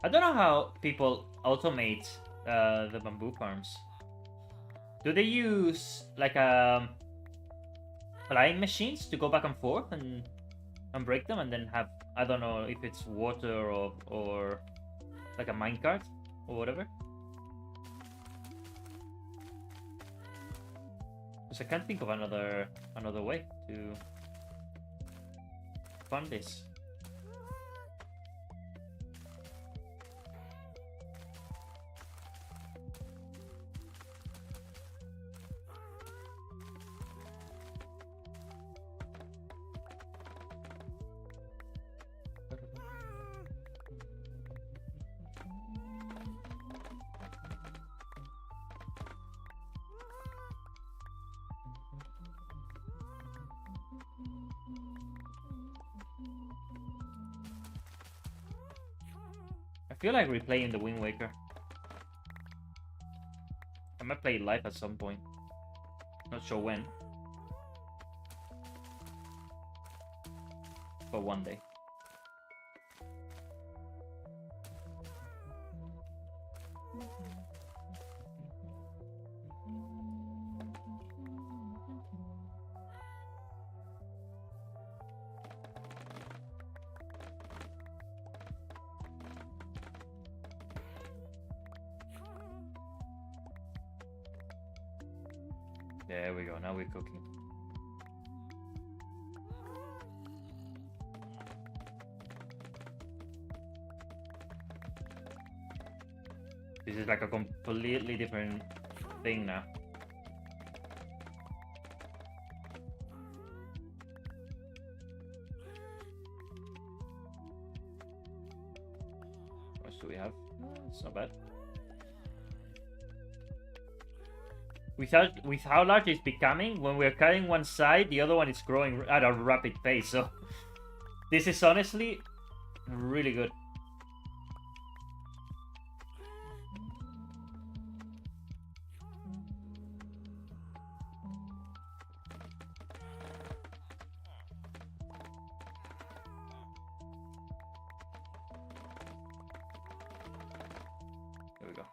I don't know how people automate the bamboo farms. Do they use like flying machines to go back and forth and break them, and then have, I don't know if it's water or like a minecart or whatever? Because I can't think of another way to fund this. feel like replaying the Wind Waker. I might play it live at some point. Not sure when. But one day. There we go, now we're cooking. This is like a completely different thing now. What else do we have? It's not bad. With how large it's becoming, when we're cutting one side, the other one is growing at a rapid pace. So this is honestly really good. There we go.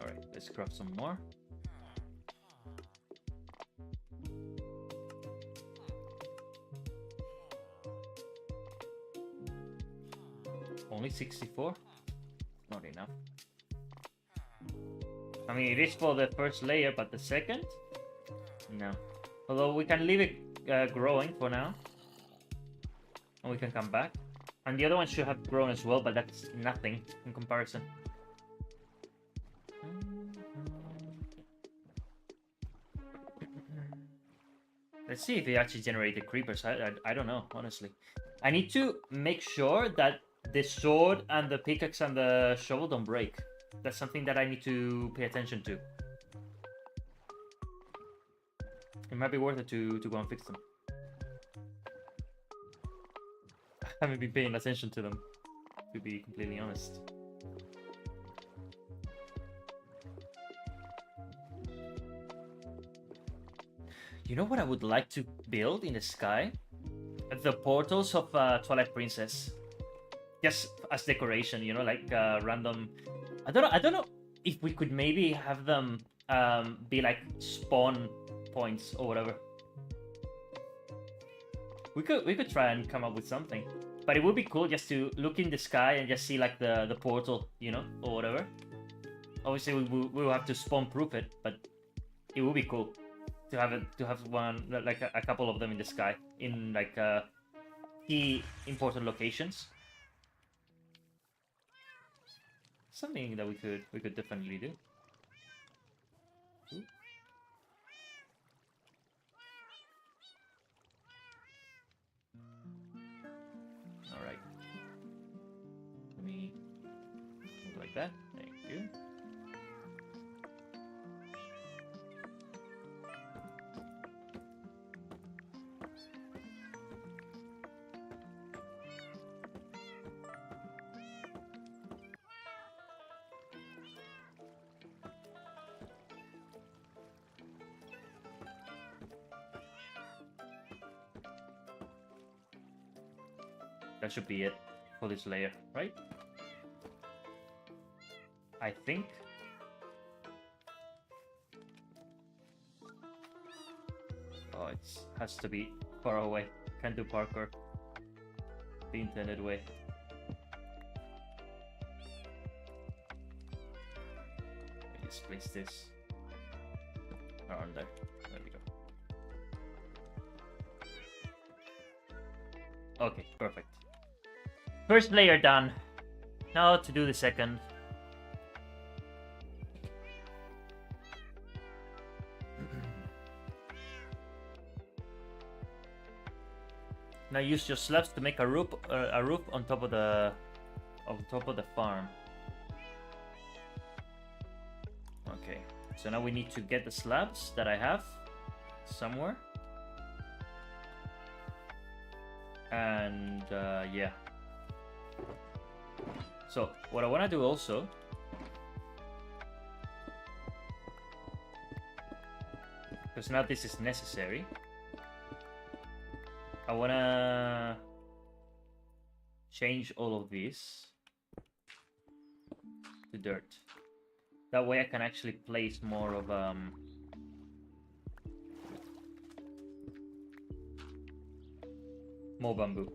All right, let's craft some more. Only 64? Not enough. I mean, it is for the first layer, but the second? No. Although we can leave it growing for now. And we can come back. And the other one should have grown as well, but that's nothing in comparison. Let's see if they actually generated creepers. I don't know, honestly. I need to make sure that the sword and the pickaxe and the shovel don't break. That's something that I need to pay attention to. It might be worth it to go and fix them. I haven't been paying attention to them, to be completely honest. You know what I would like to build in the sky? The portals of Twilight Princess. Just as decoration, you know, like random. I don't know if we could maybe have them be like spawn points or whatever. We could try and come up with something, but it would be cool just to look in the sky and just see like the portal, you know, or whatever. Obviously, we will have to spawn proof it, but it would be cool to have one like a couple of them in the sky in like key important locations. Something that we could definitely do. Ooh. All right. Let me like that. Thank you. That should be it for this layer, right? I think. Oh, it has to be far away. Can't do parkour the intended way. Let me just place this around there. There we go. Okay, perfect. First layer done. Now to do the second. Now use your slabs to make a roof on top of the farm. Okay, so now we need to get the slabs that I have somewhere. And yeah. So what I want to do also, because now this is necessary, I want to change all of these to dirt. That way I can actually place more of more bamboo.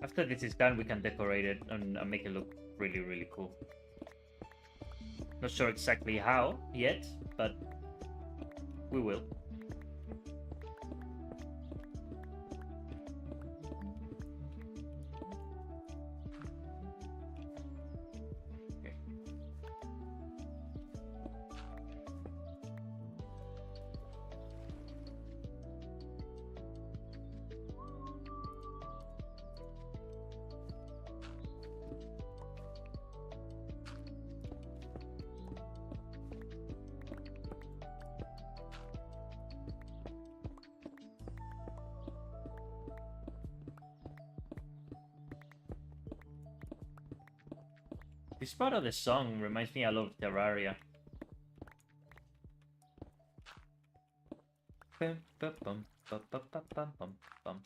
After this is done, we can decorate it and make it look really, really cool. Not sure exactly how yet, but we will. Okay. This part of the song reminds me a lot of Terraria. Bum, bum, bum, bum, bum, bum, bum, bum, bum.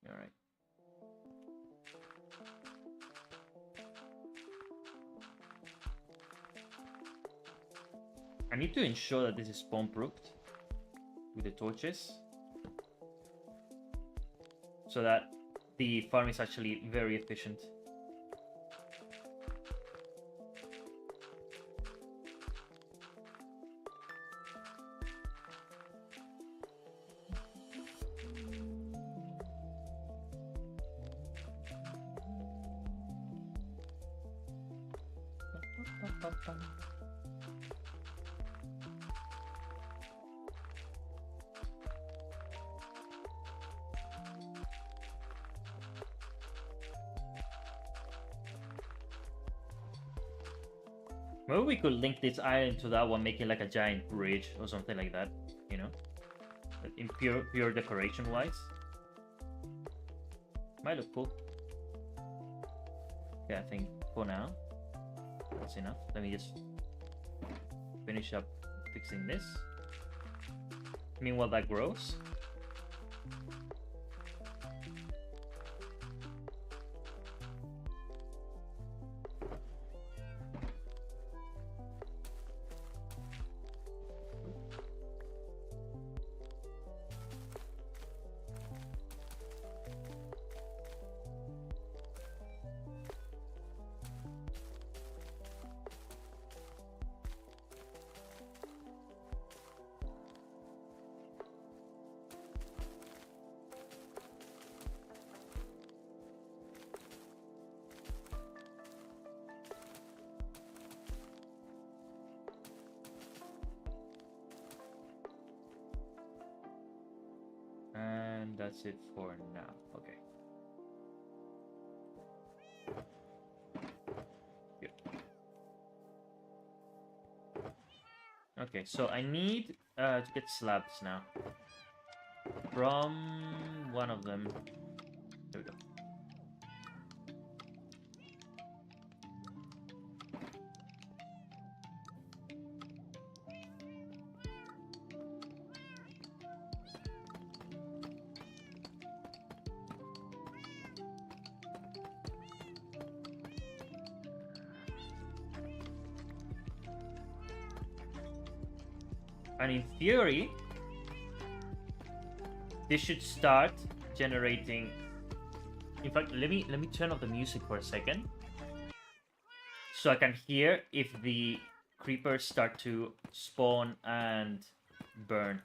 All right. I need to ensure that this is spawn-proofed with the torches, so that the farm is actually very efficient. Maybe we could link this island to that one, making like a giant bridge or something like that, you know? In pure decoration wise. Might look cool. Yeah, I think for now that's enough. Let me just finish up fixing this. Meanwhile that grows. that's it for now. Okay. Good. Okay, so I need to get slabs now from one of them. There we go. And in theory, this should start generating. In fact, let me turn off the music for a second, so I can hear if the creepers start to spawn and burn.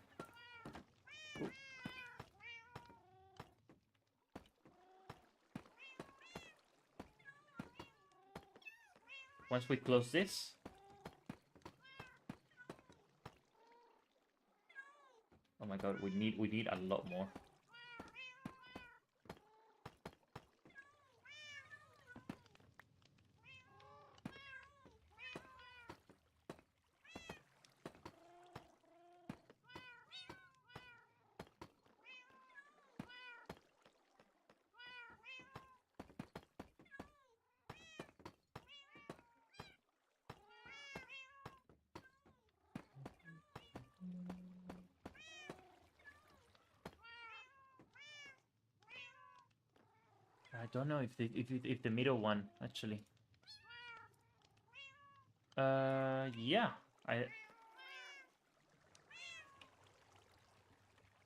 Ooh. Once we close this. Oh my god, we need a lot more. I don't know if the middle one actually. Yeah,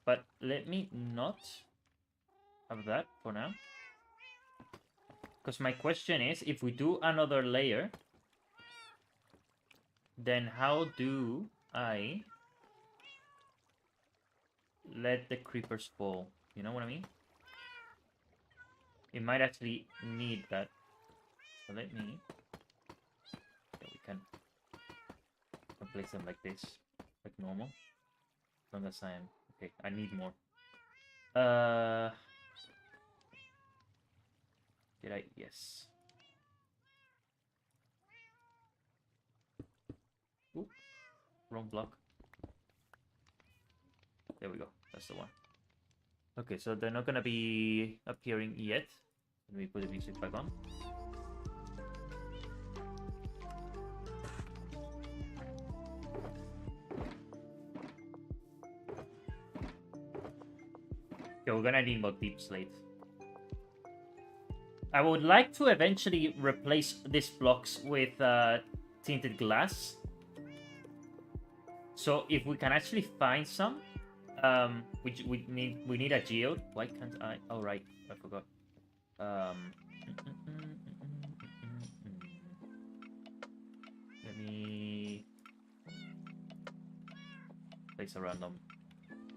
but let me not have that for now, because my question is, if we do another layer, then how do I let the creepers fall? You know what I mean? It might actually need that. So let me. Yeah, we can place them like this, like normal. As long as I am okay. I need more. Did I? Yes. Oop. Wrong block. There we go. That's the one. Okay, so they're not gonna be appearing yet. Let me put the music back on. Okay, we're gonna need more deep slate. I would like to eventually replace these blocks with tinted glass. So if we can actually find some, we need a geode. Why can't I? Oh right, I forgot. Let me place a random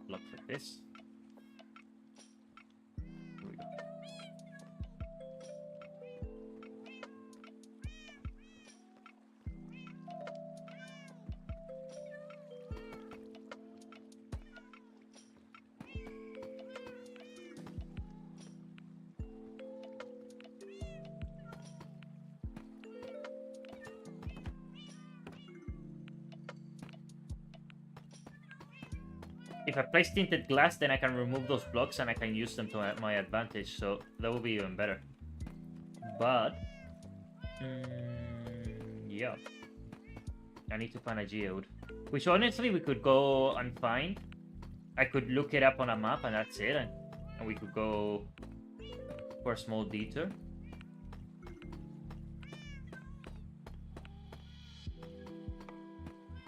block like this. Here we go. If I place tinted glass, then I can remove those blocks and I can use them to my advantage, so that will be even better. But, yeah. I need to find a geode. Which honestly we could go and find. I could look it up on a map and that's it. And we could go for a small detour.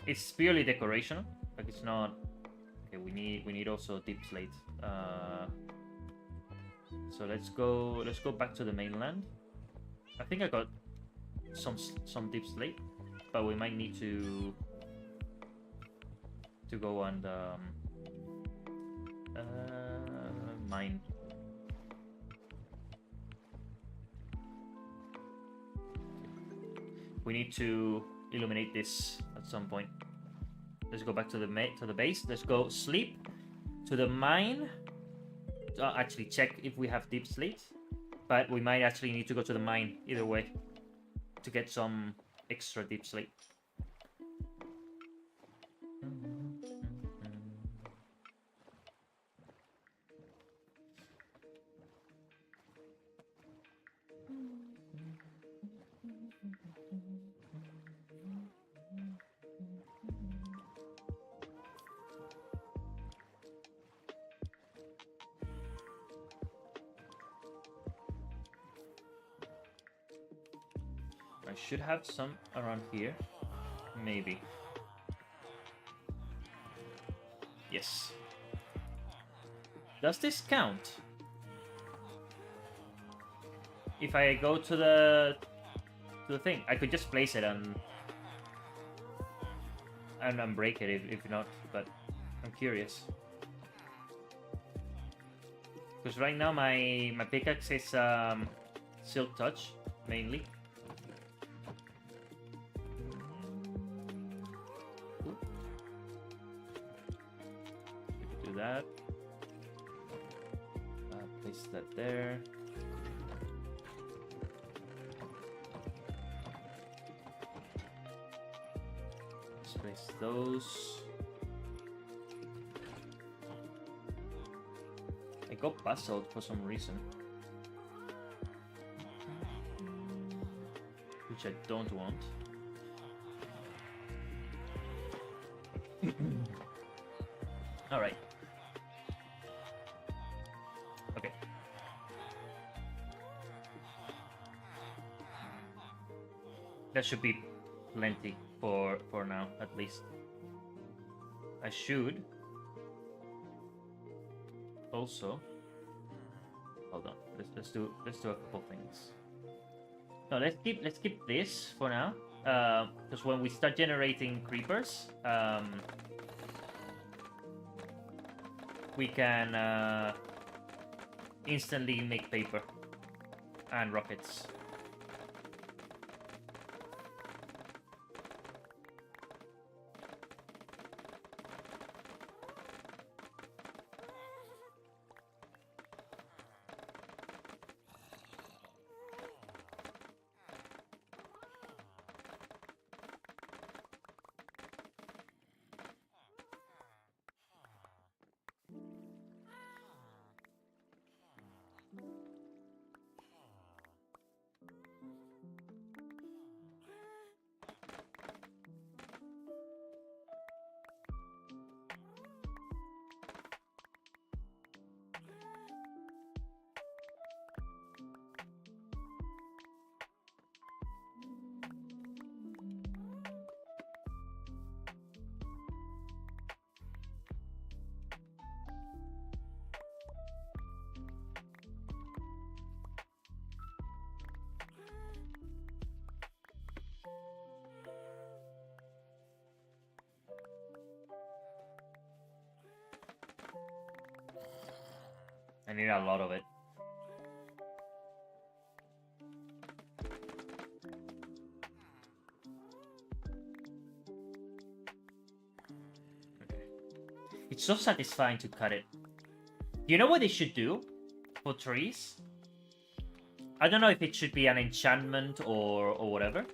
It's purely decorational. Like it's not... Okay, we need also deep slate. So let's go back to the mainland. I think I got some deep slate, but we might need to go and mine. We need to illuminate this at some point. Let's go back to the base. Let's go sleep to the mine. actually check if we have deep slate, but we might actually need to go to the mine either way to get some extra deep slate. I should have some around here, maybe. Yes. Does this count? If I go to the thing, I could just place it and break it if not, but I'm curious. Because right now my pickaxe is Silk Touch mainly. Do that. Place that there. Let's place those. I got puzzled for some reason, which I don't want. All right. Okay. That should be plenty for now, at least. I should also hold on. Let's do a couple things. No, let's keep this for now. Because when we start generating creepers, we can instantly make paper and rockets. I need a lot of it. Okay. It's so satisfying to cut it. You know what they should do for trees? I don't know if it should be an enchantment or whatever,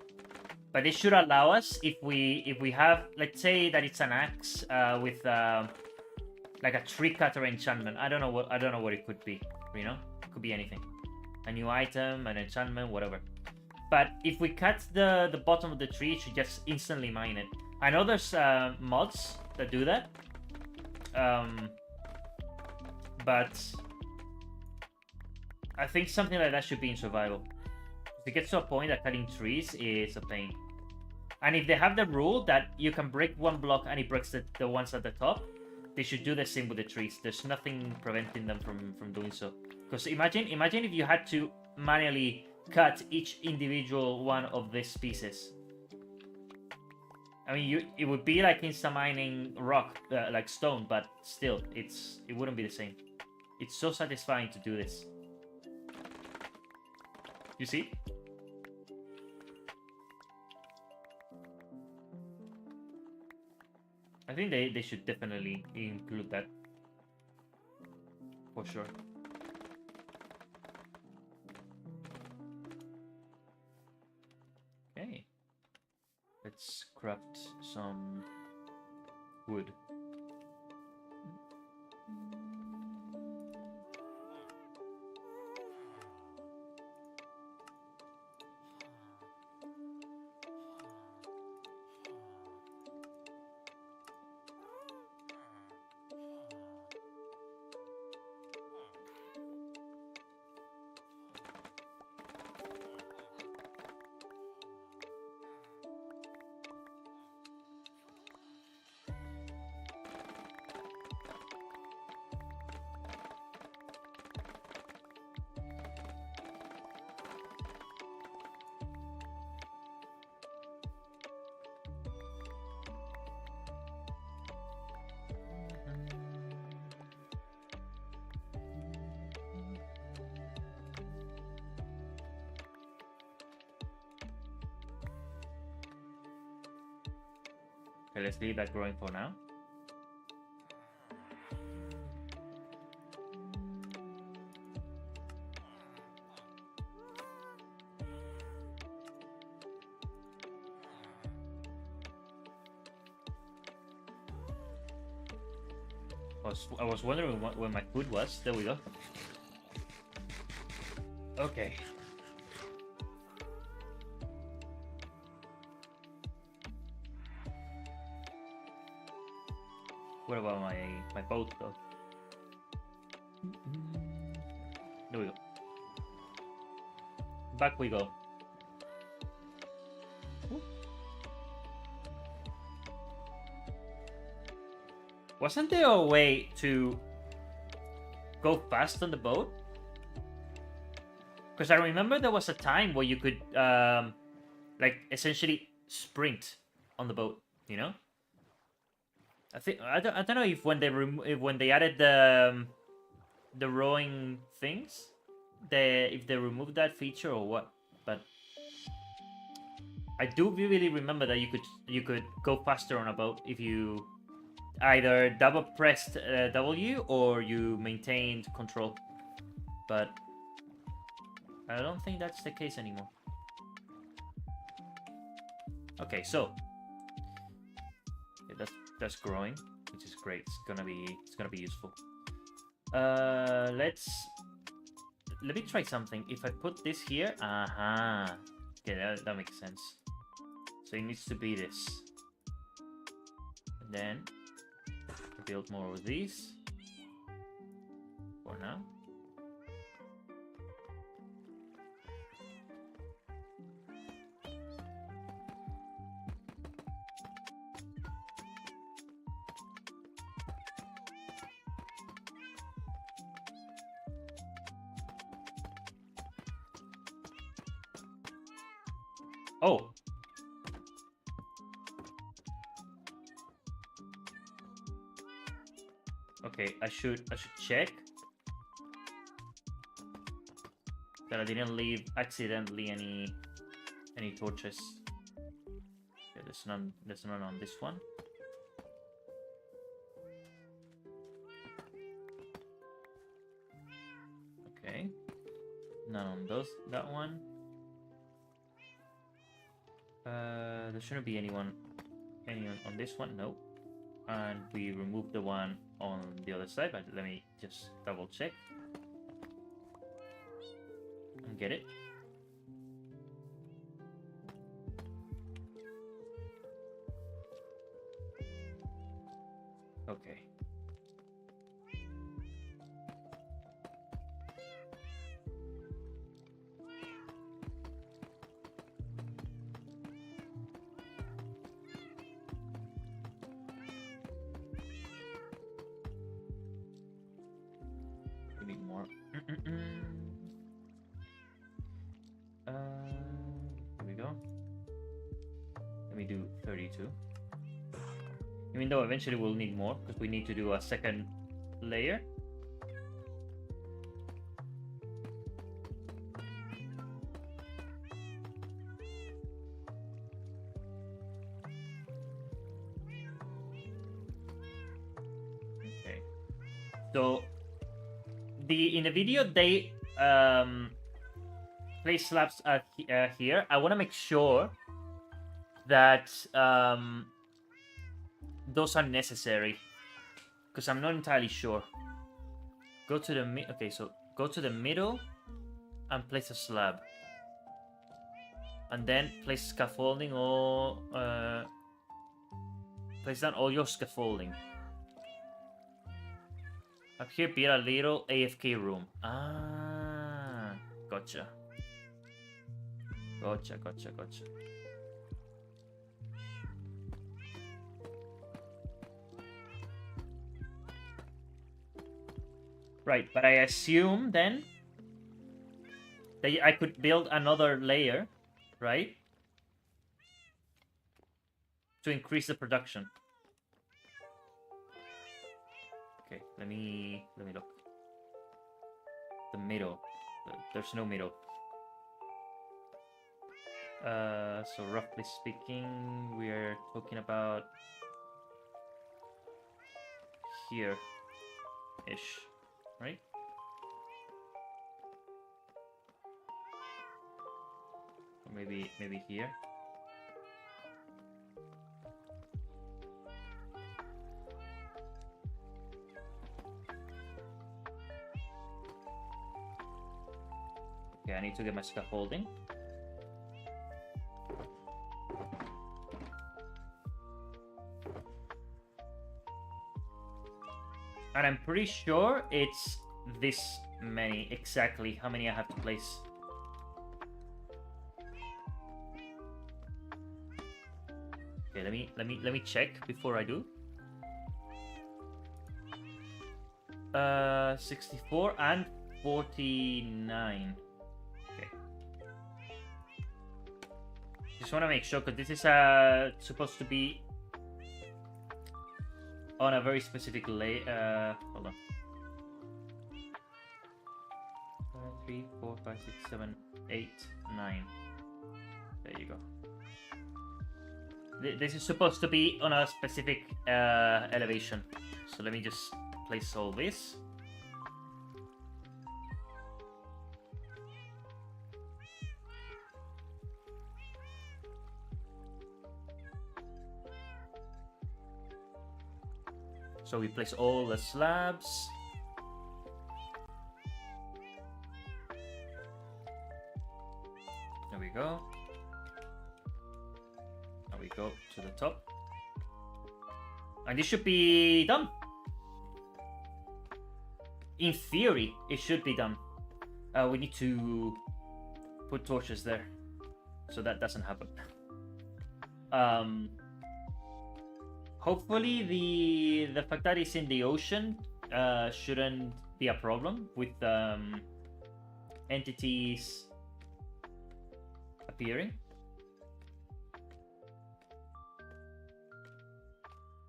but they should allow us if we have, let's say that it's an axe with like a tree cutter enchantment. I don't know what it could be. You know, it could be anything. A new item, an enchantment, whatever. But if we cut the bottom of the tree, it should just instantly mine it. I know there's mods that do that, but I think something like that should be in survival. It gets to a point that cutting trees is a pain. And if they have the rule that you can break one block and it breaks the ones at the top, they should do the same with the trees. There's nothing preventing them from doing so. Because imagine if you had to manually cut each individual one of these pieces. I mean, it would be like insta mining rock, like stone, but still, it wouldn't be the same. It's so satisfying to do this. You see? I think they should definitely include that for sure. Let's craft some wood. Okay, let's leave that growing for now. I was wondering where my food was. There we go. Okay. What about my boat though? There we go. Back we go. Wasn't there a way to go fast on the boat? Because I remember there was a time where you could like essentially sprint on the boat, you know? I don't know if when they added the rowing things, if they removed that feature or what, but I do vividly remember that you could go faster on a boat if you either double pressed W or you maintained control, but I don't think that's the case anymore. Okay, so yeah, that's growing, which is great. It's gonna be useful. Let me try something. If I put this here, okay, that makes sense. So it needs to be this, and then build more of these for now. Oh. Okay, I should check that I didn't leave accidentally any torches. Yeah, there's none on this one. Okay. None on that one. There shouldn't be anyone on this one, no. And we remove the one on the other side, but let me just double check and get it. Okay. Here we go. Let me do 32. Even though eventually we'll need more because we need to do a second layer. Okay. So in the video they place slabs here. I want to make sure that those are necessary, because I'm not entirely sure. Go to the okay, so go to the middle and place a slab, and then place scaffolding or place down all your scaffolding. Up here, be a little AFK room. Ah, gotcha. Gotcha. Right, but I assume then that I could build another layer, right? To increase the production. Okay, let me look. The middle. There's no middle. So roughly speaking, we're talking about here-ish, right? Or maybe here. Okay, I need to get my scaffolding. And I'm pretty sure it's this many exactly. How many I have to place? Okay, let me check before I do. 64 and 49. Okay. Just want to make sure, because this is supposed to be on a very specific hold on. 3, 4, 5, 6, 7, 8, 9. There you go. This is supposed to be on a specific elevation. So let me just place all this. So we place all the slabs. There we go. Now we go to the top. And this should be done. In theory, it should be done. We need to put torches there, so that doesn't happen. Hopefully the fact that it's in the ocean shouldn't be a problem with entities appearing.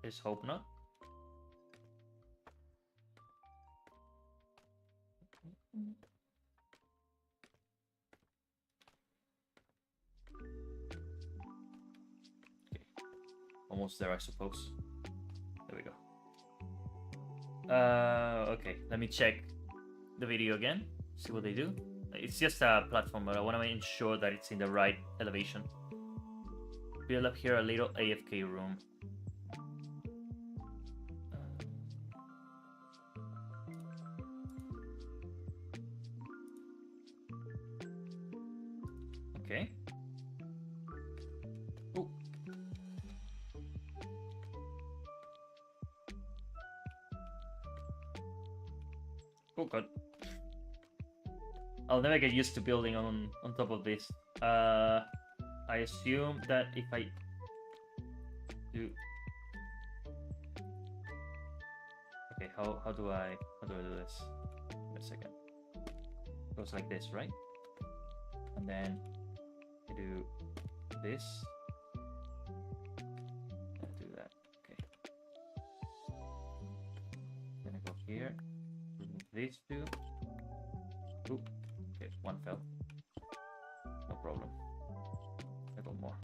Let's hope not. Almost there, I suppose. There we go. Okay, let me check the video again, see what they do. It's just a platform, but I want to ensure that it's in the right elevation. Build up here a little AFK room. Okay. Oh. Oh god. I'll never get used to building on top of this. I assume that if I do... Okay, how do I do this? Wait a second. It goes like this, right? And then I do this. And do that. Okay. Then I go here. Remove these two. Ooh. Okay, one fell. No problem. I got more.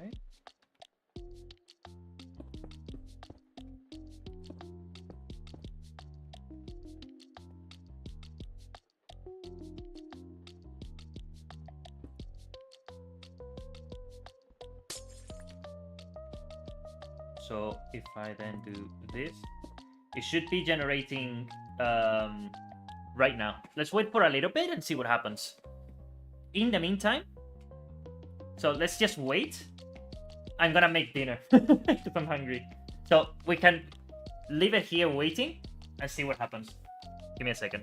right? So if I then do this, it should be generating right now. Let's wait for a little bit and see what happens. In the meantime, so let's just wait. I'm gonna make dinner if I'm hungry. So we can leave it here waiting and see what happens. Give me a second.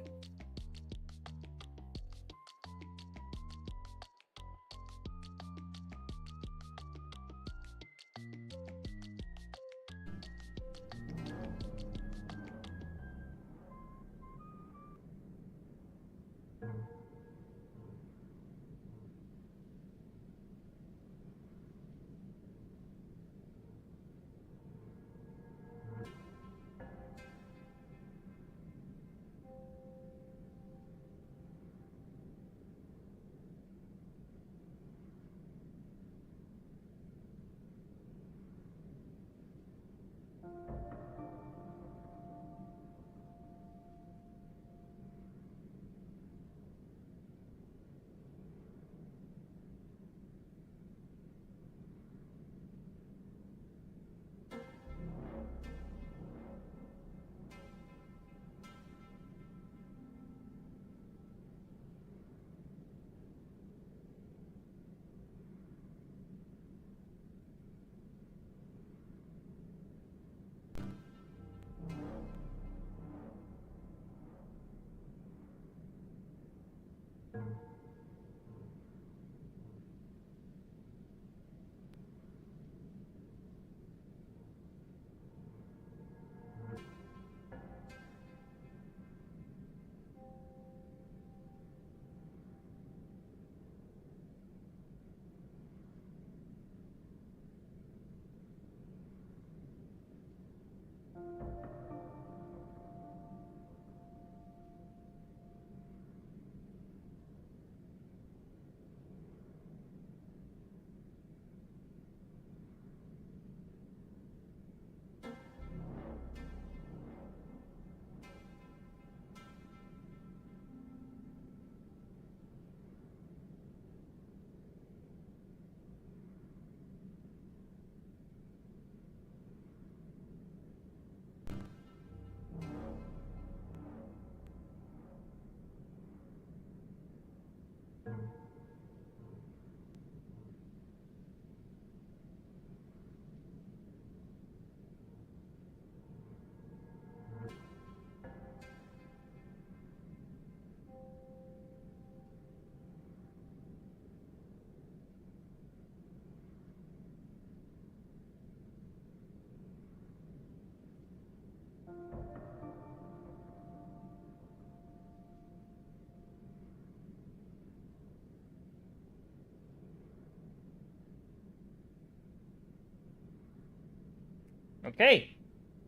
Okay,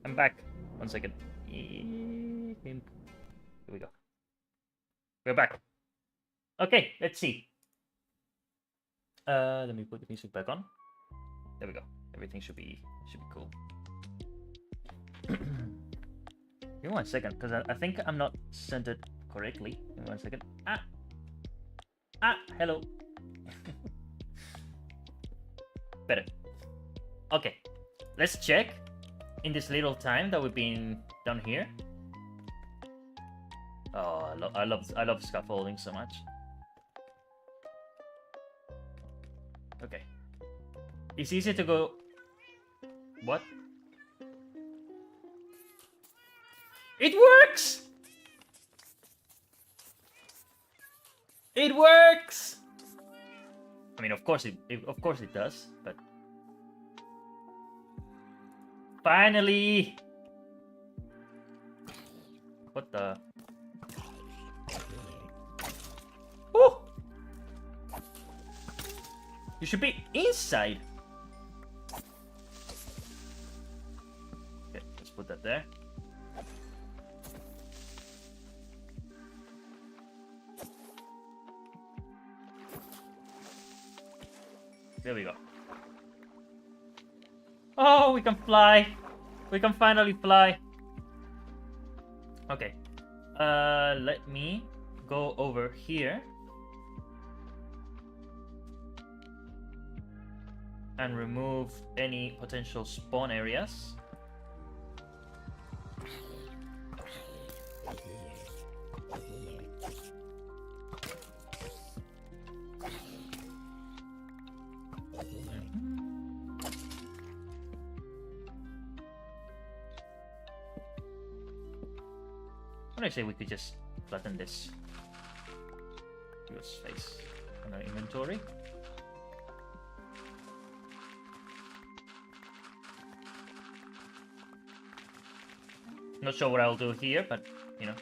I'm back. 1 second. Here we go. We're back. Okay, let's see. Let me put the music back on. There we go. Everything should be cool. Give me 1 second, because I think I'm not centered correctly. Give me 1 second. Hello. Better. Okay, let's check in this little time that we've been done here. Oh, I love scaffolding so much. Okay, it's easy to go. What? It works! It works! I mean, of course it does, but finally! What the? Oh! You should be inside. Okay, let's put that there. There we go. Oh, we can fly. We can finally fly. Okay. Let me go over here and remove any potential spawn areas. What I say we could just flatten this. Your space on our inventory. Not sure what I'll do here, but you know,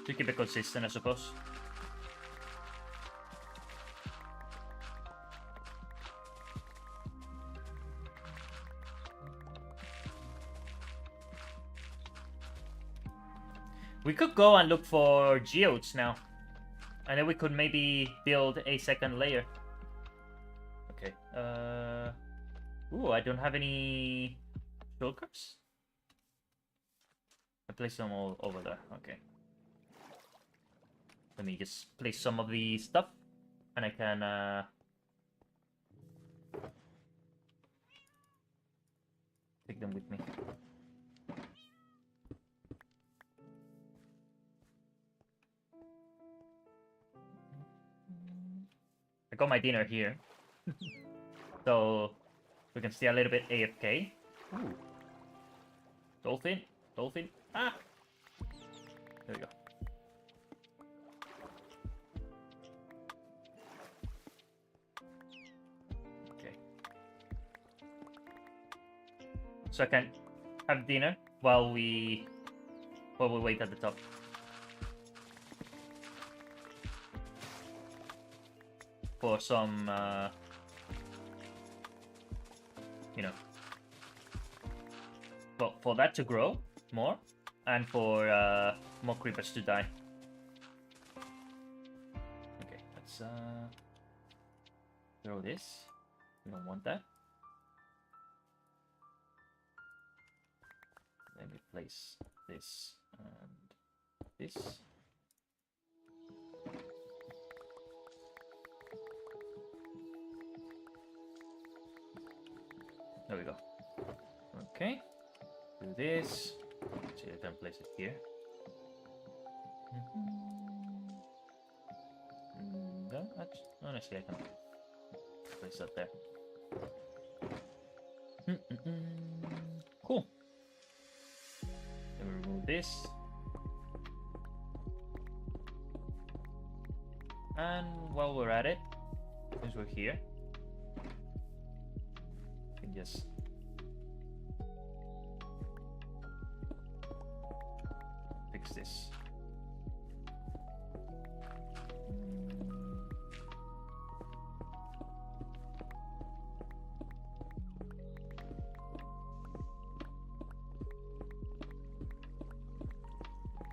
to keep it consistent, I suppose. We could go and look for geodes now. And then we could maybe build a second layer. Okay. Ooh, I don't have any shulkers. I place them all over there. Okay. Let me just place some of the stuff. And I can take them with me. I got my dinner here. So we can stay a little bit AFK. Ooh. Dolphin. Dolphin. Ah! There we go. Okay. So I can have dinner while we wait at the top. For some, you know, for that to grow more, and for more creepers to die. Okay, let's throw this. We don't want that. Let me place this and this. There we go. Okay. Do this. See, I can place it here. No, honestly, I can place that there. Cool. Then we remove this. And while we're at it, since we're here, just fix this.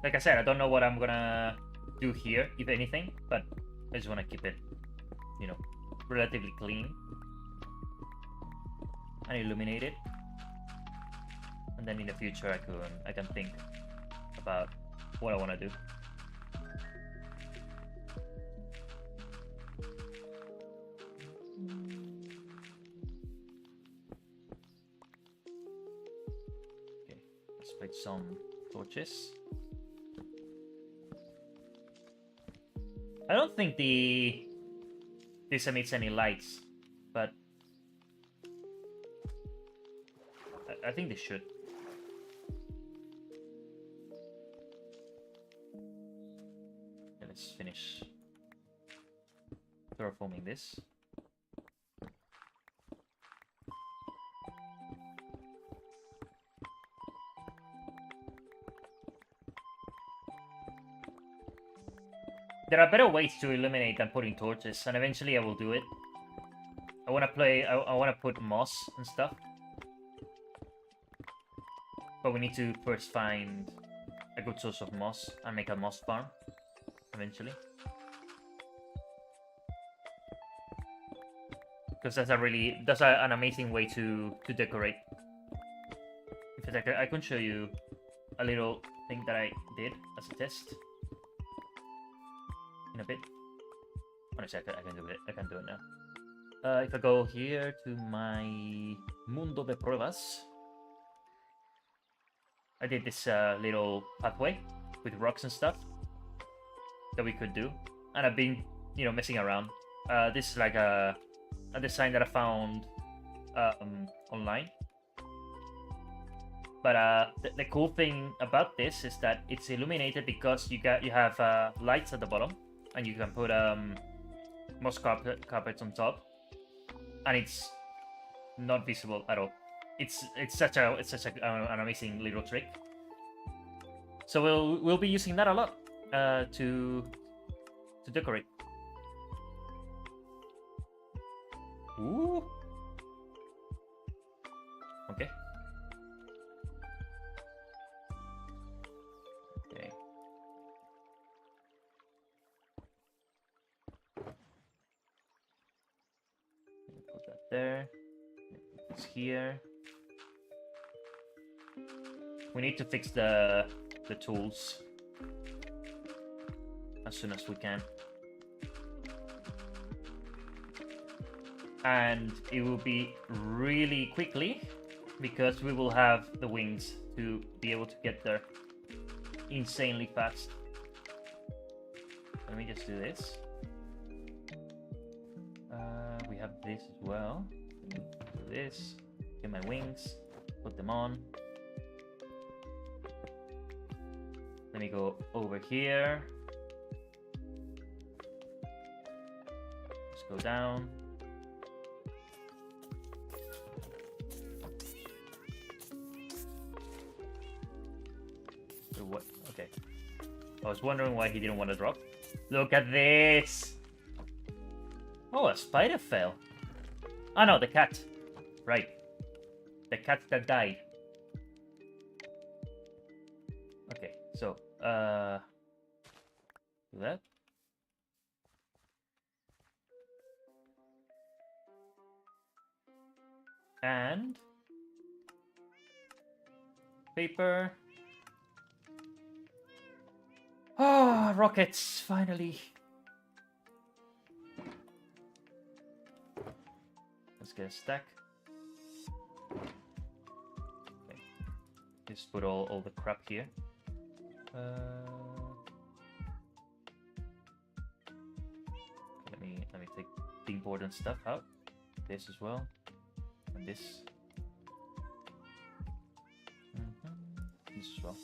Like I said, I don't know what I'm gonna do here, if anything, but I just want to keep it, you know, relatively clean. And illuminate it, and then in the future I can think about what I want to do. Okay, let's place some torches. I don't think this emits any lights, but I think they should. Okay, let's finish terraforming this. There are better ways to illuminate than putting torches, and eventually I will do it. I want to put moss and stuff. But we need to first find a good source of moss and make a moss farm eventually. because that's an amazing way to decorate. In fact, I can show you a little thing that I did as a test in a bit. Honestly, I can do it. I can do it now. If I go here to my Mundo de Pruebas, I did this little pathway with rocks and stuff that we could do, and I've been, messing around. This is like a design that I found online. But the cool thing about this is that it's illuminated because you have lights at the bottom, and you can put moss carpets on top, and it's not visible at all. It's such an amazing little trick. So we'll be using that a lot to decorate. Ooh. Okay. Okay. Put that there. It's here. We need to fix the tools as soon as we can. And it will be really quickly because we will have the wings to be able to get there insanely fast. Let me just do this. We have this as well. Do this. Get my wings. Put them on. Let me go over here. Let's go down. What? Okay. I was wondering why he didn't want to drop. Look at this! Oh, a spider fell. Oh no, the cat. Right. The cat that died. Okay, so, do that. And paper. Ah, oh, rockets, finally. Let's get a stack. Okay. Just put all the crap here. Let me take the important stuff out. This as well. And this. This as well.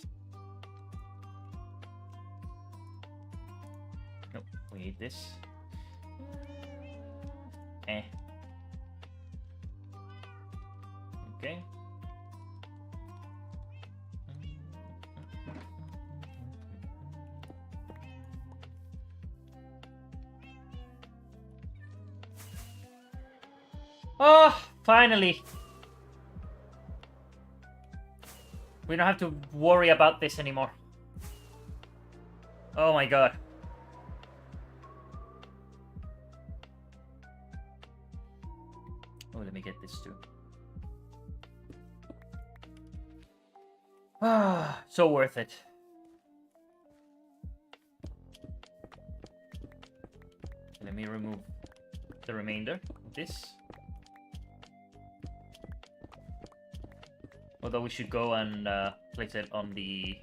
Nope, we need this. Okay. Oh, finally. We don't have to worry about this anymore. Oh my god. Oh, let me get this too. Ah, so worth it. Let me remove the remainder of this. Although we should go and place it on the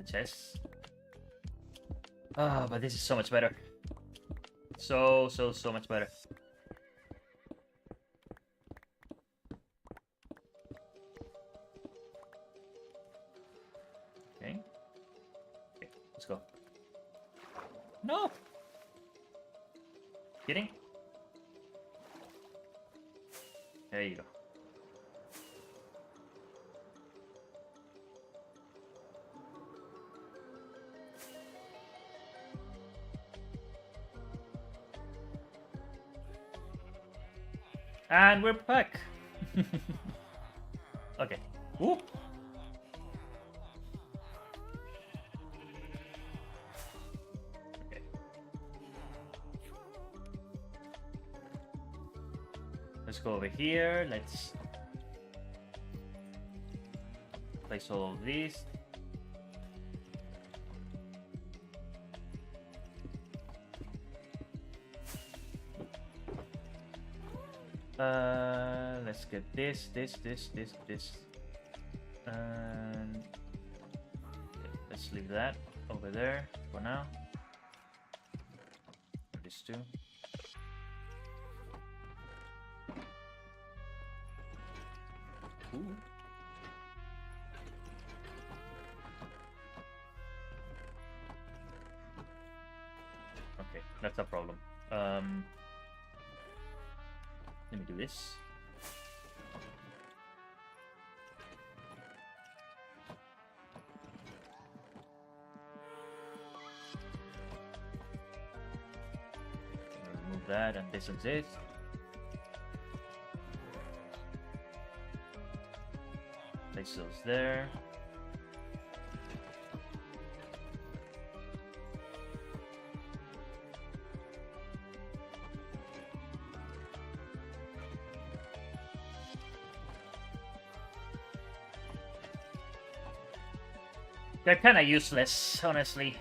chests. Ah, but this is so much better. So much better. Okay. Okay, let's go. No! Kidding? There you go. And we're back. Okay. Ooh. Okay. Let's go over here. Let's place all of these. Let's get this, and let's leave that over there for now. This too. Ooh. Okay, that's a problem. Let me do this. Remove that and this and this. Place those there. They're kind of useless, honestly.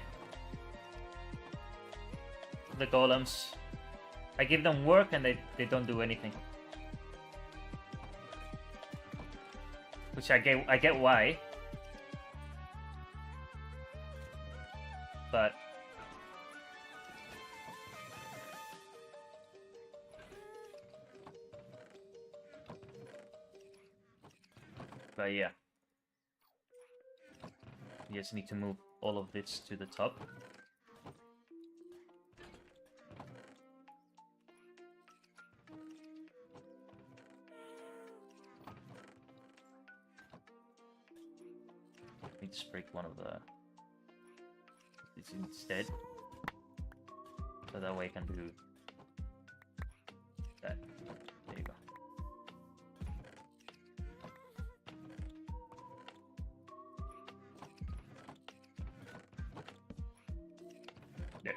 The golems. I give them work and they don't do anything. Which I get why. But yeah. You just need to move all of this to the top. Need to break one of these instead. So that way I can do that. There you go. There.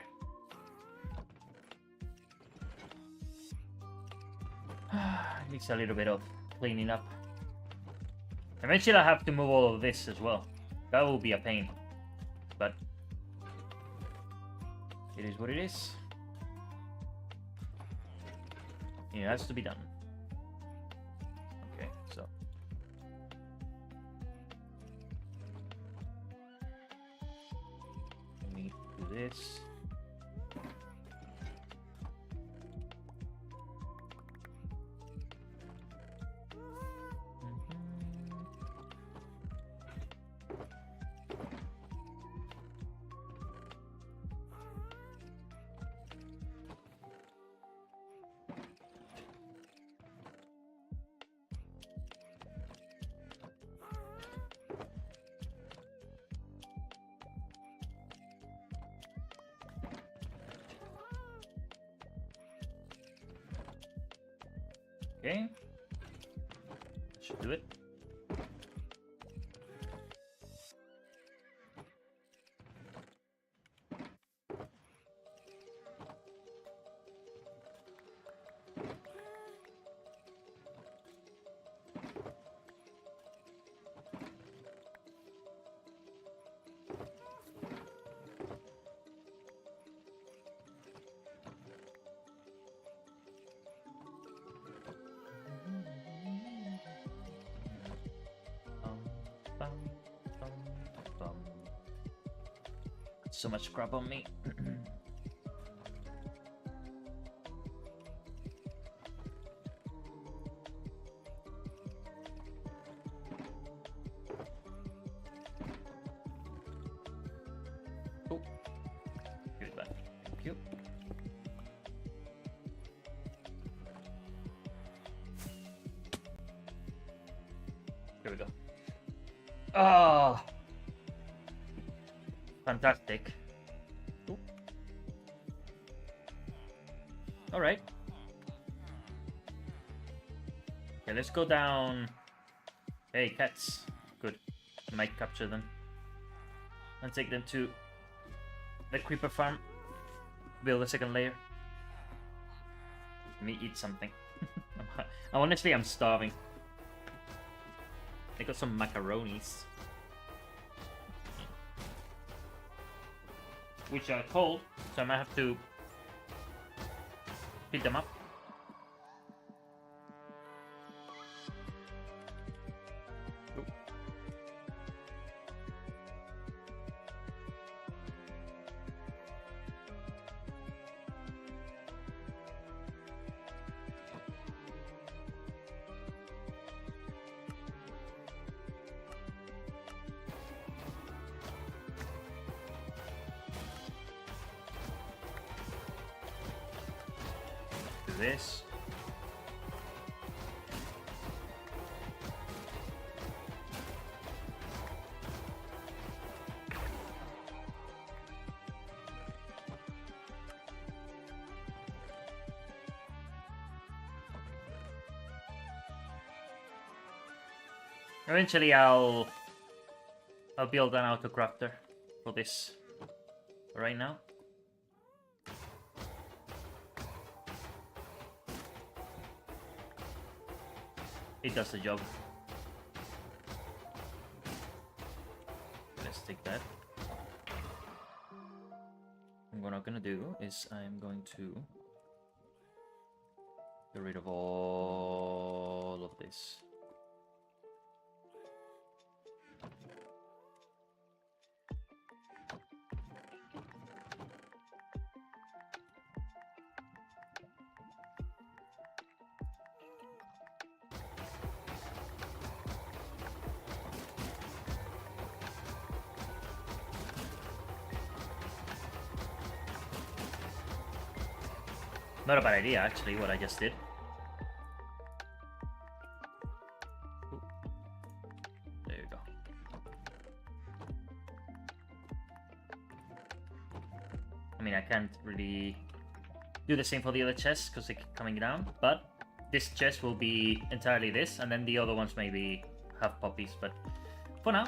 Needs a little bit of cleaning up. Eventually I have to move all of this as well. That will be a pain. But it is what it is. It has to be done. Okay, so let me do this. Okay, should do it. So much crap on me. Oh, good one. Thank you. Here we go. Ah. Oh. Fantastic. Ooh. All right. Okay, let's go down. Hey, cats. Good. Might capture them and take them to the creeper farm. Build a second layer. Let me eat something. Honestly, I'm starving. I got some macaronis, which are cold, so I might have to heat them up. Do this. Eventually, I'll build an auto crafter for this. Right now. It does the job. Let's take that. And what I'm gonna do is I'm going to get rid of all of this. Not a bad idea, actually, what I just did. Ooh. There you go. I mean, I can't really do the same for the other chests because they're coming down, but this chest will be entirely this, and then the other ones maybe have poppies, but for now,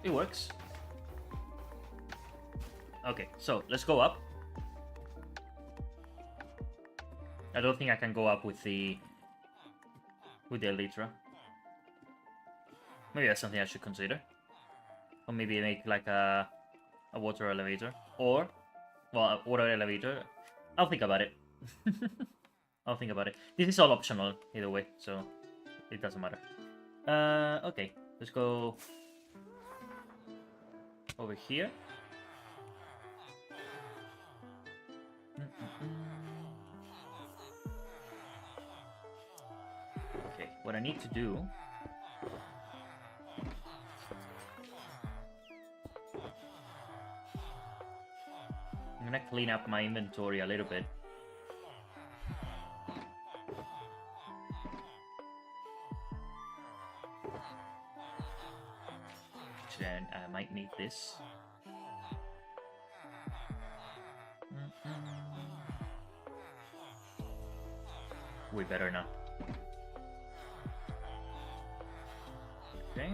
it works. Okay, so let's go up. I don't think I can go up with the elytra. Maybe that's something I should consider. Or maybe make like a water elevator. Or, well, a water elevator. I'll think about it. I'll think about it. This is all optional either way, so it doesn't matter. Okay, let's go over here. Okay, what I need to do I'm gonna clean up my inventory a little bit. Then I might need this. We better not. Okay.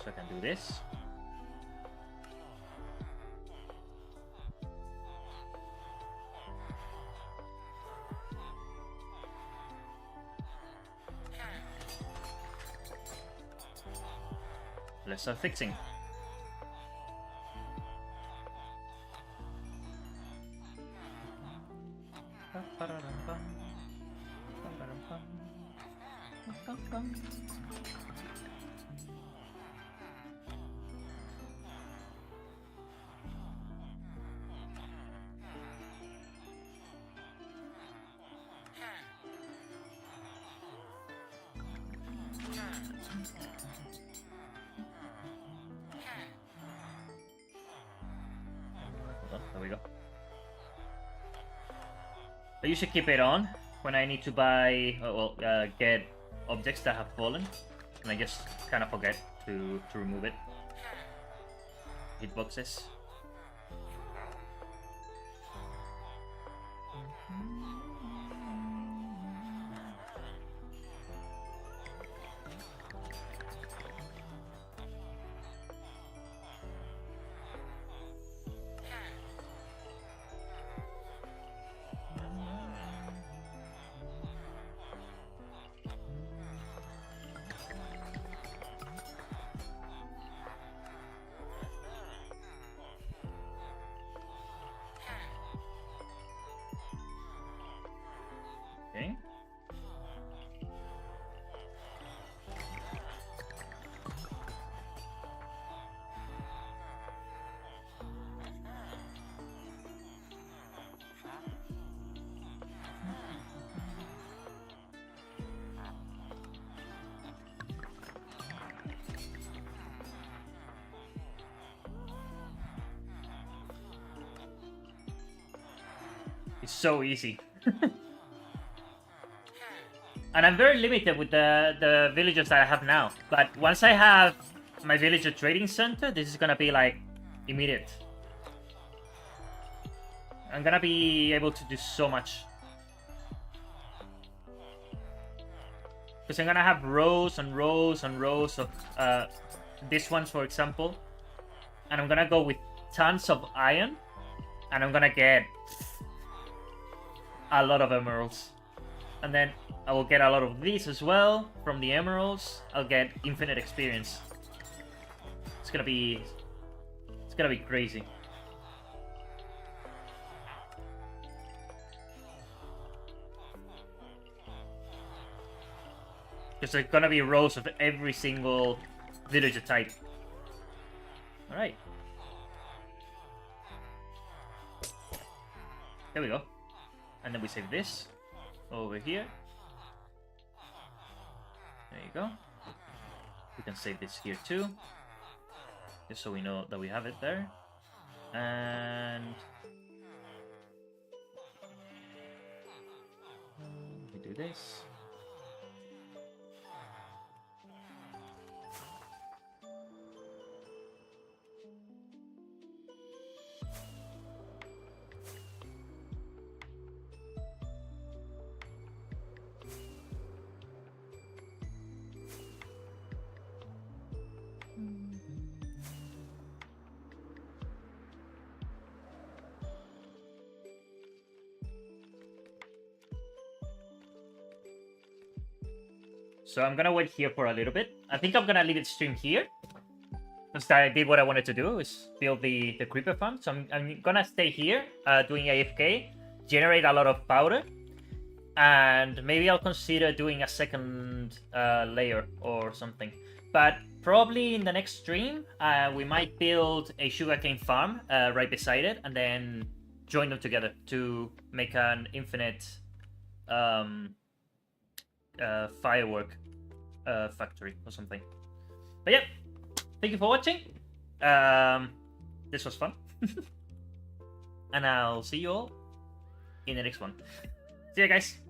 So I can do this. Let's start fixing. There we go. I usually keep it on when I need to buy, get objects that have fallen, and I just kind of forget to remove it. Hitboxes. It's so easy. And I'm very limited with the villagers that I have now. But once I have my villager trading center, this is gonna be like immediate. I'm gonna be able to do so much. Because I'm gonna have rows and rows and rows of this ones, for example. And I'm gonna go with tons of iron. And I'm gonna get a lot of emeralds. And then I will get a lot of these as well from the emeralds. I'll get infinite experience. It's gonna be crazy. Because there's gonna be rows of every single villager type. Alright. There we go. And then we save this over here. There you go. We can save this here too. Just so we know that we have it there. And we do this. So I'm gonna wait here for a little bit. I think I'm gonna leave it stream here. Because I did what I wanted to do, is build the creeper farm. So I'm gonna stay here, doing AFK, generate a lot of powder. And maybe I'll consider doing a second layer or something. But probably in the next stream, we might build a sugarcane farm right beside it. And then join them together to make an infinite firework factory or something. But yeah, thank you for watching. This was fun. And I'll see you all in the next one. See ya, guys.